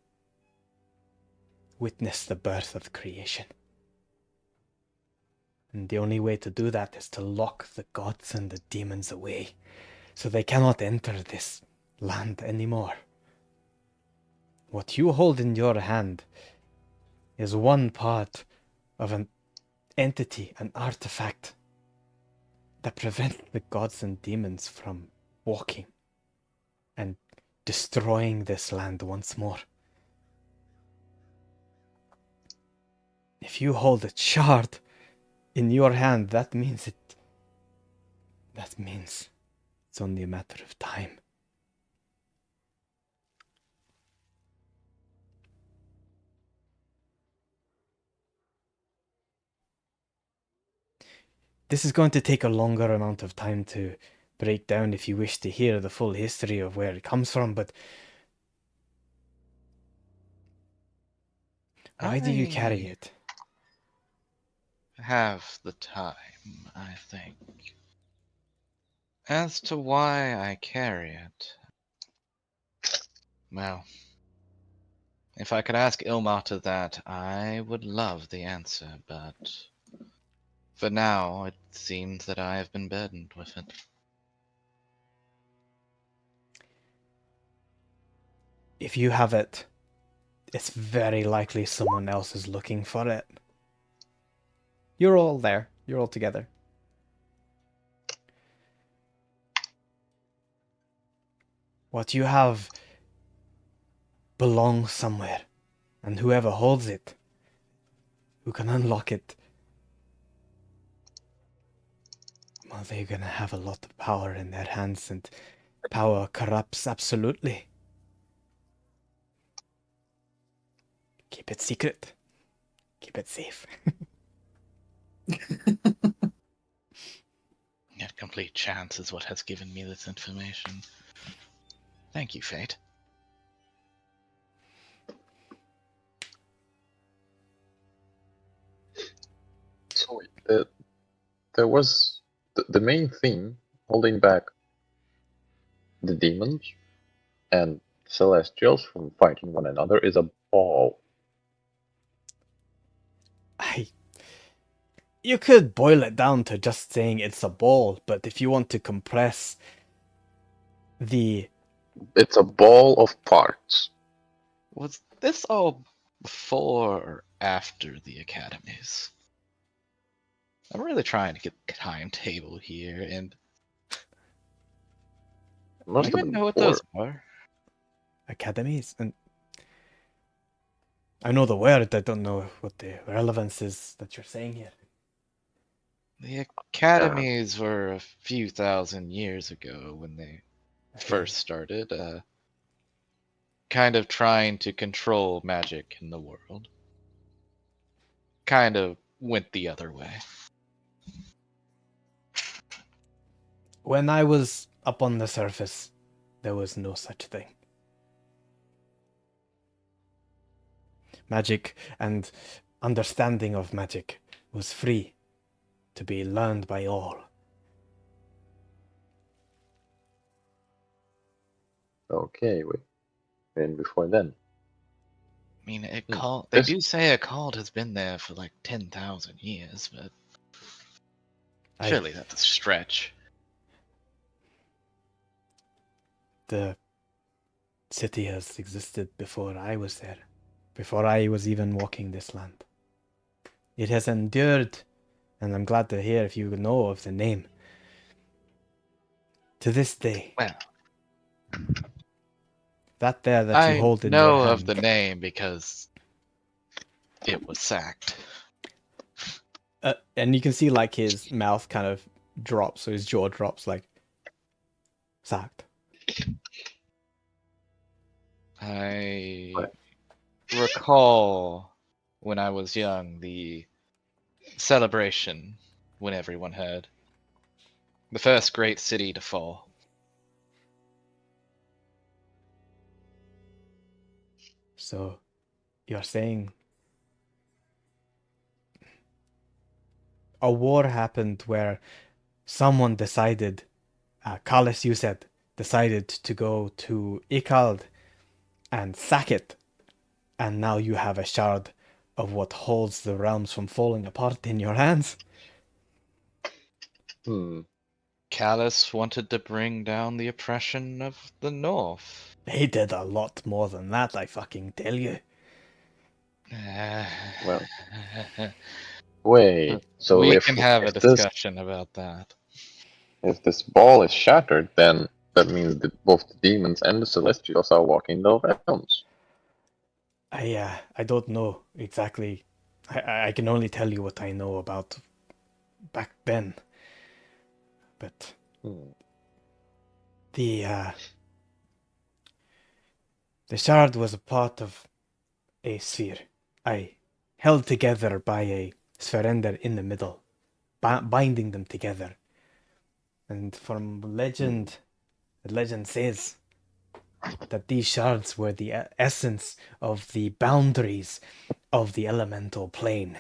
witness the birth of creation. And the only way to do that is to lock the gods and the demons away, so they cannot enter this land anymore. What you hold in your hand is one part of an entity, an artifact, that prevents the gods and demons from walking and destroying this land once more. If you hold a shard in your hand, that means it's only a matter of time. This is going to take a longer amount of time to break down if you wish to hear the full history of where it comes from, but why do you carry it? Have the time, I think. As to why I carry it, Well, if I could ask Ilmata that, I would love the answer, but for now, it seems that I have been burdened with it. If you have it, it's very likely someone else is looking for it. You're all there. You're all together. What you have belongs somewhere, and whoever holds it, who can unlock it, well, they're gonna have a lot of power in their hands, and power corrupts absolutely. Keep it secret. Keep it safe. Yet complete chance is what has given me this information. Thank you, Fate. So there was the main thing holding back the demons and celestials from fighting one another is a ball. You could boil it down to just saying it's a ball, but if you want to compress the... It's a ball of parts. Was this all before or after the academies? I'm really trying to get a timetable here, and Must do you have even been know what before. those are? academies, and I know the word, I don't know what the relevance is that you're saying here. The academies were a few thousand years ago when they first started, kind of trying to control magic in the world. Kind of went the other way. When I was up on the surface, there was no such thing. Magic and understanding of magic was free to be learned by all. Okay, wait. And before then, I mean, Hmm. they This- do say a cult has been there for like 10,000 years, but surely that's a stretch. The city has existed before I was there, before I was even walking this land. It has endured, and I'm glad to hear if you know of the name. To this day, Well, that there that you I hold in know your hand. of the name because it was sacked. And you can see like his mouth kind of drops, so his jaw drops, like sacked. I What? recall when I was young the celebration when everyone heard the first great city to fall. So you're saying a war happened where someone decided, Kalis, you said, decided to go to Ikald and sack it, and now you have a shard of what holds the realms from falling apart in your hands? Callus wanted to bring down the oppression of the North. They did a lot more than that, I fucking tell you. Well, wait. So we if can have a if this discussion about that. if this ball is shattered, then that means that both the demons and the celestials are walking the realms. I don't know exactly. I can only tell you what I know about back then. But the shard was a part of a sphere. Held together by a spherender in the middle, binding them together. And from legend, the legend says that these shards were the essence of the boundaries of the elemental plane.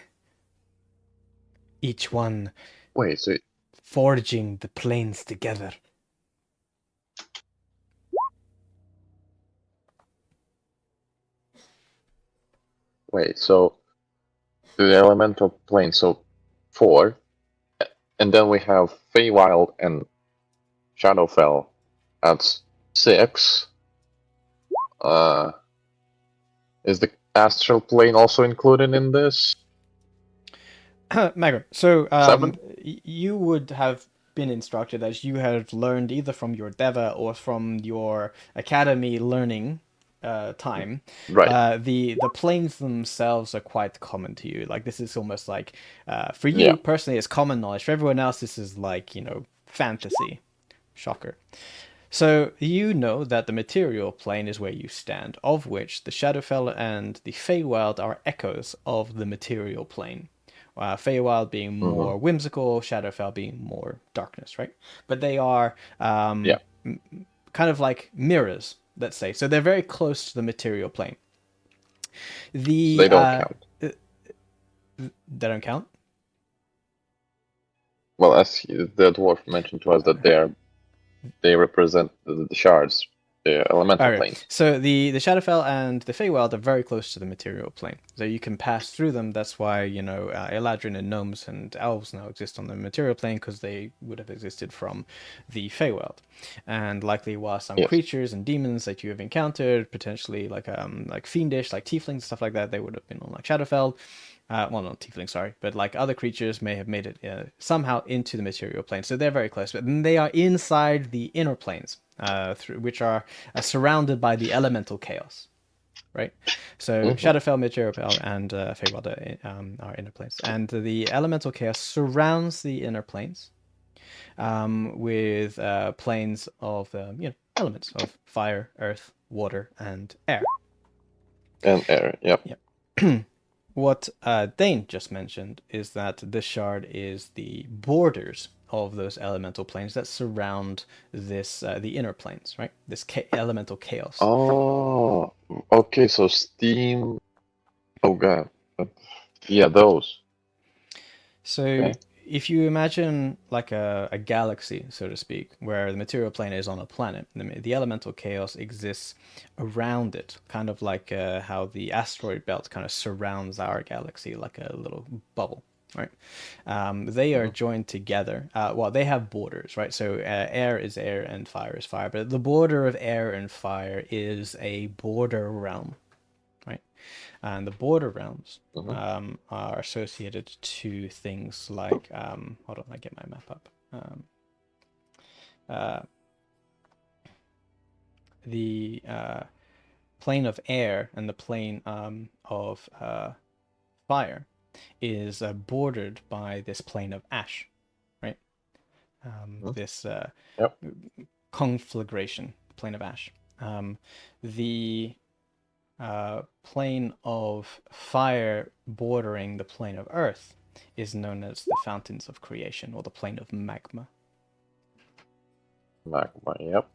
Each one Wait, so forging the planes together. Wait, so the elemental plane, so 4, and then we have Feywild and Shadowfell. That's 6. Is the astral plane also included in this? Magrum, so 7? you would have been instructed, as you have learned either from your Deva or from your academy learning time. Right. The planes themselves are quite common to you. Like, this is almost like, for you Yeah. personally, it's common knowledge. For everyone else, this is like, fantasy. Shocker. So you know that the material plane is where you stand, of which the Shadowfell and the Feywild are echoes of the material plane. Feywild being more whimsical, Shadowfell being more darkness, right? But they are Yeah. kind of like mirrors, let's say. So they're very close to the material plane. They don't count. They don't count? Well, as the dwarf mentioned to us that they represent the shards, the elemental Okay. planes. So the Shadowfell and the Feywild are very close to the material plane, so you can pass through them. That's why Eladrin and gnomes and elves now exist on the material plane, because they would have existed from the Feywild, and likely while some Yes. creatures and demons that you have encountered, potentially like fiendish, like tieflings, stuff like that, they would have been on like Shadowfell. Well, not tiefling, sorry, but like other creatures may have made it somehow into the material plane. So they're very close, but they are inside the inner planes, which are surrounded by the elemental chaos, right? So Shadowfell, Material, and Feywild are inner planes, and the elemental chaos surrounds the inner planes with planes of elements of fire, earth, water, and air. And air, yep. What Dane just mentioned is that this shard is the borders of those elemental planes that surround this the inner planes, right? This elemental chaos. Oh, okay, so steam. Oh god. Yeah, those. So Okay. if you imagine like a galaxy, so to speak, where the material plane is on a planet, the elemental chaos exists around it, kind of like how the asteroid belt kind of surrounds our galaxy like a little bubble, right? They are joined together. Well, they have borders, right? So air is air and fire is fire, but the border of air and fire is a border realm, right? And the border realms are associated to things like hold on, I get my map up. The plane of air and the plane of fire is bordered by this plane of ash, right? This Yep. conflagration, plane of ash. The plane of fire bordering the plane of earth is known as the fountains of creation, or the plane of magma. Magma, yep.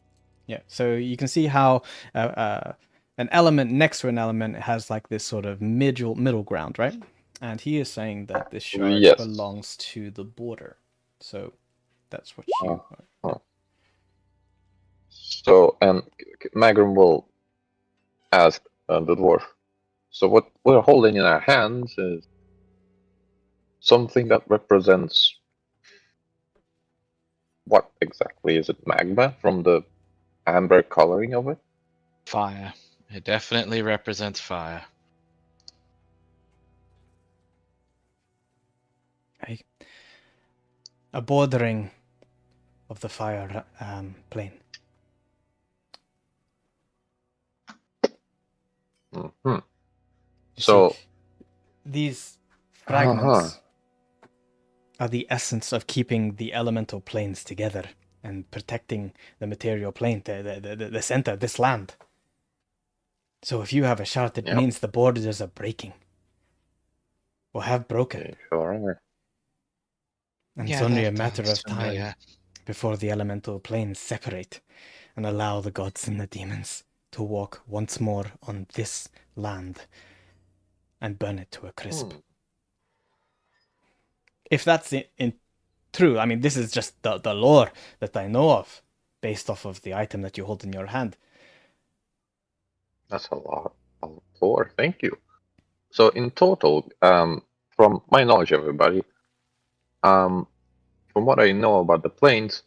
Yeah, so you can see how an element next to an element has like this sort of middle ground, right? And he is saying that this shard Yes. belongs to the border. So that's what you... So, and Magrum will ask the dwarf, so what we're holding in our hands is something that represents what exactly? Is it magma from the amber coloring of it? Fire. It definitely represents fire. A bordering of the fire plane. Mm-hmm. You So see, these fragments are the essence of keeping the elemental planes together and protecting the material plane, the center, this land. So if you have a shard, it means the borders are breaking. Or have broken. Okay, sure. And it's only a matter of time before the elemental planes separate and allow the gods and the demons to walk once more on this land and burn it to a crisp. If that's true, I mean, this is just the lore that I know of, based off of the item that you hold in your hand. That's a lot of lore, thank you. So in total, from my knowledge, everybody, from what I know about the planes,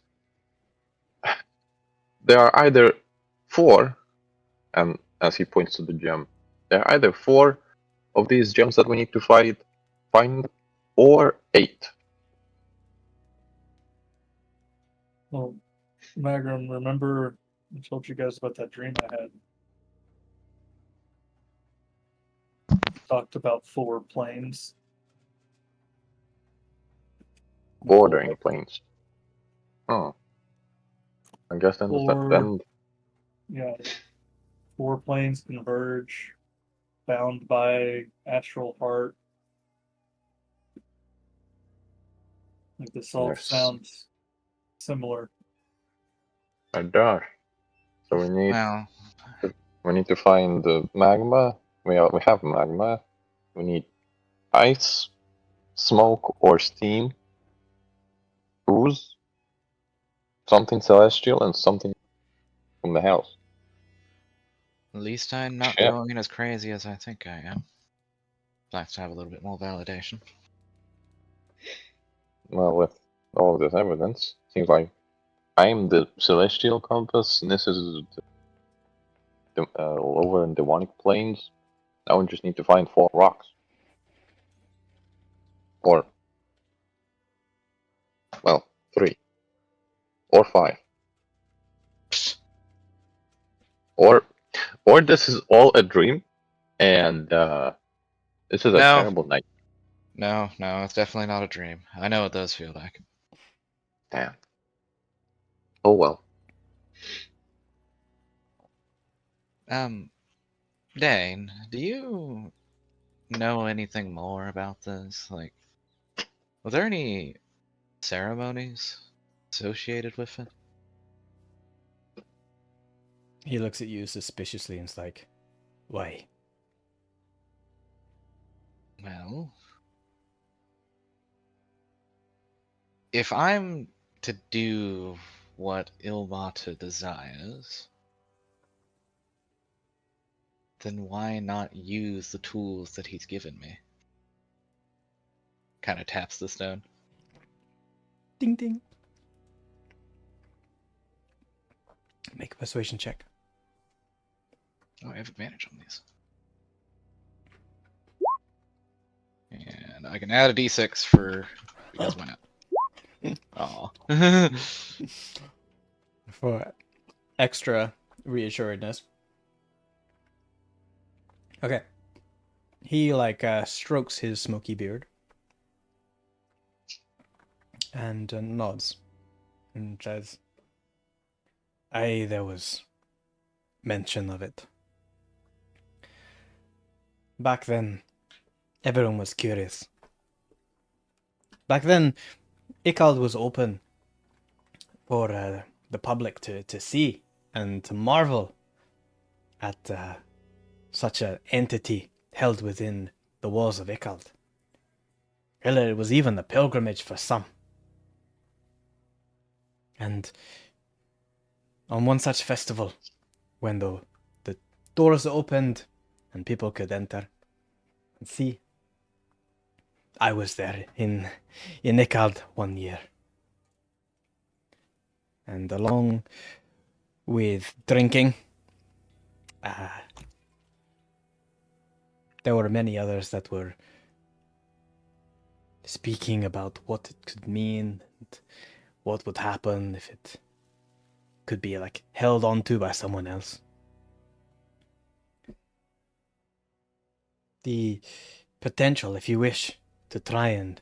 there are either 4, and as he points to the gem, there are either 4 of these gems that we need to find, or 8. Well, Magrum, remember I told you guys about that dream I had. Talked about 4 planes. Bordering planes. Oh. I guess then, Or- Yeah. 4 planes converge, bound by astral heart. Like this all Yes. sounds similar. it does. So we need Well, to find the magma. We have magma. We need ice, smoke, or steam, ooze, something celestial, and something from the house. at least I'm not Yeah. going as crazy as I think I am. Nice to have a little bit more validation. Well, with all of this evidence, seems like I'm the celestial compass, and this is the lower and demonic planes. Now we just need to find 4 rocks. Or, well, 3. Or 5. Or this is all a dream, and this is a No. terrible night. No, it's definitely not a dream. I know what those feel like. Damn. Oh well. Dane, do you know anything more about this? Like, were there any ceremonies associated with it? He looks at you suspiciously and is like, why? Well, if I'm to do what Ilmata desires, then why not use the tools that he's given me? Kind of taps the stone. Ding ding. Make a persuasion check. Oh, I have advantage on these. And I can add a d6 for because why not? Aw. For extra reassuredness. Okay. He strokes his smoky beard and nods and says, "Aye, there was mention of it. Back then, everyone was curious. Back then, Ikald was open for the public to see and to marvel at such an entity held within the walls of Ikald. Really, it was even a pilgrimage for some. And on one such festival, when the doors opened and people could enter and see, I was there in Ikald one year. And along with drinking, there were many others that were speaking about what it could mean and what would happen if it could be held onto by someone else. The potential, if you wish, to try and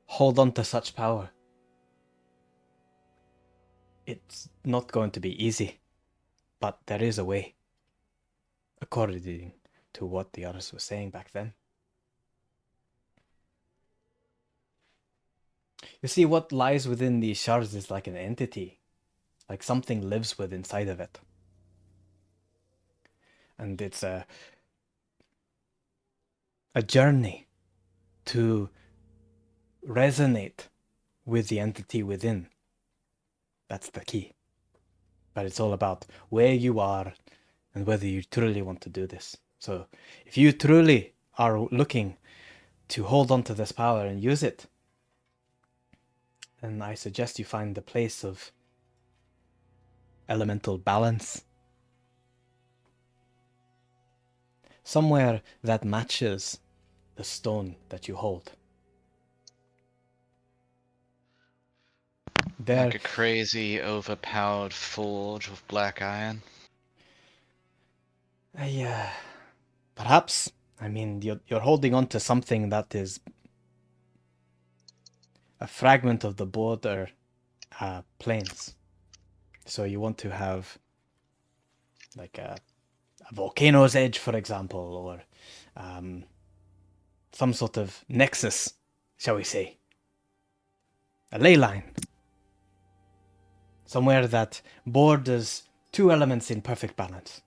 hold on to such power. It's not going to be easy, but there is a way, according to what the others were saying back then. You see, what lies within these shards is like an entity, like something lives within inside of it. And it's a journey to resonate with the entity within. That's the key. But it's all about where you are and whether you truly want to do this. So if you truly are looking to hold on to this power and use it, then I suggest you find the place of elemental balance. Somewhere that matches the stone that you hold. There, Like a crazy, overpowered forge of black iron. perhaps. I mean, you're holding on to something that is a fragment of the border planes. So you want to have like a volcano's edge, for example, or some sort of nexus, shall we say. A ley line. Somewhere that borders two elements in perfect balance.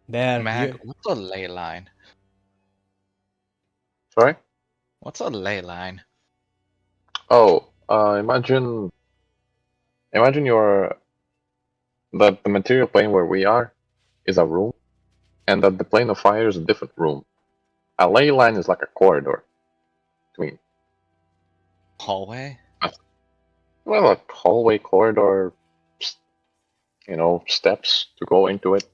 There, Mag, what's a ley line? Sorry? What's a ley line? Oh, imagine that the material plane where we are is a room, and that the plane of fire is a different room. A ley line is like a corridor between, Hallway? well, a hallway, corridor, steps to go into it.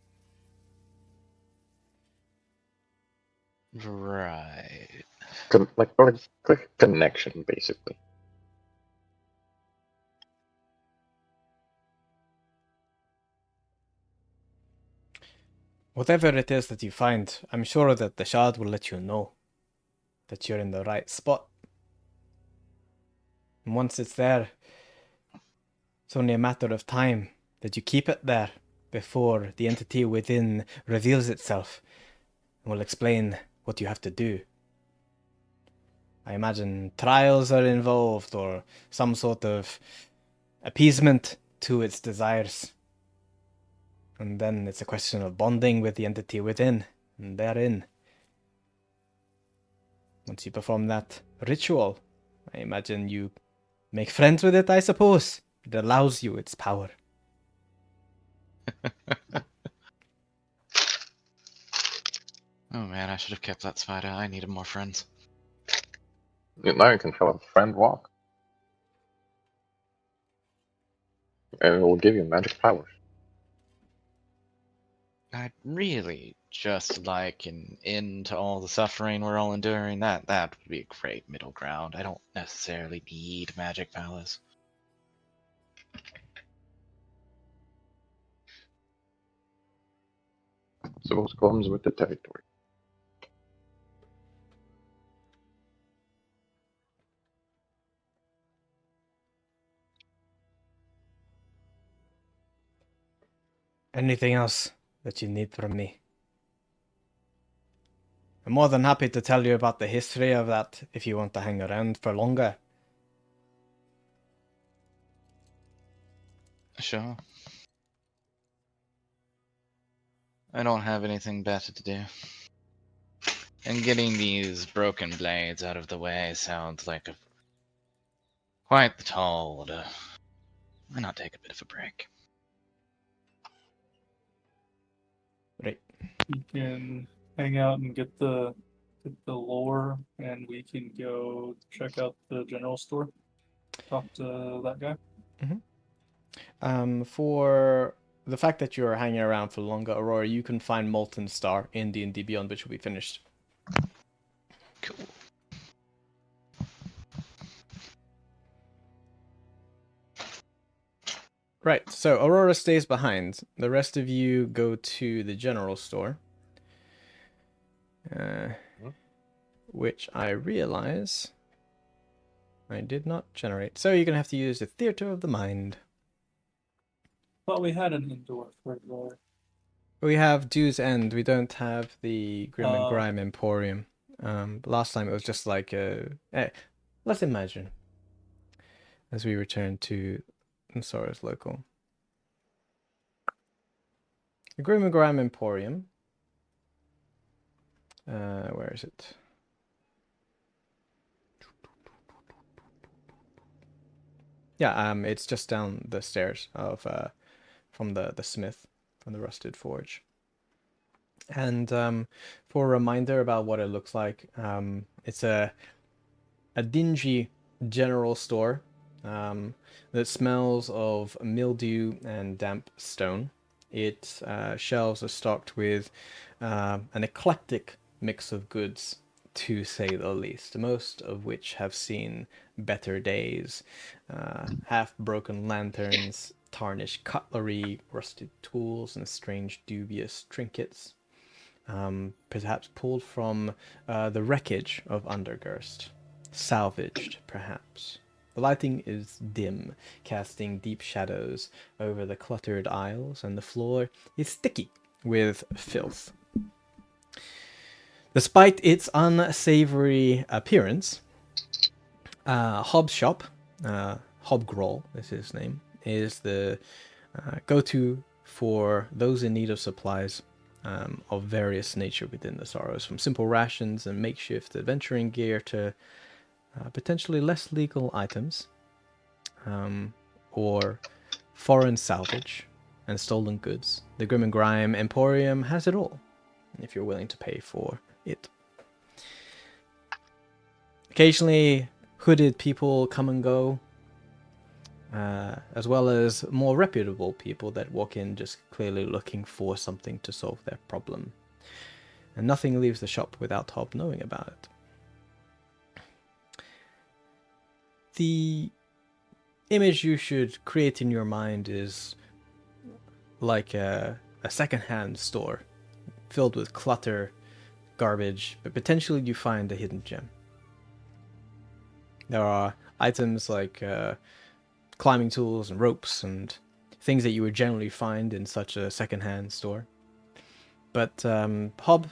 Right. Like a connection, basically. whatever it is that you find, I'm sure that the shard will let you know that you're in the right spot. And once it's there, it's only a matter of time that you keep it there before the entity within reveals itself and will explain what you have to do. I imagine trials are involved or some sort of appeasement to its desires. And then it's a question of bonding with the entity within and therein. Once you perform that ritual, I imagine you make friends with it, I suppose. It allows you its power. Oh man, I should have kept that spider. I needed more friends. Now you can have a friend walk, and it will give you magic powers. I'd really just like an end to all the suffering we're all enduring. That would be a great middle ground. I don't necessarily need magic powers. Suppose comes with the territory. Anything else that you need from me? I'm more than happy to tell you about the history of that if you want to hang around for longer. Sure. I don't have anything better to do. And getting these broken blades out of the way sounds like quite the tall order. Why not take a bit of a break? Right. You can hang out and get the lore, and we can go check out the general store. Talk to that guy. For the fact that you're hanging around for longer, Aurora, you can find Molten Star in D&D Beyond, which will be finished. Cool. Right, so Aurora stays behind. The rest of you go to the general store. Which I realize I did not generate. So you're going to have to use the Theater of the Mind. Thought we had an indoor right there. We have Dew's End. We don't have the Grim and Oh. Grime Emporium. Last time it was just like let's imagine as we return to Sora's local. The Grim and Grime Emporium. Where is it? Yeah, it's just down the stairs of from the smith from the Rusted Forge. And for a reminder about what it looks like, it's a dingy general store that smells of mildew and damp stone. Its shelves are stocked with an eclectic mix of goods, to say the least, most of which have seen better days. Half-broken lanterns, tarnished cutlery, rusted tools, and strange dubious trinkets. Perhaps pulled from the wreckage of Undergurst. Salvaged, perhaps. The lighting is dim, casting deep shadows over the cluttered aisles, and the floor is sticky with filth. Despite its unsavory appearance, Hobb's shop, Hobgroll is his name, is the go-to for those in need of supplies of various nature within the Sorrows, from simple rations and makeshift adventuring gear to potentially less legal items, or foreign salvage and stolen goods. The Grim and Grime Emporium has it all, if you're willing to pay for it. Occasionally, hooded people come and go, as well as more reputable people that walk in just clearly looking for something to solve their problem. And nothing leaves the shop without Hob knowing about it. The image you should create in your mind is like a second-hand store filled with clutter, garbage, but potentially you find a hidden gem. There are items like climbing tools and ropes and things that you would generally find in such a second-hand store. But Hob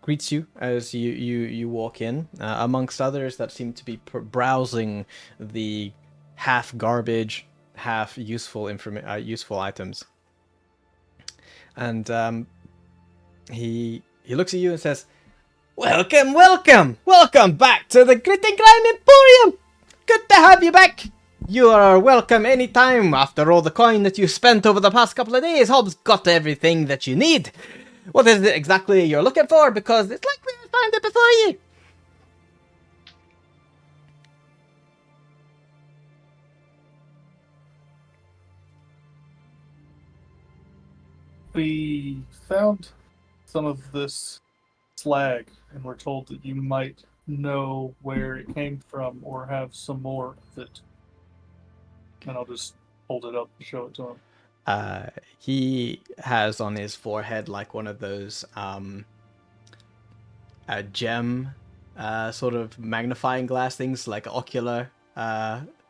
greets you as you walk in, amongst others that seem to be browsing the half garbage, half useful useful items. And he looks at you and says, "Welcome, welcome, welcome back to the Grit and Grime Emporium. Good to have you back. You are welcome anytime. After all the coin that you spent over the past couple of days, Hobbs got everything that you need. What is it exactly you're looking for? Because it's likely to find it before you." We found some of this slag, and we're told that you might know where it came from or have some more of it. And I'll just hold it up and show it to him. He has on his forehead like one of those gem sort of magnifying glass things, like ocular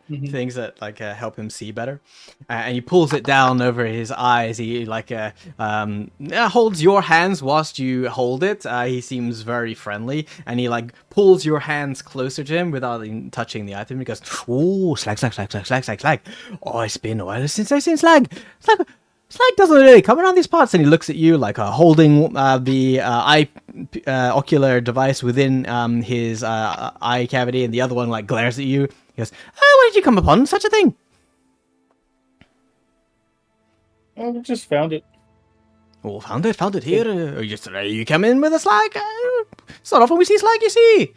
things that like help him see better, and he pulls it down over his eyes. He like holds your hands whilst you hold it. He seems very friendly, and he like pulls your hands closer to him without even touching the item. He goes, "Oh, slag, slag, slag, slag, slag, slag, slag. Oh, it's been a while since I've seen slag. Slag doesn't really come around these parts." And he looks at you like holding the ocular device within his eye cavity, and the other one like glares at you. He goes, "Oh, where did you come upon such a thing?" Oh, we just found it. "Oh, found it here. You come in with a slag? It's not often we see slag, you see."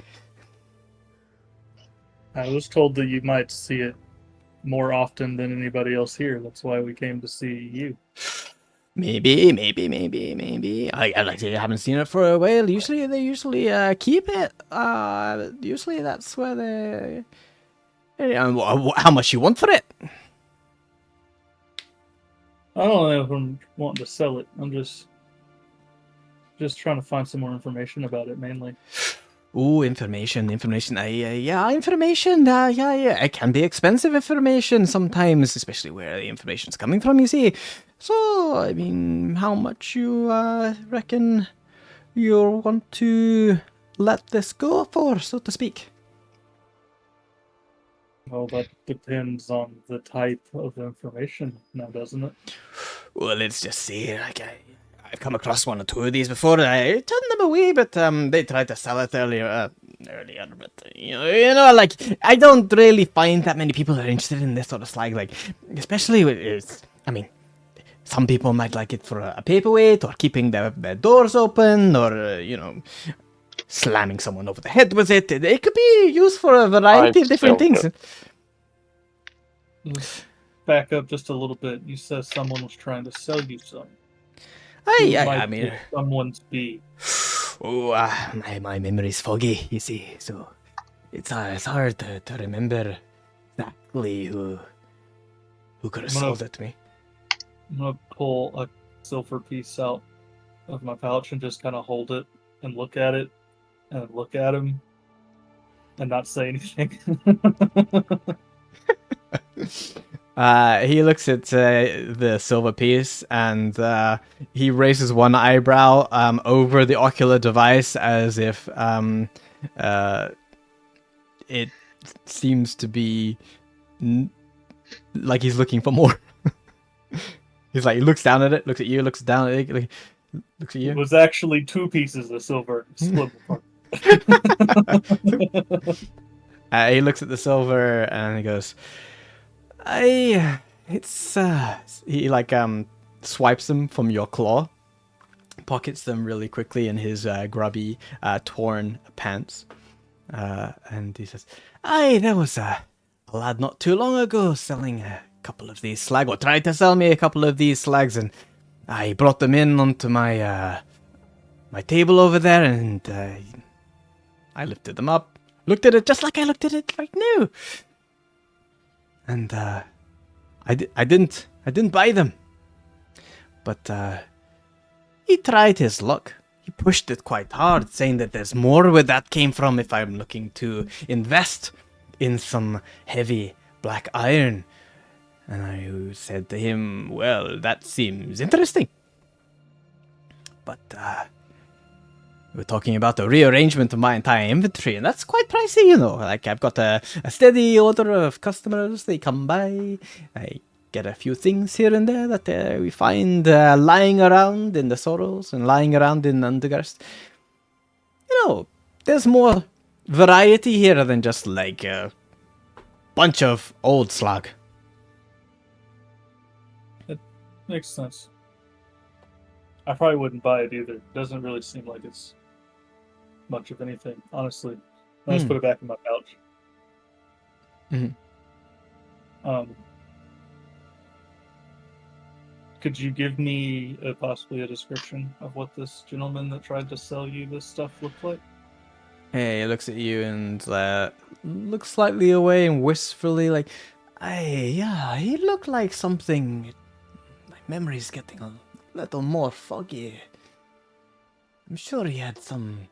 I was told that you might see it more often than anybody else here. That's why we came to see you. Maybe. I like I haven't seen it for a while. Usually they keep it. Usually that's where they. How much you want for it? I don't know if I'm wanting to sell it. I'm just trying to find some more information about it, mainly. Oh, information. Information. Yeah. It can be expensive information sometimes, especially where the information's coming from, you see. So, I mean, how much you reckon you'll want to let this go for, so to speak? Well, that depends on the type of information now, doesn't it? Well, let's just see. Like, I've come across one or two of these before, and I turned them away, but they tried to sell it earlier. But you know, like I don't really find that many people are interested in this sort of slag. Like, especially with, Some people might like it for a paperweight, or keeping their doors open, or slamming someone over the head with it. It could be used for a variety of different still things. Let's back up just a little bit. You said someone was trying to sell you some. I mean, Might someone's be. oh, my memory's foggy, you see, so it's hard to remember exactly who could have I'm gonna- sold it to me. I'm gonna pull a silver piece out of my pouch and just kind of hold it and look at it and look at him and not say anything. He looks at the silver piece and he raises one eyebrow over the ocular device as if it seems to be like he's looking for more. He's like, he looks down at it, looks at you, looks down at it, looks at It you. was actually 2 pieces of silver split apart. He looks at the silver and he goes, he like swipes them from your claw, pockets them really quickly in his grubby, torn pants, and he says, there was a lad not too long ago selling a couple of these slag, or tried to sell me a couple of these slags, and I brought them in onto my my table over there, and I lifted them up, looked at it just like I looked at it right now, and I didn't buy them, but he tried his luck. He pushed it quite hard, saying that there's more where that came from if I'm looking to invest in some heavy black iron. And I said to him, well, that seems interesting. But we're talking about a rearrangement of my entire inventory, and that's quite pricey, you know. Like, I've got a steady order of customers. They come by. I get a few things here and there that we find lying around in the Sorrows and lying around in Undergust. You know, there's more variety here than just, like, a bunch of old slag. Makes sense. I probably wouldn't buy it either. Doesn't really seem like it's much of anything, honestly. I just put it back in my pouch. Could you give me possibly a description of what this gentleman that tried to sell you this stuff looked like? Hey, he looks at you and looks slightly away and wistfully, like, yeah, he looked like something. My memory's getting a little more foggy. I'm sure he had some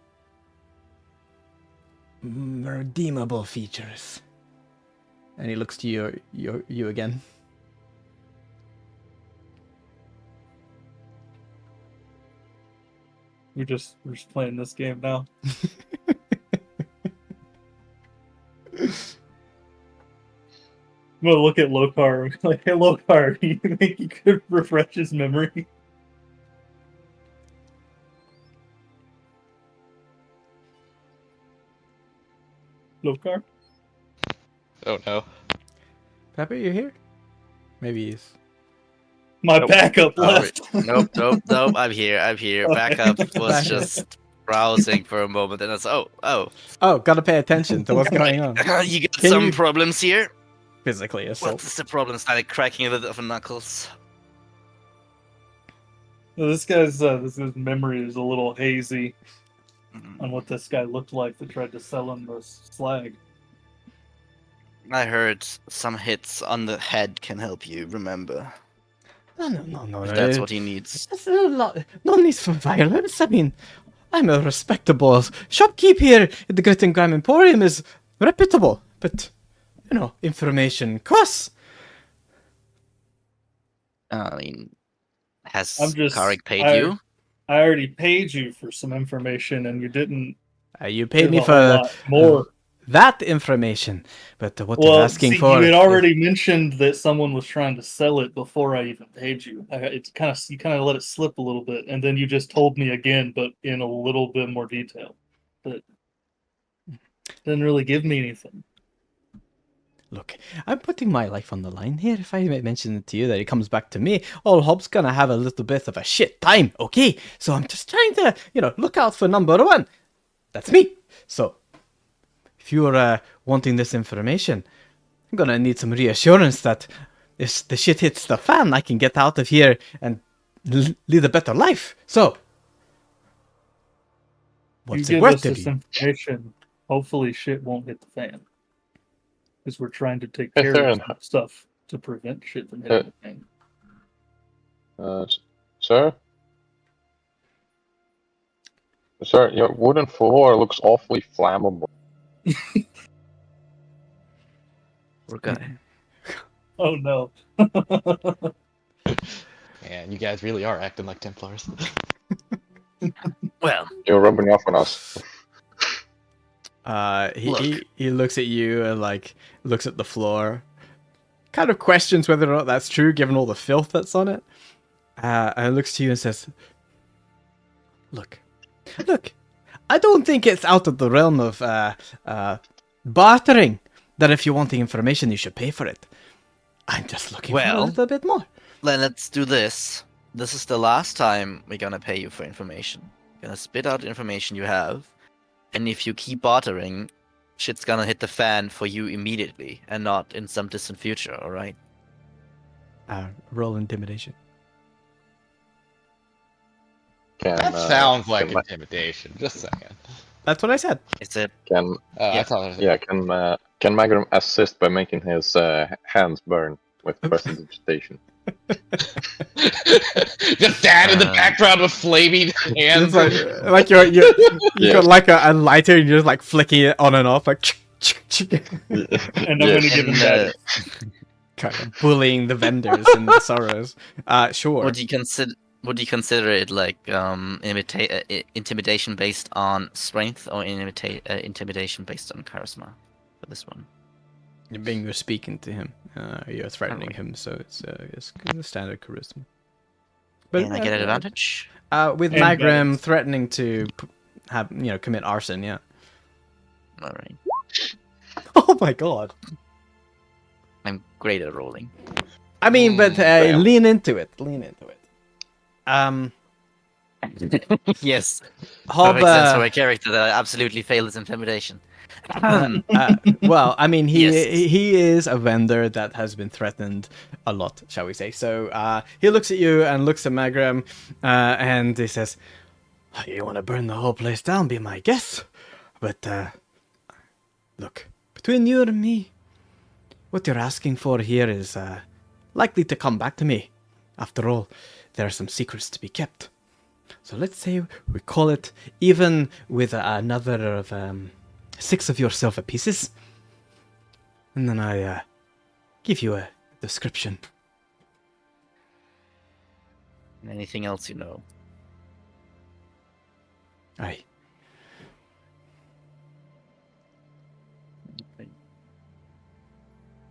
redeemable features. And he looks to you again. We're just playing this game now. I'm gonna look at Lokar. Like, hey, Lokar, do you think you could refresh his memory? Lokar? Oh no. Pepper, you here? Maybe he's. My Nope. backup Oh, left. Nope. I'm here. Okay. Backup was Backup. just browsing for a moment, and it's oh, Oh, gotta pay attention to what's going on. you got Can some you- problems here. Physically assault. What's the problem? Started cracking a little of knuckles. This guy's memory is a little hazy Mhm. on what this guy looked like that tried to sell him this slag. I heard some hits on the head can help you remember. No. If that's what he needs. That's no need for violence. I mean, I'm a respectable shopkeep here at the Grit and Grime Emporium is reputable, but you know, information costs. I mean, has I'm just- Karik paid I- you? I already paid you for some information, and you didn't You paid give me a whole for lot more. that information, but what Well, they're asking see, for. you had already mentioned that someone was trying to sell it before I even paid you. It's you kind of let it slip a little bit, and then you just told me again, but in a little bit more detail. But didn't really give me anything. Look, I'm putting my life on the line here. If I mention it to you that it comes back to me, old Hob's gonna have a little bit of a shit time, okay? So I'm just trying to, look out for number one. That's me. So, if you're wanting this information, I'm gonna need some reassurance that if the shit hits the fan, I can get out of here and lead a better life. So, what's you it give worth us to this you? information, hopefully shit won't hit the fan. Because we're trying to take Hey, care Theron, of some stuff to prevent shit from hitting the fan. Sir? Sir, your wooden floor looks awfully flammable. We're gonna. Oh no. Man, you guys really are acting like Templars. Well, You're rubbing off on us. Look. He looks at you and looks at the floor, kind of questions whether or not that's true given all the filth that's on it. And looks to you and says, "Look, I don't think it's out of the realm of bartering. That if you want the information, you should pay for it. I'm just looking for a Well- little bit more." then let's do this. This is the last time we're gonna pay you for information. We're gonna spit out information you have, and if you keep bartering, shit's gonna hit the fan for you immediately, and not in some distant future. All right? Roll intimidation. That sounds like intimidation. Just saying. That's what I said. Is it? Can I Yeah. thought it was, yeah? Can Magrum assist by making his hands burn with prestidigitation? just dad in the background with flaming hands. It's like you Yeah. got like a lighter and you're just like flicking it on and off like And I'm gonna give him that. kind of bullying the vendors and the sorrows. Sure. Would you consider? Would you consider it like intimidation based on strength, or intimidation based on charisma for this one? You're speaking to him. You're threatening Alright. him, so it's the standard charisma. Can I get an advantage? With And Magrim balance. threatening to commit arson, yeah. All right. Oh my god. I'm great at rolling. I mean, but Damn. lean into it. Yes. Hob, Perfect sense for a character that absolutely fails intimidation. well, I mean, he Yes. he is a vendor that has been threatened a lot, shall we say. So he looks at you and looks at Magrim, and he says, "You want to burn the whole place down? Be my guest. But look, between you and me, what you're asking for here is likely to come back to me. After all, there are some secrets to be kept. So let's say we call it, even with another of 6 of your silver pieces, and then I give you a description." Anything else you know? Aye.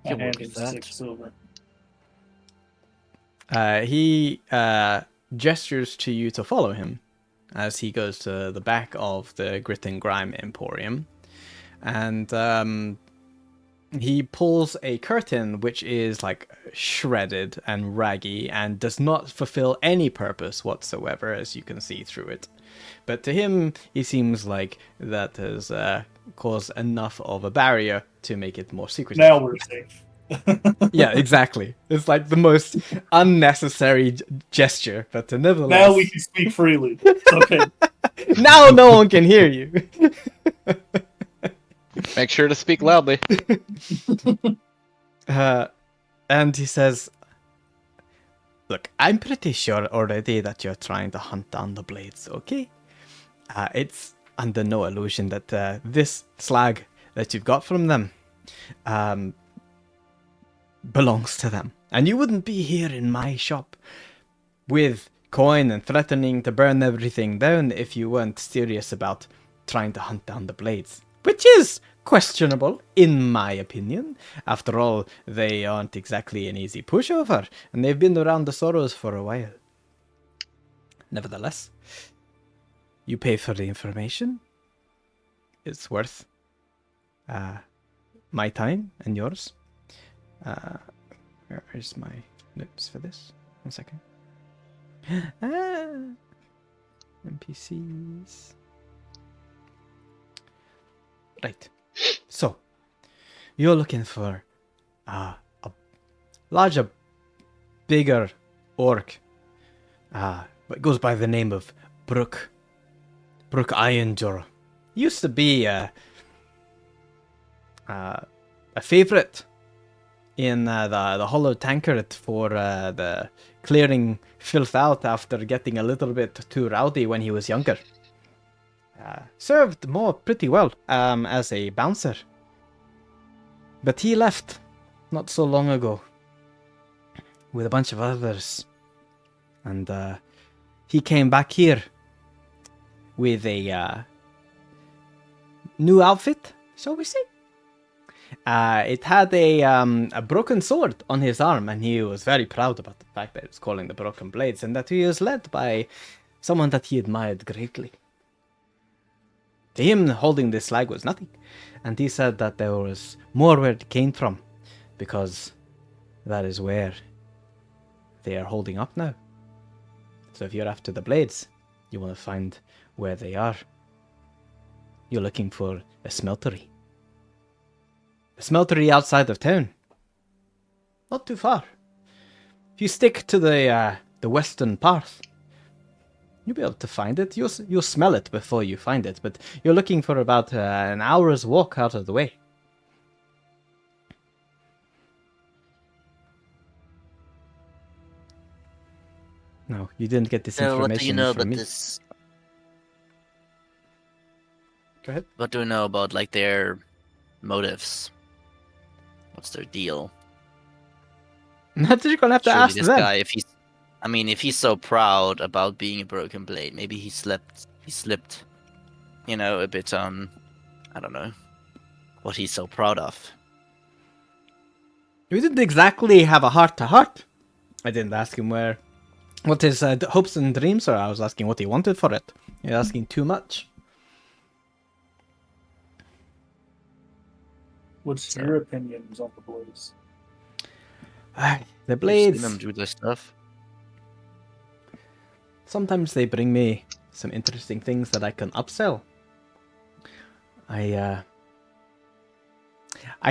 I Can work hand with him that. 6 silver. He gestures to you to follow him as he goes to the back of the Grit and Grime Emporium. And he pulls a curtain which is like shredded and raggy and does not fulfill any purpose whatsoever, as you can see through it. But to him, he seems like that has caused enough of a barrier to make it more secretive. Now we're safe. Yeah, exactly. It's like the most unnecessary gesture, but nevertheless. Now we can speak freely. Okay. Now no one can hear you. Make sure to speak loudly. And he says, "Look, I'm pretty sure already that you're trying to hunt down the blades, okay? It's under no illusion that this slag that you've got from them belongs to them. And you wouldn't be here in my shop with coin and threatening to burn everything down if you weren't serious about trying to hunt down the blades. Which is questionable, in my opinion. After all, they aren't exactly an easy pushover, and they've been around the Sorrows for a while. Nevertheless, you pay for the information. It's worth my time and yours. Where's my notes for this? 1 second. Ah, NPCs. Right. So, you're looking for a larger, bigger orc. But goes by the name of Brook Ironjaw. Used to be a favorite in the Hollow Tankard for the clearing filth out after getting a little bit too rowdy when he was younger. Served more pretty well as a bouncer. But he left not so long ago with a bunch of others. And he came back here with a new outfit, shall we say? It had a broken sword on his arm, and he was very proud about the fact that it was calling the Broken Blades, and that he was led by someone that he admired greatly. To him, holding this flag was nothing, and he said that there was more where it came from, because that is where they are holding up now. So if you're after the blades, you want to find where they are. You're looking for a smeltery. A smeltery outside of town. Not too far. If you stick to the western path, you'll be able to find it. You'll smell it before you find it, but you're looking for about an hour's walk out of the way. No, you didn't get this information what do you know from about me. this? Go ahead. What do we know about like their motives? What's their deal? That's you're gonna have to Surely ask this them. guy, if he's so proud about being a broken blade, maybe he slipped, a bit on, I don't know, what he's so proud of. We didn't exactly have a heart-to-heart. I didn't ask him what his hopes and dreams are. I was asking what he wanted for it. You're asking too much. What's your opinions on the Blades? The You've blades. seen them do this stuff. Sometimes they bring me some interesting things that I can upsell. I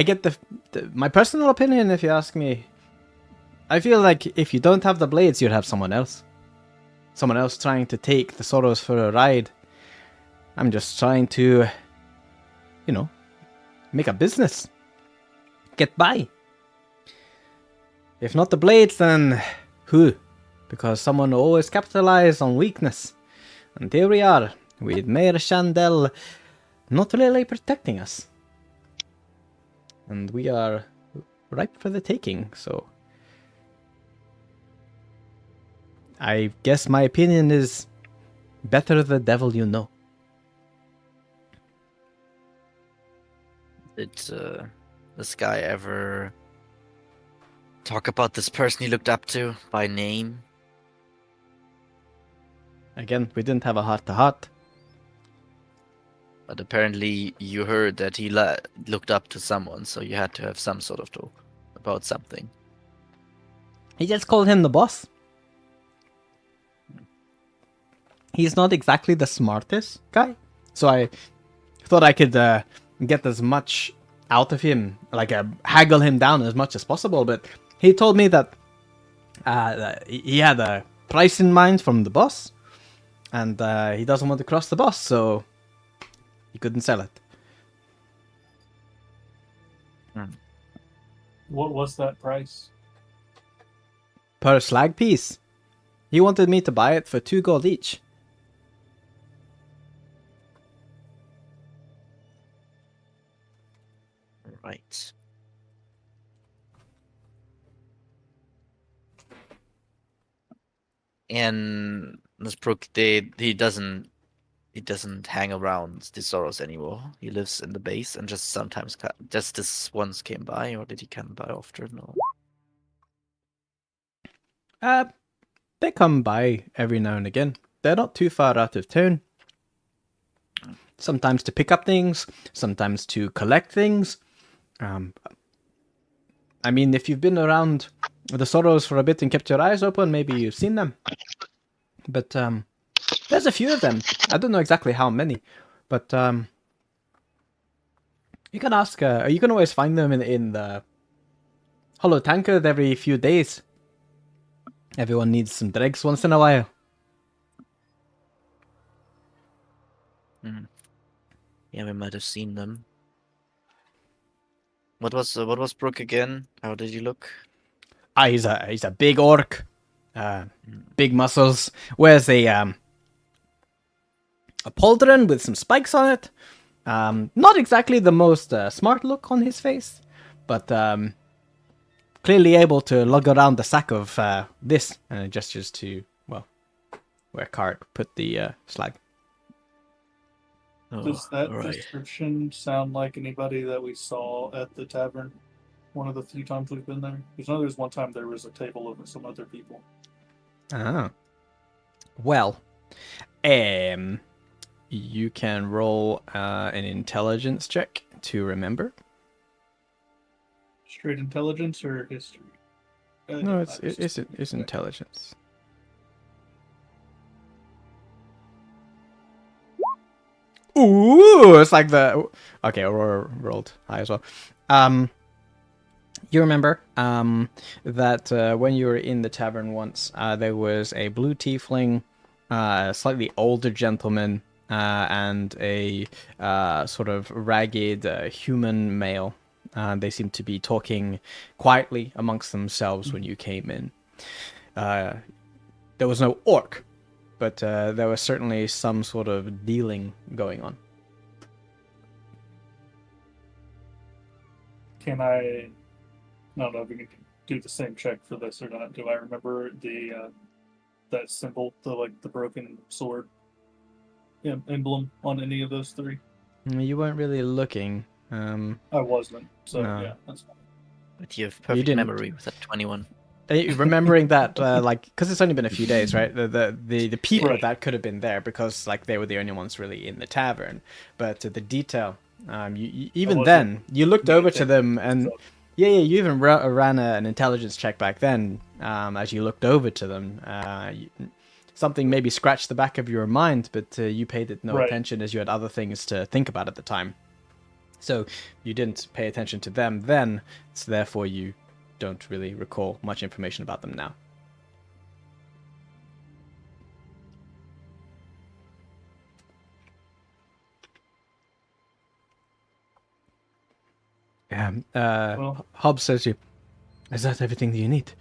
get my personal opinion, if you ask me. I feel like if you don't have the blades, you'd have someone else. Someone else trying to take the Sorrows for a ride. I'm just trying to, make a business. Get by. If not the blades, then who? Because someone will always capitalize on weakness. And here we are, with Mayor Chandel not really protecting us. And we are ripe for the taking, so... I guess my opinion is better the devil you know. Did this guy ever talk about this person he looked up to by name? Again, we didn't have a heart-to-heart. But apparently you heard that he looked up to someone, so you had to have some sort of talk about something. He just called him the boss. He's not exactly the smartest guy, so I thought I could get as much out of him, like haggle him down as much as possible, but he told me that he had a price in mind from the boss, and he doesn't want to cross the boss, so he couldn't sell it. What was that price? Per slag piece. He wanted me to buy it for 2 gold each. Right. And this Brook, he doesn't hang around the Sorrows anymore. He lives in the base and just sometimes just this once came by, or did he come by often? Or... They come by every now and again. They're not too far out of town. Sometimes to pick up things, sometimes to collect things. I mean, if you've been around the Sorrows for a bit and kept your eyes open, maybe you've seen them. But there's a few of them. I don't know exactly how many, but you can ask. You can always find them in the Hollow Tankard every few days. Everyone needs some dregs once in a while. Yeah, we might have seen them. What was Brook again? How did he look? He's a big orc, big muscles. Wears a pauldron with some spikes on it. Not exactly the most smart look on his face, but clearly able to lug around the sack of this, and it gestures to, well, where Cart put the slag. Does that right. description sound like anybody that we saw at the tavern? One of the few times we've been there? Because I know there's one time there was a table of some other people. Ah. Well, you can roll an intelligence check to remember. Straight intelligence or history? No, it's intelligence. Ooh, it's like the... Okay, Aurora rolled high as well. You remember that when you were in the tavern once, there was a blue tiefling, slightly older gentleman, and a sort of ragged human male. They seemed to be talking quietly amongst themselves when you came in. There was no orc, but there was certainly some sort of dealing going on. Can I don't know if we can do the same check for this or not. Do I remember the that symbol, the broken sword emblem on any of those three? You weren't really looking. I wasn't, so No. yeah, that's fine. But you have perfect didn't. memory with that 21. Remembering that, because it's only been a few days, right? The people Right. that could have been there, because they were the only ones really in the tavern. But the detail, you even then, you looked over to them, and you even ran an intelligence check back then. As you looked over to them, something maybe scratched the back of your mind, but you paid it no attention as you had other things to think about at the time. So you didn't pay attention to them then, so therefore you don't really recall much information about them now. Hobbs says to you, "Is that everything that you need?"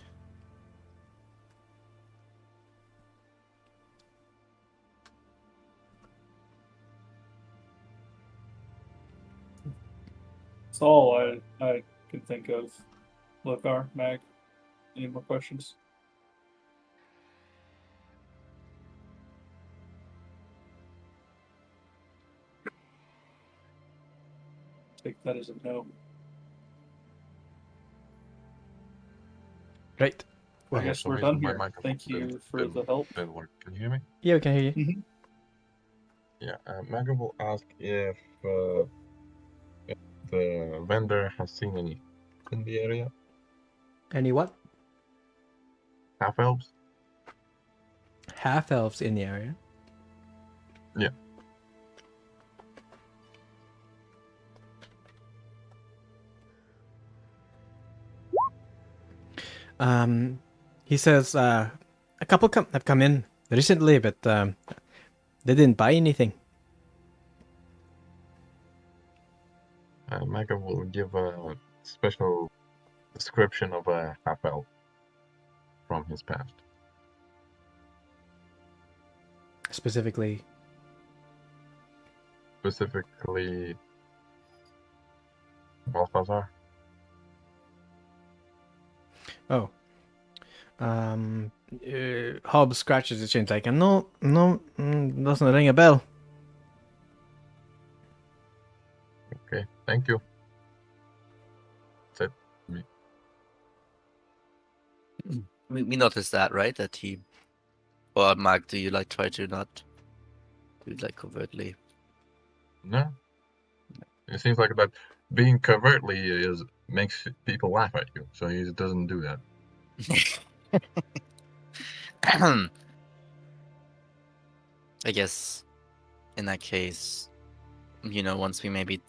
That's all I can think of. Lokar, Mag, any more questions? Take that as a no. Right. I guess we're done here. Thank you for the help. Can you hear me? Yeah, we can hear you. Mm-hmm. Yeah, Megan will ask if the vendor has seen any in the area. Any what? Half elves? Half elves in the area. Yeah. He says a couple have come in recently, but they didn't buy anything. Megan will give a special description of a half elf from his past. Specifically, Balthazar. oh. Hobbs scratches his chin like, no, doesn't ring a bell. Okay, thank you. That's it. We noticed that, right? That he... Or Mark, do you try to not do it covertly? No. It seems like that being covertly is makes people laugh at you, so he doesn't do that. I guess in that case, once we maybe,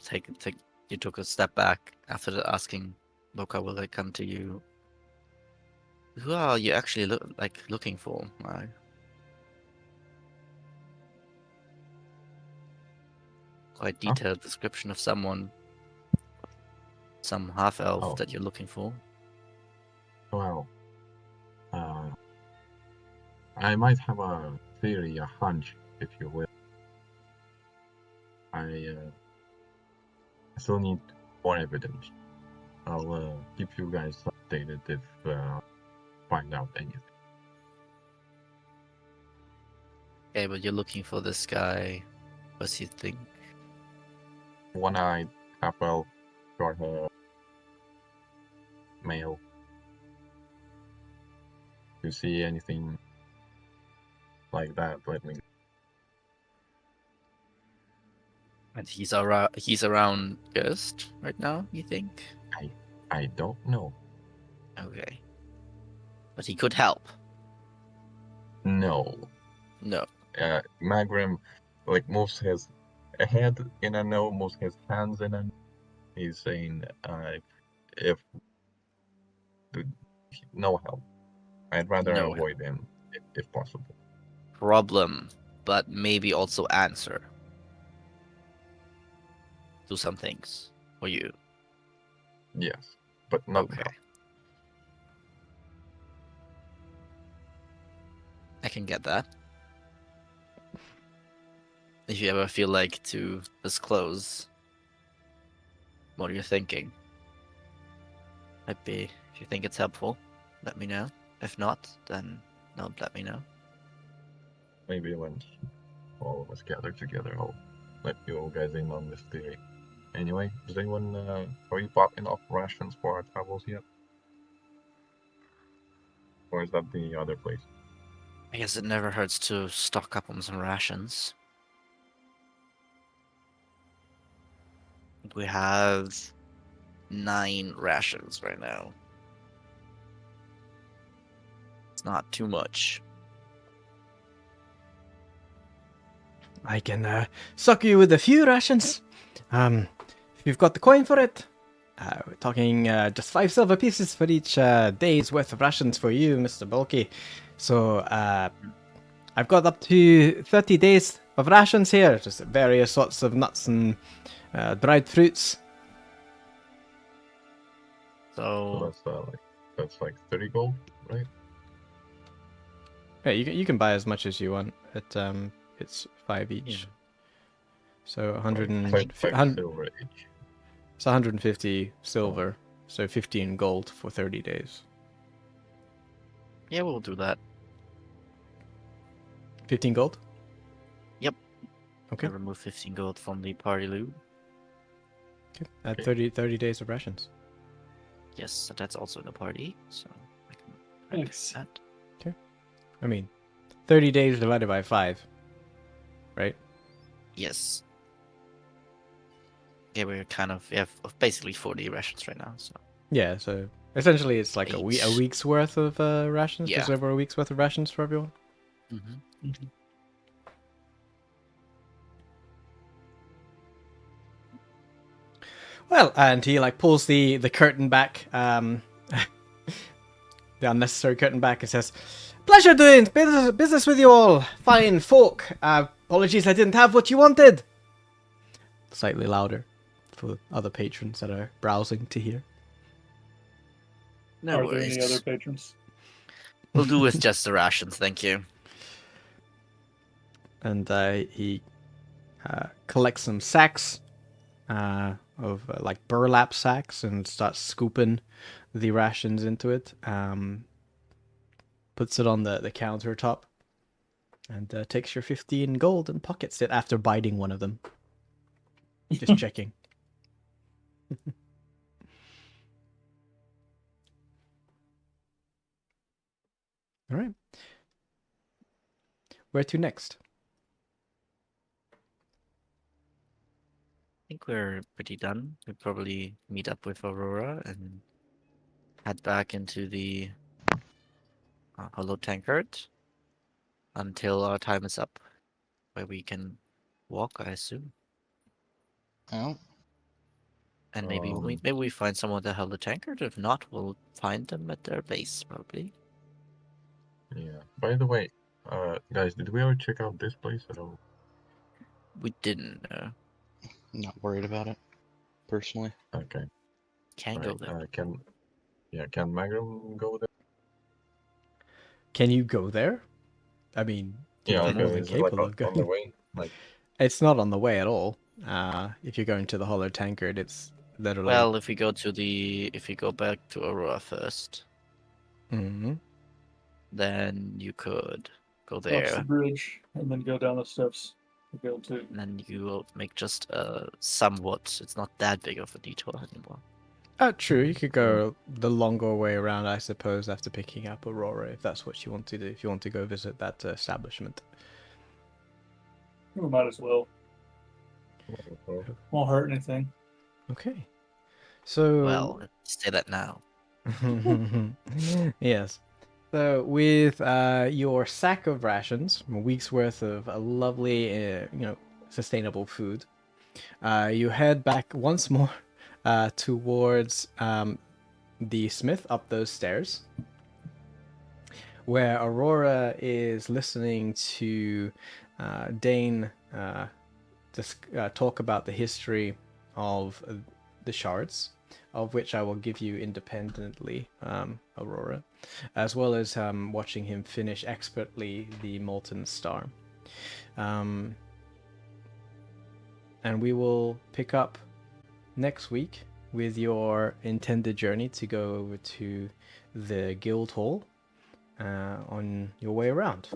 take you took a step back after asking Loka, will I come to you? Who are you actually looking for? Quite detailed description of someone, some half elf that you're looking for. Well, I might have a theory, a hunch, if you will. I still need more evidence. I'll keep you guys updated if find out anything. Okay, but you're looking for this guy. What's he think? One-eyed, half-elf, short hair, male. If you see anything like that, let me know. And he's around Ghost right now, you think? I don't know. Okay. But he could help. No. No. Magrim, moves his head in a no, moves his hands in a no. He's saying, if no help. I'd rather No avoid him if possible. problem, but maybe also answer. Do some things for you. Yes, but not Okay. now. I can get that. If you ever feel like to disclose what you're thinking, if you think it's helpful, let me know. If not, then don't let me know. Maybe when all of us gather together, I'll let you all guys in on this theory. Anyway, does anyone, are you popping off rations for our travels yet? Or is that the other place? I guess it never hurts to stock up on some rations. We have 9 rations right now. It's not too much. I can suck you with a few rations. If you've got the coin for it. We're talking just 5 silver pieces for each day's worth of rations for you, Mr. Bulky. So I've got up to 30 days of rations here, just various sorts of nuts and dried fruits. So that's like 30 gold, right? Yeah, you can buy as much as you want. It's 5 each. Yeah. So 100 and 5 silver each. It's 150 silver, so 15 gold for 30 days. Yeah, we'll do that. 15 gold? Yep. Okay. I remove 15 gold from the party loot. Okay. At 30 days of rations. Yes, that's also in the party, so I can Thanks. that. I mean, 30 days divided by 5, right? Yes. Yeah, we have basically 40 rations right now, so. Yeah, so essentially it's like a week's worth of rations, Yeah. just over a week's worth of rations for everyone. Mm-hmm. Mhm. Well, and he pulls the curtain back, the unnecessary curtain back, and says, "Pleasure doing business with you all, fine folk. Apologies I didn't have what you wanted." Slightly louder for other patrons that are browsing to hear. No Are worries. there any other patrons? We'll do with just the rations, thank you. And he collects some sacks of burlap sacks and starts scooping the rations into it. Puts it on the countertop and takes your 15 gold and pockets it after biting one of them. Just checking. All right. Where to next? I think we're pretty done. We probably meet up with Aurora and head back into the Hollow Tankard until our time is up, where we can walk, I assume. Oh, And maybe Um, maybe we find someone at the Hollow Tankard. If not, we'll find them at their base, probably. Yeah. By the way, guys, did we ever check out this place at all? We didn't. not worried about it, personally. Okay. Can't go there. Can Magnum go there? Can you go there? I mean, you're Yeah, more okay. than Is it like capable on of the going. way? Like, It's not on the way at all. If you're going to the Hollow Tankard, it's literally. Well, if we go back to Aurora first, Mhm. then you could go Cross the there, bridge and then go down the steps to go to. and then you will make just a somewhat. It's not that big of a detour anymore. True. You could go the longer way around, I suppose, after picking up Aurora, if that's what you want to do. If you want to go visit that establishment. We might as well. Won't hurt anything. Okay. So. Well, say that now. Yes. So with your sack of rations, a week's worth of lovely, sustainable food, you head back once more towards the smith up those stairs, where Aurora is listening to Dane talk about the history of the shards, of which I will give you independently, Aurora, as well as watching him finish expertly the Molten Star. And we will pick up next week with your intended journey to go over to the guild hall on your way around.